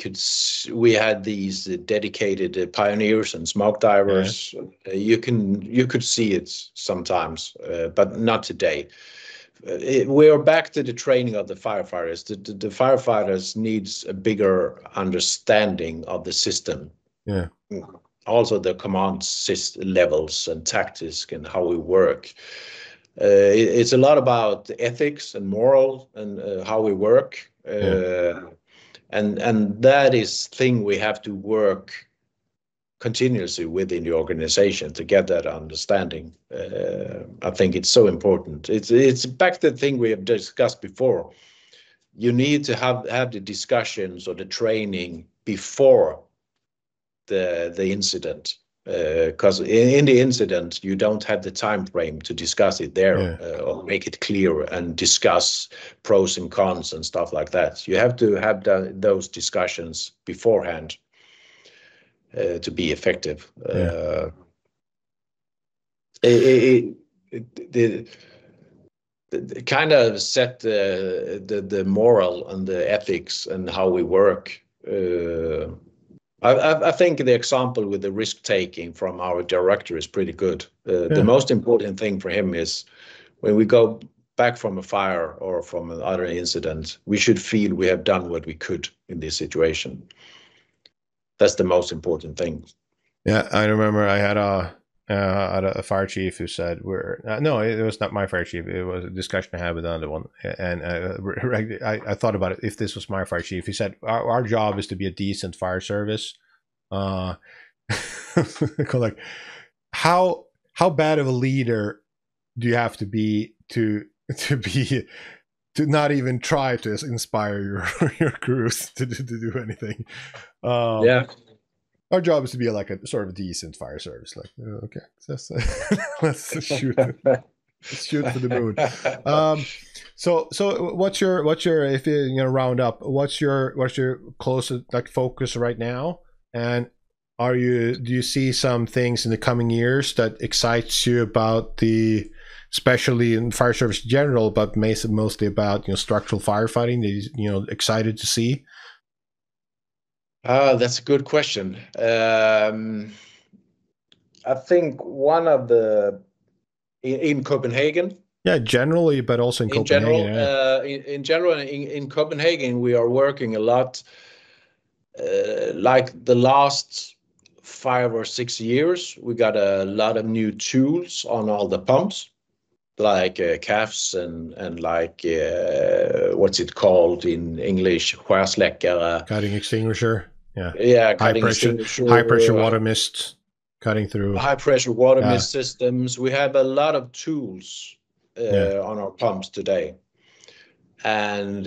had these dedicated pioneers and smoke divers. You could see it sometimes, but not today. we are back to the training of the firefighters. The firefighters needs a bigger understanding of the system. Yeah. Also the command levels and tactics and how we work. It's a lot about ethics and moral and how we work. And that is thing we have to work continuously within the organization to get that understanding. I think it's so important. It's back to the thing we have discussed before. You need to have the discussions or the training before the incident, because in the incident you don't have the time frame to discuss it there, or make it clear and discuss pros and cons and stuff like that. You have to have those discussions beforehand to be effective. It kind of set the moral and the ethics and how we work. I think the example with the risk taking from our director is pretty good. The most important thing for him is when we go back from a fire or from another incident, we should feel we have done what we could in this situation. That's the most important thing. Yeah, I remember I had a fire chief who said, no, it was not my fire chief. It was a discussion I had with another one. And I thought about it. If this was my fire chief, he said, our job is to be a decent fire service. Like, how bad of a leader do you have to be to not even try to inspire your crews to do anything? Our job is to be like a sort of decent fire service. Like, okay, let's shoot. Let's shoot for the moon. So what's your if you round up? What's your closest like focus right now? And do you see some things in the coming years that excites you about especially in fire service in general, but mostly about structural firefighting that you excited to see? That's a good question. I think one of in Copenhagen. Yeah, generally, but also in Copenhagen. In general, in Copenhagen, we are working a lot. Like the last 5 or 6 years, we got a lot of new tools on all the pumps, like CAFs and like what's it called in English? Skärsläckare. Cutting extinguisher. High pressure water mist cutting through. High pressure water mist systems. We have a lot of tools on our pumps today, and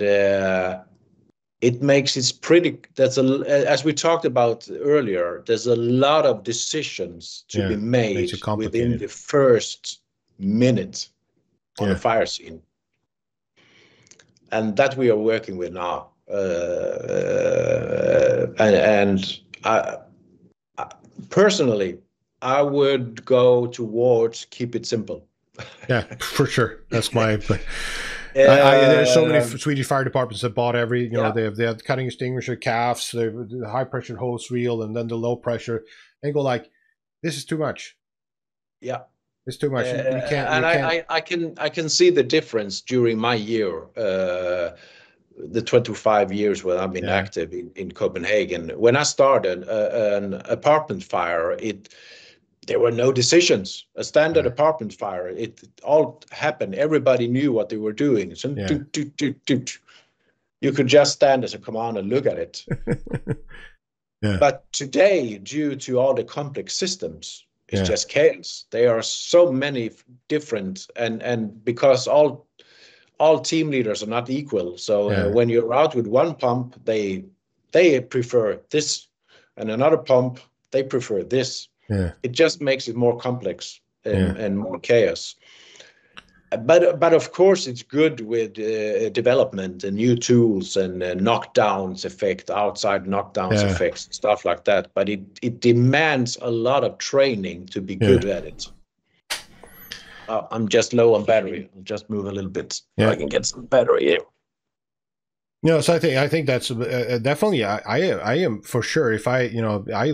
it makes it pretty. As we talked about earlier, there's a lot of decisions to be made within the first minute on a fire scene, and that we are working with now. And I personally, I would go towards keep it simple. Yeah, for sure. That's my. There's so many Swedish fire departments that bought every. They have cutting extinguisher, CAFs, they have the high pressure hose reel, and then the low pressure, and go like, this is too much. Yeah, it's too much. You can't. I can see the difference during my year. The 25 years when I've been active in Copenhagen. When I started an apartment fire, there were no decisions. A standard apartment fire, it all happened. Everybody knew what they were doing. So you could just stand as a commander and look at it. But today, due to all the complex systems, it's just chaos. There are so many different, and because all team leaders are not equal. So when you're out with one pump, they prefer this, and another pump, they prefer this. It just makes it more complex and more chaos. But of course, it's good with development and new tools and knockdowns effect, outside knockdowns effects, stuff like that. But it demands a lot of training to be good at it. I'm just low on battery. I'll just move a little bit so I can get some battery here. So I think that's definitely. I am for sure. If I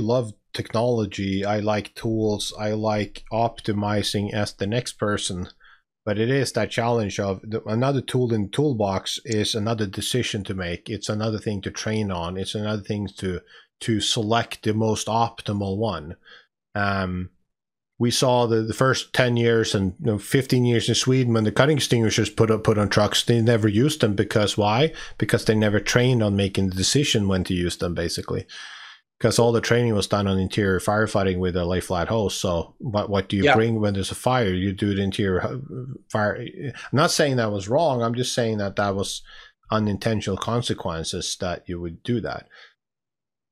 love technology. I like tools. I like optimizing as the next person. But it is that challenge of another tool in the toolbox is another decision to make. It's another thing to train on. It's another thing to select the most optimal one. We saw the first 10 years and 15 years in Sweden when the cutting extinguishers put on trucks, they never used them. Because why? Because they never trained on making the decision when to use them, basically. Because all the training was done on interior firefighting with a lay flat hose. So what do you bring when there's a fire? You do the interior fire. I'm not saying that was wrong. I'm just saying that was unintentional consequences that you would do that.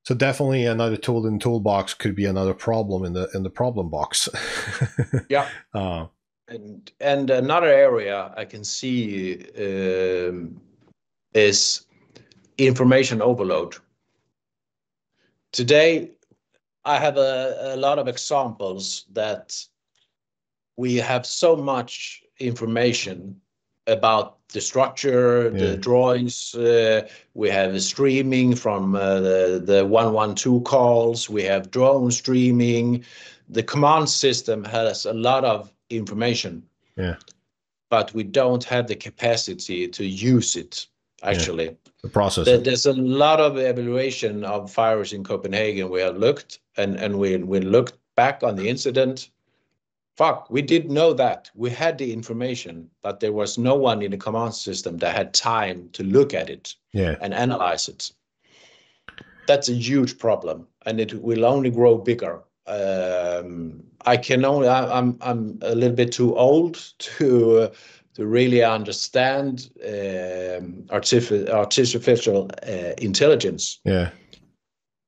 So definitely another tool in the toolbox could be another problem in the problem box. Yeah. And another area I can see is information overload. Today, I have a lot of examples that we have so much information about the structure, the drawings. We have streaming from the 112 calls. We have drone streaming. The command system has a lot of information, but we don't have the capacity to use it, actually. Yeah. The process. There's a lot of evaluation of fires in Copenhagen. We have looked and we looked back on the incident. Fuck, we did know that. We had the information, but there was no one in the command system that had time to look at it and analyze it. That's a huge problem, and it will only grow bigger. I'm a little bit too old to really understand artificial intelligence. Yeah.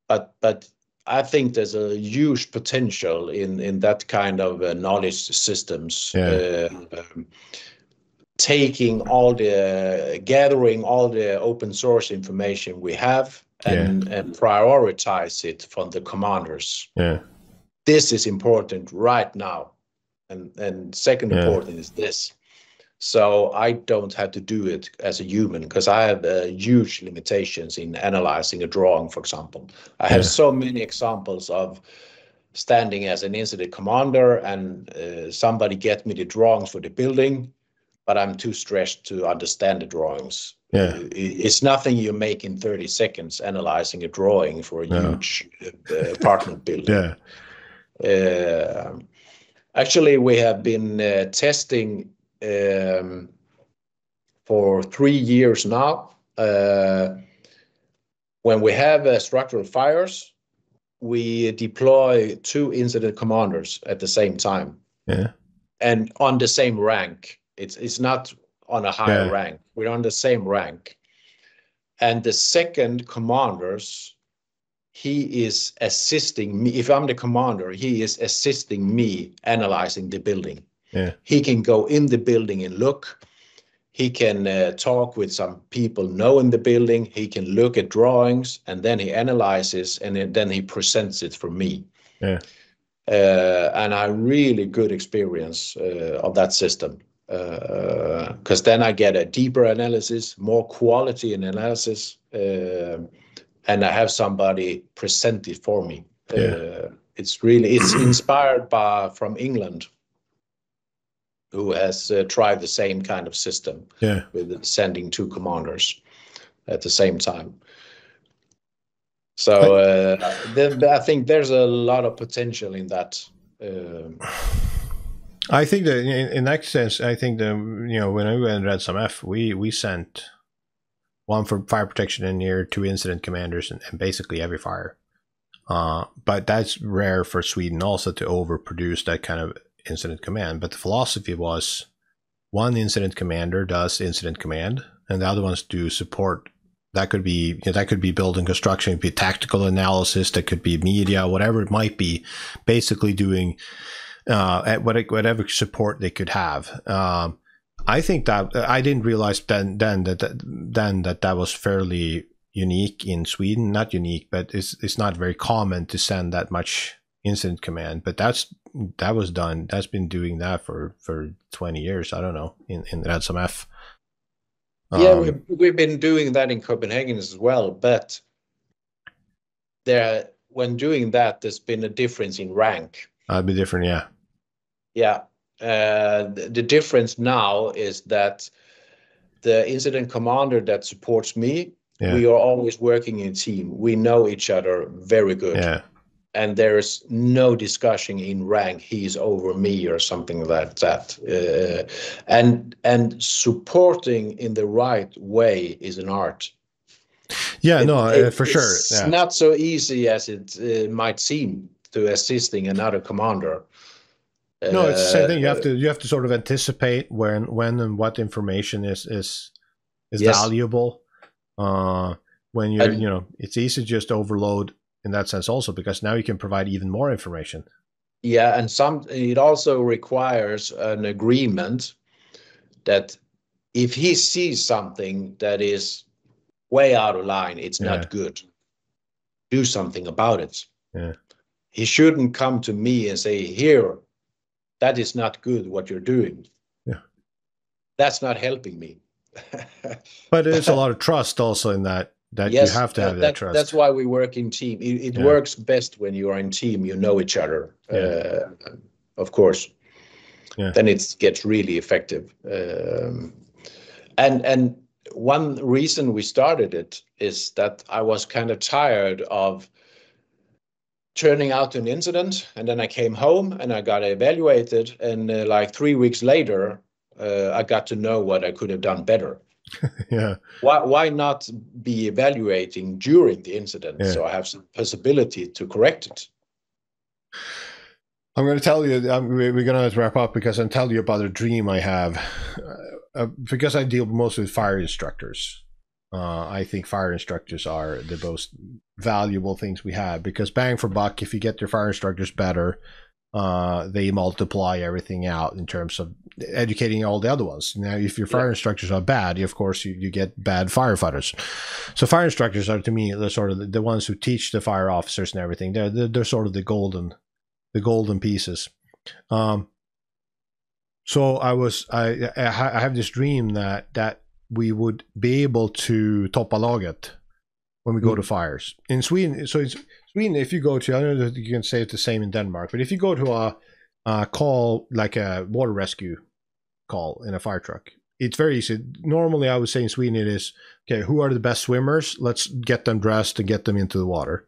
But I think there's a huge potential in that kind of knowledge systems. Gathering all the open source information we have and prioritize it from the commanders. Yeah. This is important right now. And second important is this. So I don't have to do it as a human because I have huge limitations in analyzing a drawing, for example. I have so many examples of standing as an incident commander and somebody get me the drawings for the building, but I'm too stressed to understand the drawings. Yeah. It's nothing you make in 30 seconds analyzing a drawing for a huge apartment building. Actually, we have been testing for 3 years now. When we have structural fires, we deploy 2 incident commanders at the same time. And on the same rank. It's not on a higher rank. We're on the same rank. And the second commanders, he is assisting me. If I'm the commander, he is assisting me analyzing the building. He can go in the building and look. He can talk with some people knowing the building. He can look at drawings, and then he analyzes, and then he presents it for me. And I really good experience of that system. Because then I get a deeper analysis, more quality in analysis, and I have somebody present it for me. It's inspired from England, who has tried the same kind of system with sending 2 commanders at the same time. So I think there's a lot of potential in that. I think that in that sense, I think that when I went Red Some F, we sent 1 for fire protection engineer, 2 incident commanders, and basically every fire. But that's rare for Sweden also to overproduce that kind of incident command. But the philosophy was 1 incident commander does incident command, and the other ones do support. That could be building construction, it could be tactical analysis, that could be media, whatever it might be, basically doing at whatever support they could have. I think that I didn't realize then that was fairly unique in Sweden. Not unique, but it's not very common to send that much incident command. But that was done. That's been doing that for 20 years. I don't know in Ransom F. We've been doing that in Copenhagen as well, but when doing that, there's been a difference in rank. That'd be different, yeah. The difference now is that the incident commander that supports me, we are always working in a team. We know each other very good. Yeah. And there is no discussion in rank, he's over me or something like that. And supporting in the right way is an art. Yeah, for sure. It's not so easy as it might seem to assisting another commander. No, it's the same thing. You have to sort of anticipate when and what information is valuable. When you're it's easy to just overload in that sense also, because now you can provide even more information. Yeah, and it also requires an agreement that if he sees something that is way out of line, it's not good. Do something about it. Yeah. He shouldn't come to me and say, here, that is not good what you're doing. Yeah. That's not helping me. But there's a lot of trust also in that yes, you have to have that trust. That's why we work in team. It works best when you are in team, you know each other, of course. Yeah. Then it gets really effective. And one reason we started it is that I was kind of tired of turning out an incident, and then I came home and I got evaluated, and like 3 weeks later, I got to know what I could have done better. Yeah. Why not be evaluating during the incident so I have some possibility to correct it? I'm going to tell you, we're going to wrap up because I'll tell you about a dream I have. Because I deal mostly with fire instructors. I think fire instructors are the most valuable things we have, because bang for buck, if you get your fire instructors better, they multiply everything out in terms of educating all the other ones. Now, if your fire instructors are bad, of course, you get bad firefighters. So fire instructors are, to me, the sort of the ones who teach the fire officers and everything. They're sort of the golden pieces. So I have this dream that we would be able to toppa laget when we go to fires in Sweden. So in Sweden, if you go to, I don't know if you can say it's the same in Denmark, but if you go to a call, like a water rescue call in a fire truck, it's very easy. Normally, I would say in Sweden it is, okay, who are the best swimmers? Let's get them dressed and get them into the water.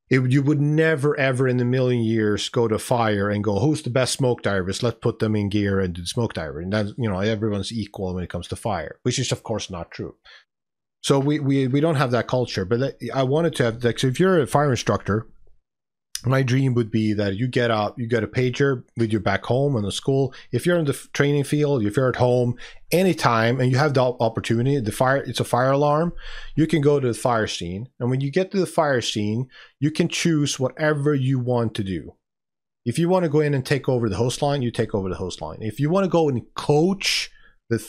You would never, ever in a million years go to fire and go, who's the best smoke divers? Let's put them in gear and do smoke diving. And that's, everyone's equal when it comes to fire, which is, of course, not true. So we don't have that culture. But I wanted to have, like, so if you're a fire instructor, my dream would be that you get out, you get a pager with you back home in the school. If you're in the training field, if you're at home, anytime, and you have the opportunity, it's a fire alarm, you can go to the fire scene. And when you get to the fire scene, you can choose whatever you want to do. If you want to go in and take over the hose line, you take over the hose line. If you want to go and coach the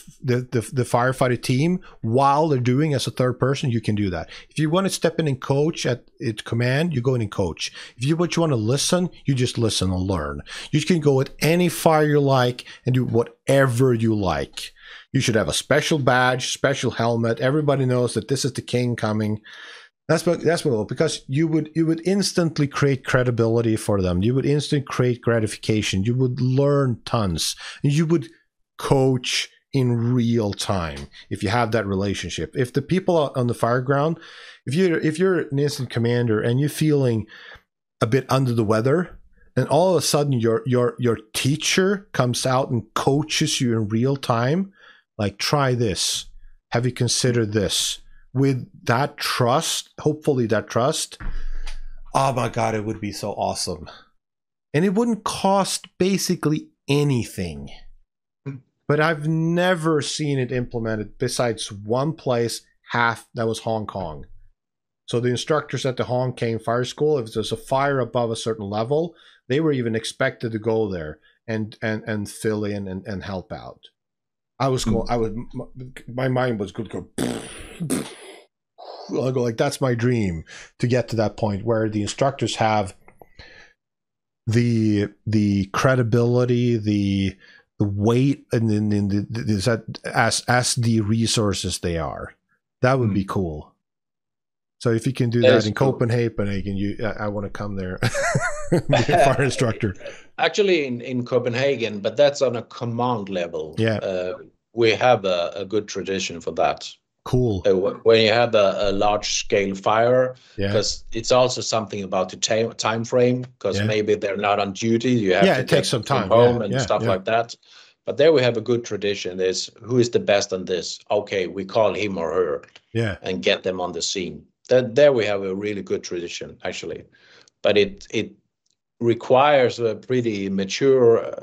firefighter team while they're doing as a third person, you can do that. If you want to step in and coach at its command, you go in and coach. If you want to listen, you just listen and learn. You can go with any fire you like and do whatever you like. You should have a special badge, special helmet. Everybody knows that this is the king coming. That's what, because you would instantly create credibility for them. You would instantly create gratification. You would learn tons. And you would coach in real time if you have that relationship. If the people out on the fire ground, if you're an instant commander and you're feeling a bit under the weather, and all of a sudden your teacher comes out and coaches you in real time, like, try this, have you considered this, with that trust, hopefully that trust, oh my God, it would be so awesome. And it wouldn't cost basically anything. But I've never seen it implemented besides one place, that was Hong Kong. So the instructors at the Hong Kong Fire School, if there's a fire above a certain level, they were even expected to go there and fill in and help out. My mind was good to go. I'll go like, that's my dream, to get to that point where the instructors have the credibility, the weight, and then as the resources they are. That would be cool. So if you can do that in Copenhagen, I want to come there. be a fire instructor? Actually, in Copenhagen, but that's on a command level. Yeah. We have a good tradition for that. Cool. When you have a large scale fire, Yeah. because it's also something about the time frame, because Yeah. maybe they're not on duty. You have to it takes some time. home Yeah. and Yeah. stuff Yeah. like that. But there we have a good tradition. Is who is the best on this? Okay, we call him or her. Yeah. And get them on the scene. There we have a really good tradition, actually. But it requires a pretty mature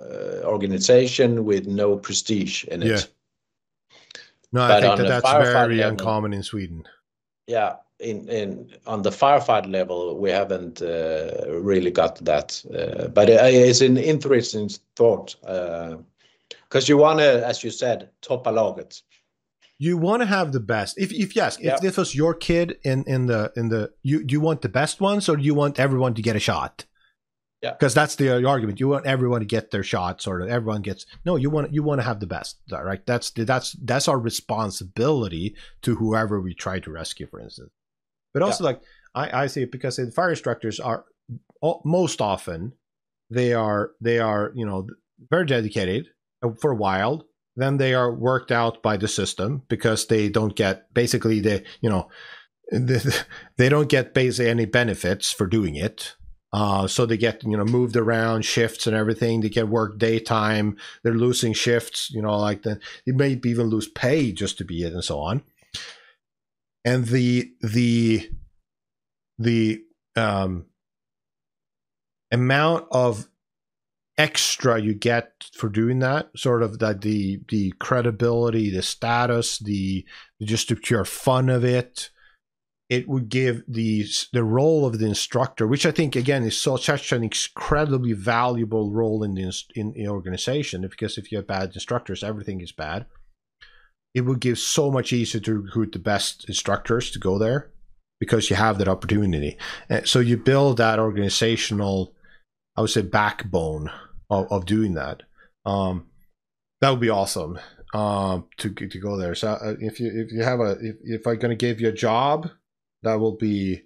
organization with no prestige in it. Yeah. No, I But think on the that's firefight very level, uncommon in Sweden. Yeah, on the firefight level, we haven't really got that. But it's an interesting thought, because you want to, as you said, toppa laget. You want to have the best. If this was your kid in the do you want the best ones, or do you want everyone to get a shot? Yeah, because that's the argument. You want everyone to get their shots, or everyone gets. No, you want to have the best, right? That's our responsibility to whoever we try to rescue, for instance. But also, like I see it, because the fire instructors are most often they are very dedicated for a while. Then they are worked out by the system, because they don't get basically they don't get basically any benefits for doing it. So they get moved around shifts and everything. They get work daytime. They're losing shifts. Like that. They may even lose pay just to be it, and so on. And the amount of extra you get for doing that, sort of that the credibility, the status, just the pure fun of it, it would give the role of the instructor, which I think again is such an incredibly valuable role in the organization. Because if you have bad instructors, everything is bad. It would give so much easier to recruit the best instructors to go there, because you have that opportunity. So you build that organizational, I would say, backbone of doing that. That would be awesome to go there. So if I'm going to give you a job, that will be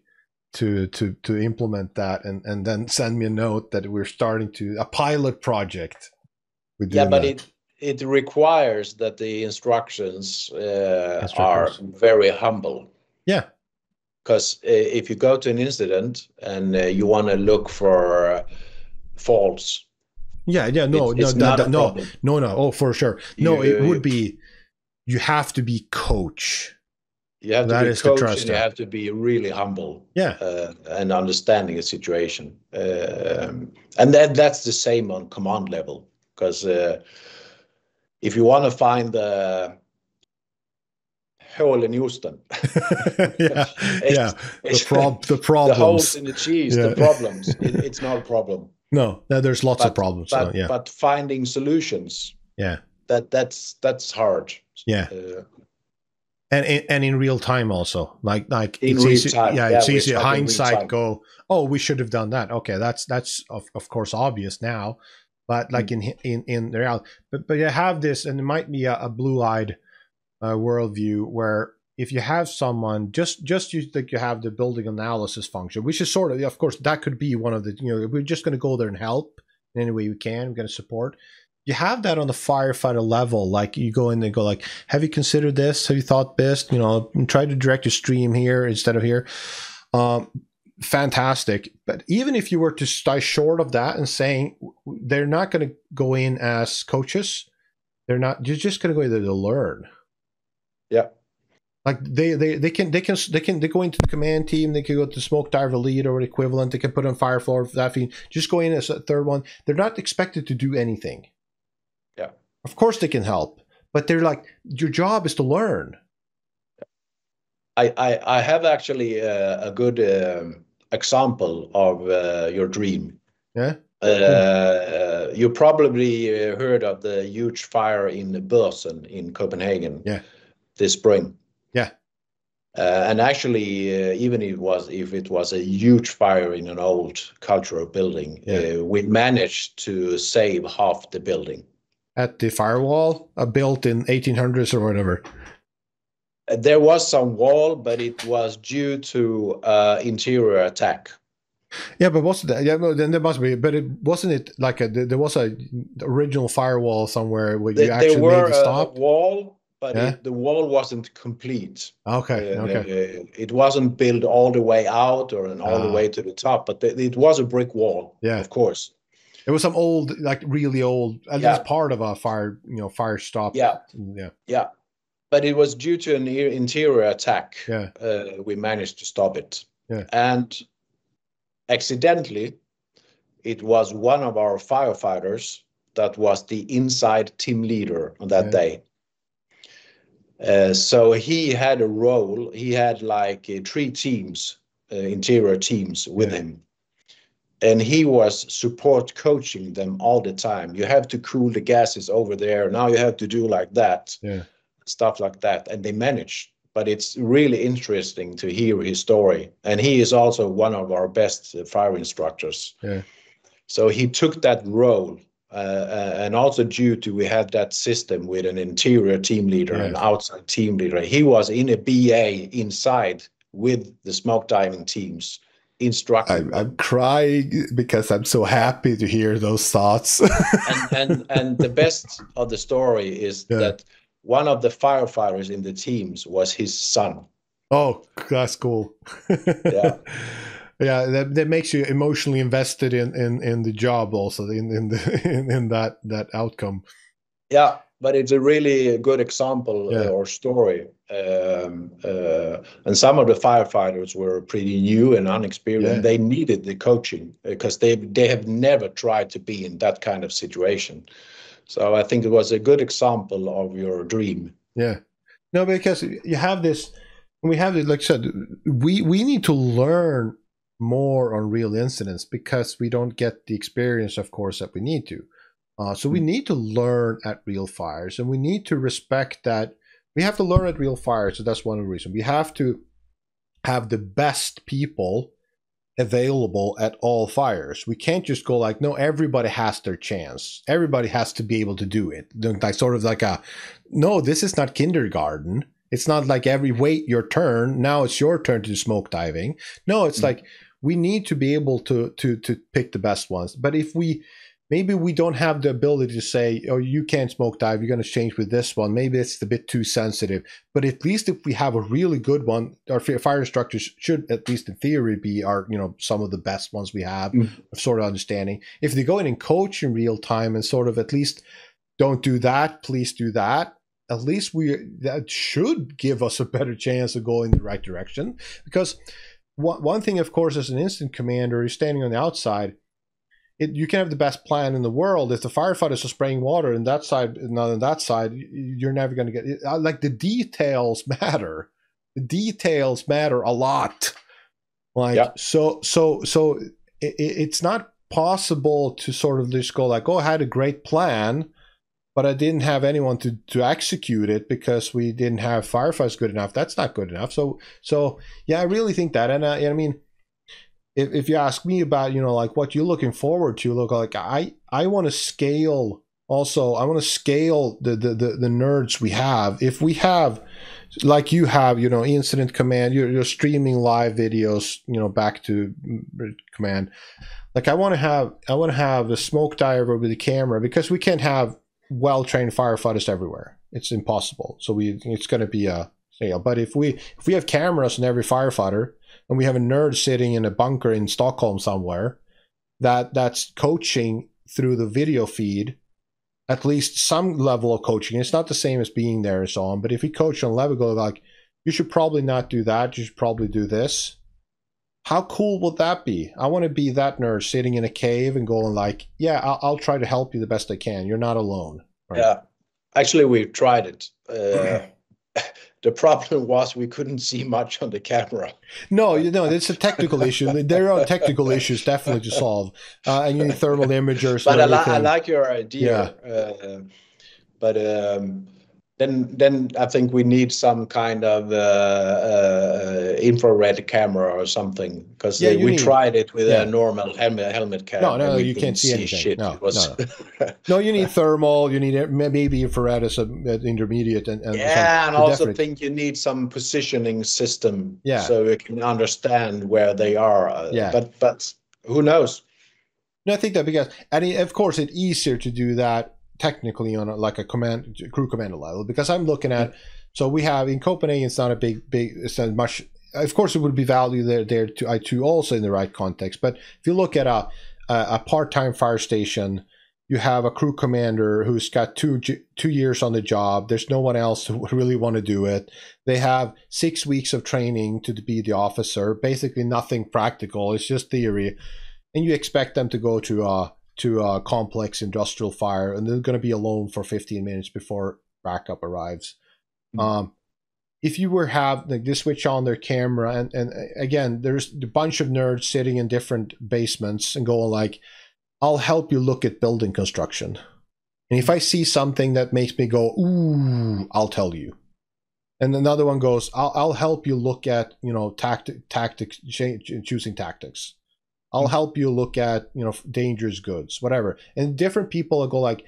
to implement that, and then send me a note that we're starting a pilot project. But it requires that the instructions are very humble. Yeah. Because if you go to an incident and you want to look for faults. No. Oh, for sure. It would be, you have to be coach. You have to be coach, and you have to be really humble. Yeah. And understanding the situation. And that's the same on command level. Because if you want to find the hole in Houston, the problems, the holes in the cheese, the problems, it's not a problem. No, there's lots of problems. But finding solutions, that's hard. Yeah. And in real time also, like in real time. It's easy. Hindsight, go, oh, we should have done that. Okay, that's of course obvious now, but like in the reality, but you have this, and it might be a blue-eyed worldview where if you have someone just you think you have the building analysis function, which is sort of course that could be one of the we're just going to go there and help in any way we can. We're going to support. You have that on the firefighter level, like you go in and go like, have you considered this? Have you thought this? Try to direct your stream here instead of here. Fantastic. But even if you were to stay short of that and saying they're not going to go in as coaches, you're just going to go in there to learn. Yeah. Like they can go into the command team. They can go to smoke diver lead or equivalent. They can put on fire floor. Just go in as a third one. They're not expected to do anything. Yeah. Of course they can help, but they're like, your job is to learn. I have actually a good example of your dream. Yeah. You probably heard of the huge fire in Børsen in Copenhagen. Yeah. This spring. Yeah. And actually, even if it was a huge fire in an old cultural building, we managed to save half the building. At the firewall, built in 1800s or whatever. There was some wall, but it was due to interior attack. Yeah, but wasn't that? Yeah, well, then there must be. But it wasn't it like there was a original firewall somewhere where you There actually were maybe a stopped. wall, but Yeah. the wall wasn't complete. Okay. Okay. It wasn't built all the way out or all the way Ah. to the top, but it was a brick wall, Yeah. of course. It was some old, like really old, at Yeah. least part of a fire, fire stop. Yeah. Yeah. Yeah. But it was due to an interior attack. Yeah. We managed to stop it. Yeah. And accidentally, it was one of our firefighters that was the inside team leader on that day. So he had a role. He had like 3 teams, interior teams with him. And he was support coaching them all the time. You have to cool the gases over there. Now you have to do like that. Yeah. Stuff like that. And they managed. But it's really interesting to hear his story. And he is also one of our best fire instructors. Yeah. So he took that role. And also due to we had that system with an interior team leader and outside team leader. He was in a BA inside with the smoke diving teams. I'm crying because I'm so happy to hear those thoughts. and the best of the story is that one of the firefighters in the teams was his son. Oh, that's cool. Yeah. Yeah, that makes you emotionally invested in the job also in that outcome. Yeah, but it's a really good example or story. And some of the firefighters were pretty new and unexperienced. And they needed the coaching because they have never tried to be in that kind of situation. So I think it was a good example of your dream. Yeah, no, because you have this. We have it, like I said, we need to learn more on real incidents because we don't get the experience, of course, that we need to. So we need to learn at real fires, and we need to respect that. We have to learn at real fires, so that's one of the reasons. We have to have the best people available at all fires. We can't just go like, no, everybody has their chance. Everybody has to be able to do it. Like sort of like no, this is not kindergarten. It's not like wait your turn. Now it's your turn to do smoke diving. No, it's like we need to be able to pick the best ones. But if maybe we don't have the ability to say, oh, you can't smoke dive, you're going to change with this one. Maybe it's a bit too sensitive. But at least if we have a really good one, our fire instructors should, at least in theory, be our, some of the best ones we have of sort of understanding. If they go in and coach in real time and sort of at least don't do that, please do that. At least that should give us a better chance of going in the right direction. Because one thing, of course, as an incident commander, you're standing on the outside, you can have the best plan in the world. If the firefighters are spraying water on that side, not on that side, you're never going to get it. Like the details matter. The details matter a lot. Like so it's not possible to sort of just go like, oh, I had a great plan, but I didn't have anyone to execute it because we didn't have firefighters good enough. That's not good enough. So yeah, I really think that. And I mean, if you ask me about, like what you're looking forward to, look like I want to scale also. I want to scale the nerds we have. If we have, like you have, incident command, you're streaming live videos, back to command. Like I want to have a smoke diver with a camera because we can't have well-trained firefighters everywhere. It's impossible. So it's going to be but if we have cameras in every firefighter and we have a nerd sitting in a bunker in Stockholm somewhere that's coaching through the video feed, at least some level of coaching. It's not the same as being there and so on, but if we coach on level, go like, you should probably not do that. You should probably do this. How cool would that be? I want to be that nerd sitting in a cave and going like, yeah, I'll try to help you the best I can. You're not alone. Right? Yeah. Actually, we tried it. The problem was we couldn't see much on the camera. No, it's a technical issue. There are technical issues definitely to solve. And you need thermal imagers. But I like your idea. Yeah. But then I think we need some kind of infrared camera or something because we tried it with a normal helmet camera. No, you can't see anything. Shit. No, you need thermal. You need maybe infrared as an intermediate. And also think you need some positioning system so you can understand where they are. But Who knows? No, I think that because, and of course, it's easier to do that technically on like a crew commander level, because I'm looking at, so we have in Copenhagen, it's not a big, it's not much. Of course, it would be value there to also in the right context. But if you look at a part-time fire station, you have a crew commander who's got 2 years on the job. There's no one else who really want to do it. They have 6 weeks of training to be the officer. Basically, nothing practical. It's just theory. And you expect them to go to a complex industrial fire, and they're going to be alone for 15 minutes before backup arrives. Mm-hmm. If you were have like, they switch on their camera, and again, there's a bunch of nerds sitting in different basements and going like, I'll help you look at building construction. And if I see something that makes me go, ooh, I'll tell you. And another one goes, I'll help you look at, tactics, choosing tactics. I'll help you look at, dangerous goods, whatever. And different people go like,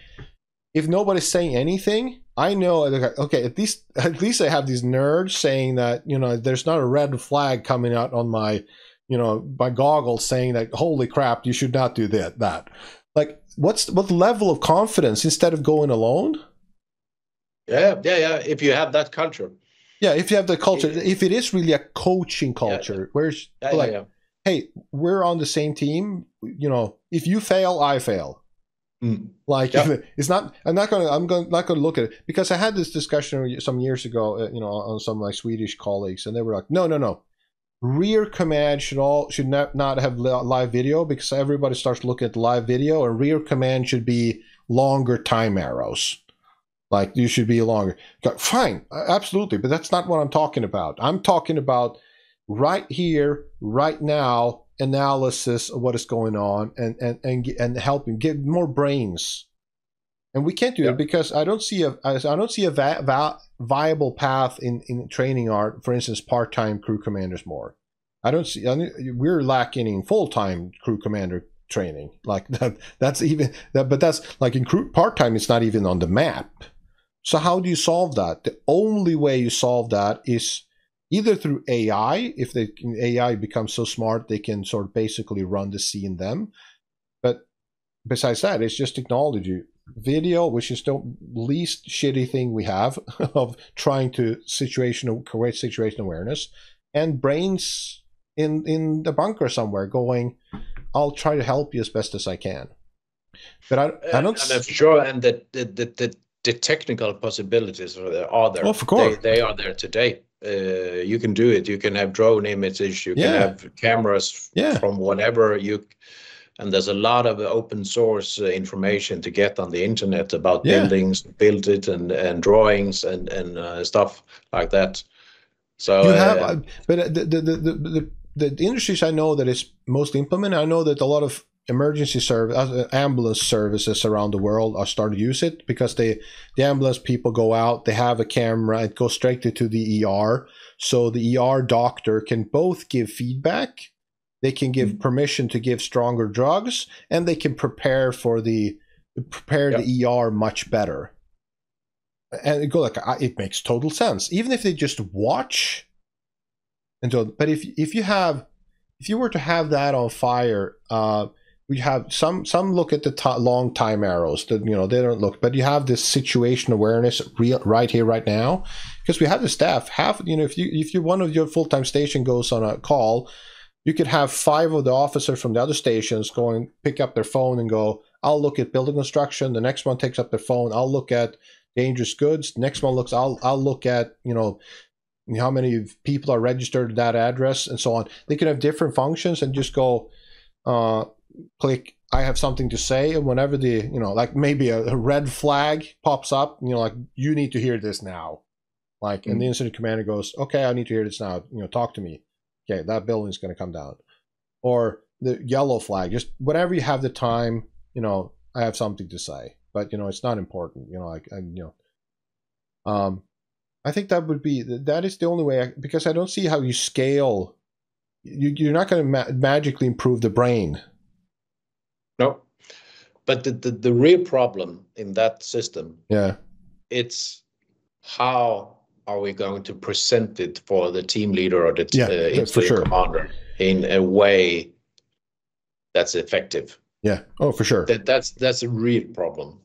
if nobody's saying anything, I know, okay, at least I have these nerds saying that, there's not a red flag coming out on my, my goggles saying that, holy crap, you should not do that. Like, what level of confidence instead of going alone? Yeah. If you have that culture. Yeah, if you have the culture, if it is really a coaching culture, where's hey, we're on the same team. If you fail, I fail. Like it's not. I'm not gonna look at it, because I had this discussion some years ago. On some of my Swedish colleagues, and they were like, no. Rear command should not have live video, because everybody starts looking at live video, and rear command should be longer time arrows. Like, you should be longer. Fine, absolutely, but that's not what I'm talking about. I'm talking about right here, right now, analysis of what is going on, and helping give more brains. And we can't do it because I don't see a viable path in training art. For instance, part-time crew commanders more. We're lacking in full-time crew commander training like that. But that's like in crew part-time. It's not even on the map. So how do you solve that? The only way you solve that is either through AI. If AI becomes so smart, they can sort of basically run the scene them. But besides that, it's just technology. Video, which is the least shitty thing we have of trying to create situation awareness, and brains in the bunker somewhere going, I'll try to help you as best as I can. But I don't. And I'm sure, and the technical possibilities are there. Oh, of course, they are there today. You can do it. You can have drone images. You can have cameras from whatever and there's a lot of open source information to get on the internet about buildings, build it, and drawings and stuff like that. So you have, but the industries I know that is most implemented, I know that a lot of emergency ambulance services around the world are starting to use it, because the ambulance people go out, they have a camera, it goes straight to the ER, so the ER doctor can both give feedback. They can give permission to give stronger drugs, and they can prepare the ER much better. And it go like, it makes total sense, even if they just watch. And so, but if you were to have that on fire, we have some look at the long time arrows that they don't look, but you have this situation awareness right here, right now, because we have the staff. If one of your full-time station goes on a call, you could have 5 of the officers from the other stations going, pick up their phone and go, I'll look at building construction. The next one takes up their phone. I'll look at dangerous goods. The next one looks, I'll look at, how many people are registered at that address and so on. They can have different functions and just go, click, I have something to say. And whenever like maybe a red flag pops up, like, you need to hear this now. Like, and the incident commander goes, okay, I need to hear this now. Talk to me. Okay, that building is going to come down. Or the yellow flag, just whenever you have the time, I have something to say. But, it's not important, I think that is the only way, because I don't see how you scale. You're not going to magically improve the brain. No, but the real problem in that system, it's how are we going to present it for the team leader or the incident commander in a way that's effective. Yeah. Oh, for sure. That's a real problem.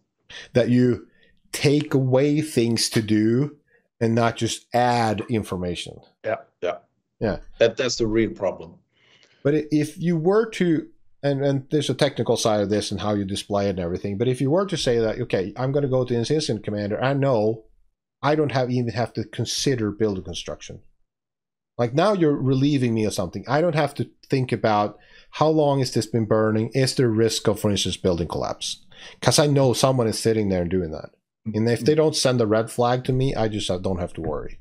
That you take away things to do and not just add information. Yeah. That's the real problem. But if you were to, and there's a technical side of this and how you display it and everything, but if you were to say that, okay, I'm going to go to this incident commander, I know I don't even have to consider building construction. Like now you're relieving me of something. I don't have to think about how long has this been burning? Is there risk of, for instance, building collapse? Because I know someone is sitting there and doing that. And if they don't send a red flag to me, I don't have to worry.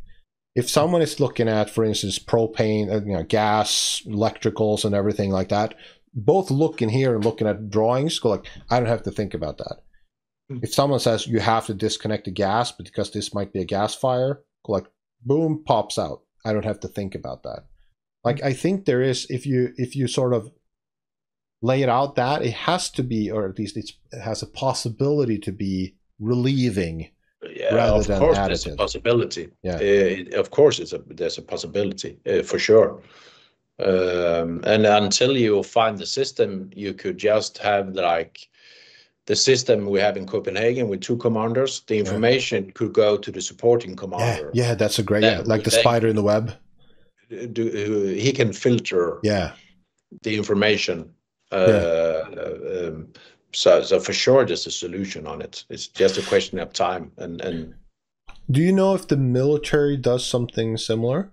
If someone is looking at, for instance, propane, gas, electricals, and everything like that, both looking here and looking at drawings, go like, I don't have to think about that. If someone says you have to disconnect the gas because this might be a gas fire, go like, boom, pops out. I don't have to think about that. Like, I think there is, if you sort of lay it out that, it has to be, or at least it has a possibility to be relieving. Yeah, of course, there's a possibility. Yeah, of course, there's a possibility for sure. And until you find the system, you could just have like the system we have in Copenhagen with 2 commanders. The information could go to the supporting commander. Yeah, that's a great, like the spider in the web. He can filter. The information. So for sure, there's a solution on it. It's just a question of time. And do you know if the military does something similar?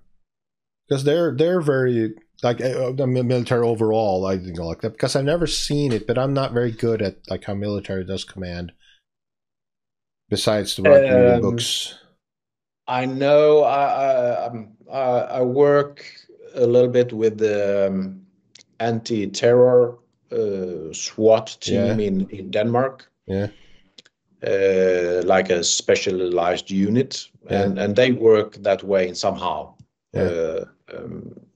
Because they're very like the military overall. I think like that because I've never seen it, but I'm not very good at like how military does command. Besides the reading books, I know I work a little bit with the anti-terror SWAT team in Denmark. Like a specialized unit, and they work that way somehow.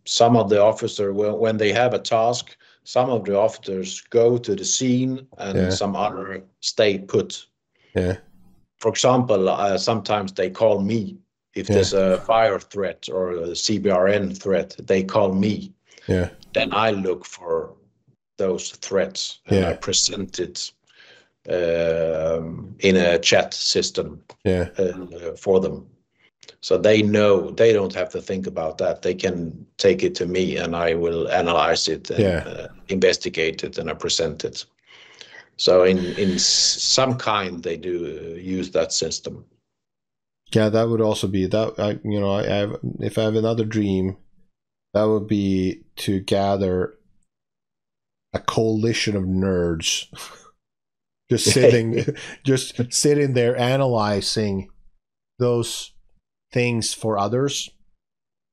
Some of the officers, when they have a task, some of the officers go to the scene and some other stay put. For example, sometimes they call me if there's a fire threat or a CBRN threat. They call me. Then I look for those threats and I present it in a chat system for them. So they know they don't have to think about that. They can take it to me and I will analyze it and investigate it and I present it. So in some kind they do use that system. Yeah, that would also be that. If I have another dream, that would be to gather a coalition of nerds just sitting there analyzing those things for others.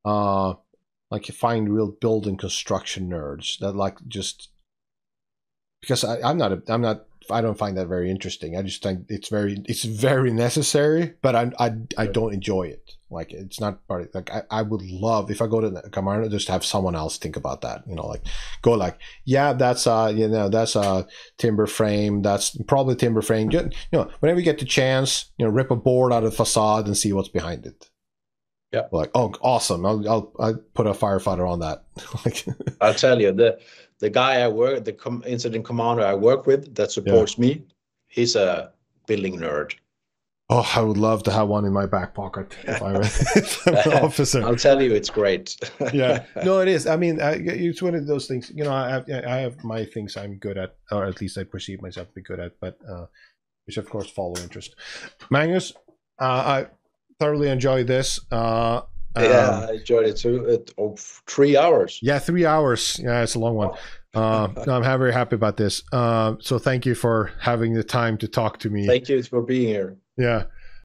Like you find real building construction nerds that like just because I don't find that very interesting. I just think it's very necessary, but I don't enjoy it. Like it's not part of, like I would love if I go to the commander just have someone else think about that. Like go like that's that's a timber frame. That's probably timber frame. Whenever you get the chance, rip a board out of the facade and see what's behind it. Yeah. Like awesome. I'll put a firefighter on that. I'll tell you the guy the incident commander I work with that supports me, he's a building nerd. Oh, I would love to have one in my back pocket if I'm an officer. I'll tell you, it's great. No, it is. I mean, it's one of those things. I have my things I'm good at, or at least I perceive myself to be good at, but which of course follow interest. Magnus, I thoroughly enjoyed this. I enjoyed it too. 3 hours. Yeah, 3 hours. Yeah, it's a long one. I'm very happy about this. So thank you for having the time to talk to me. Thank you for being here. Yeah.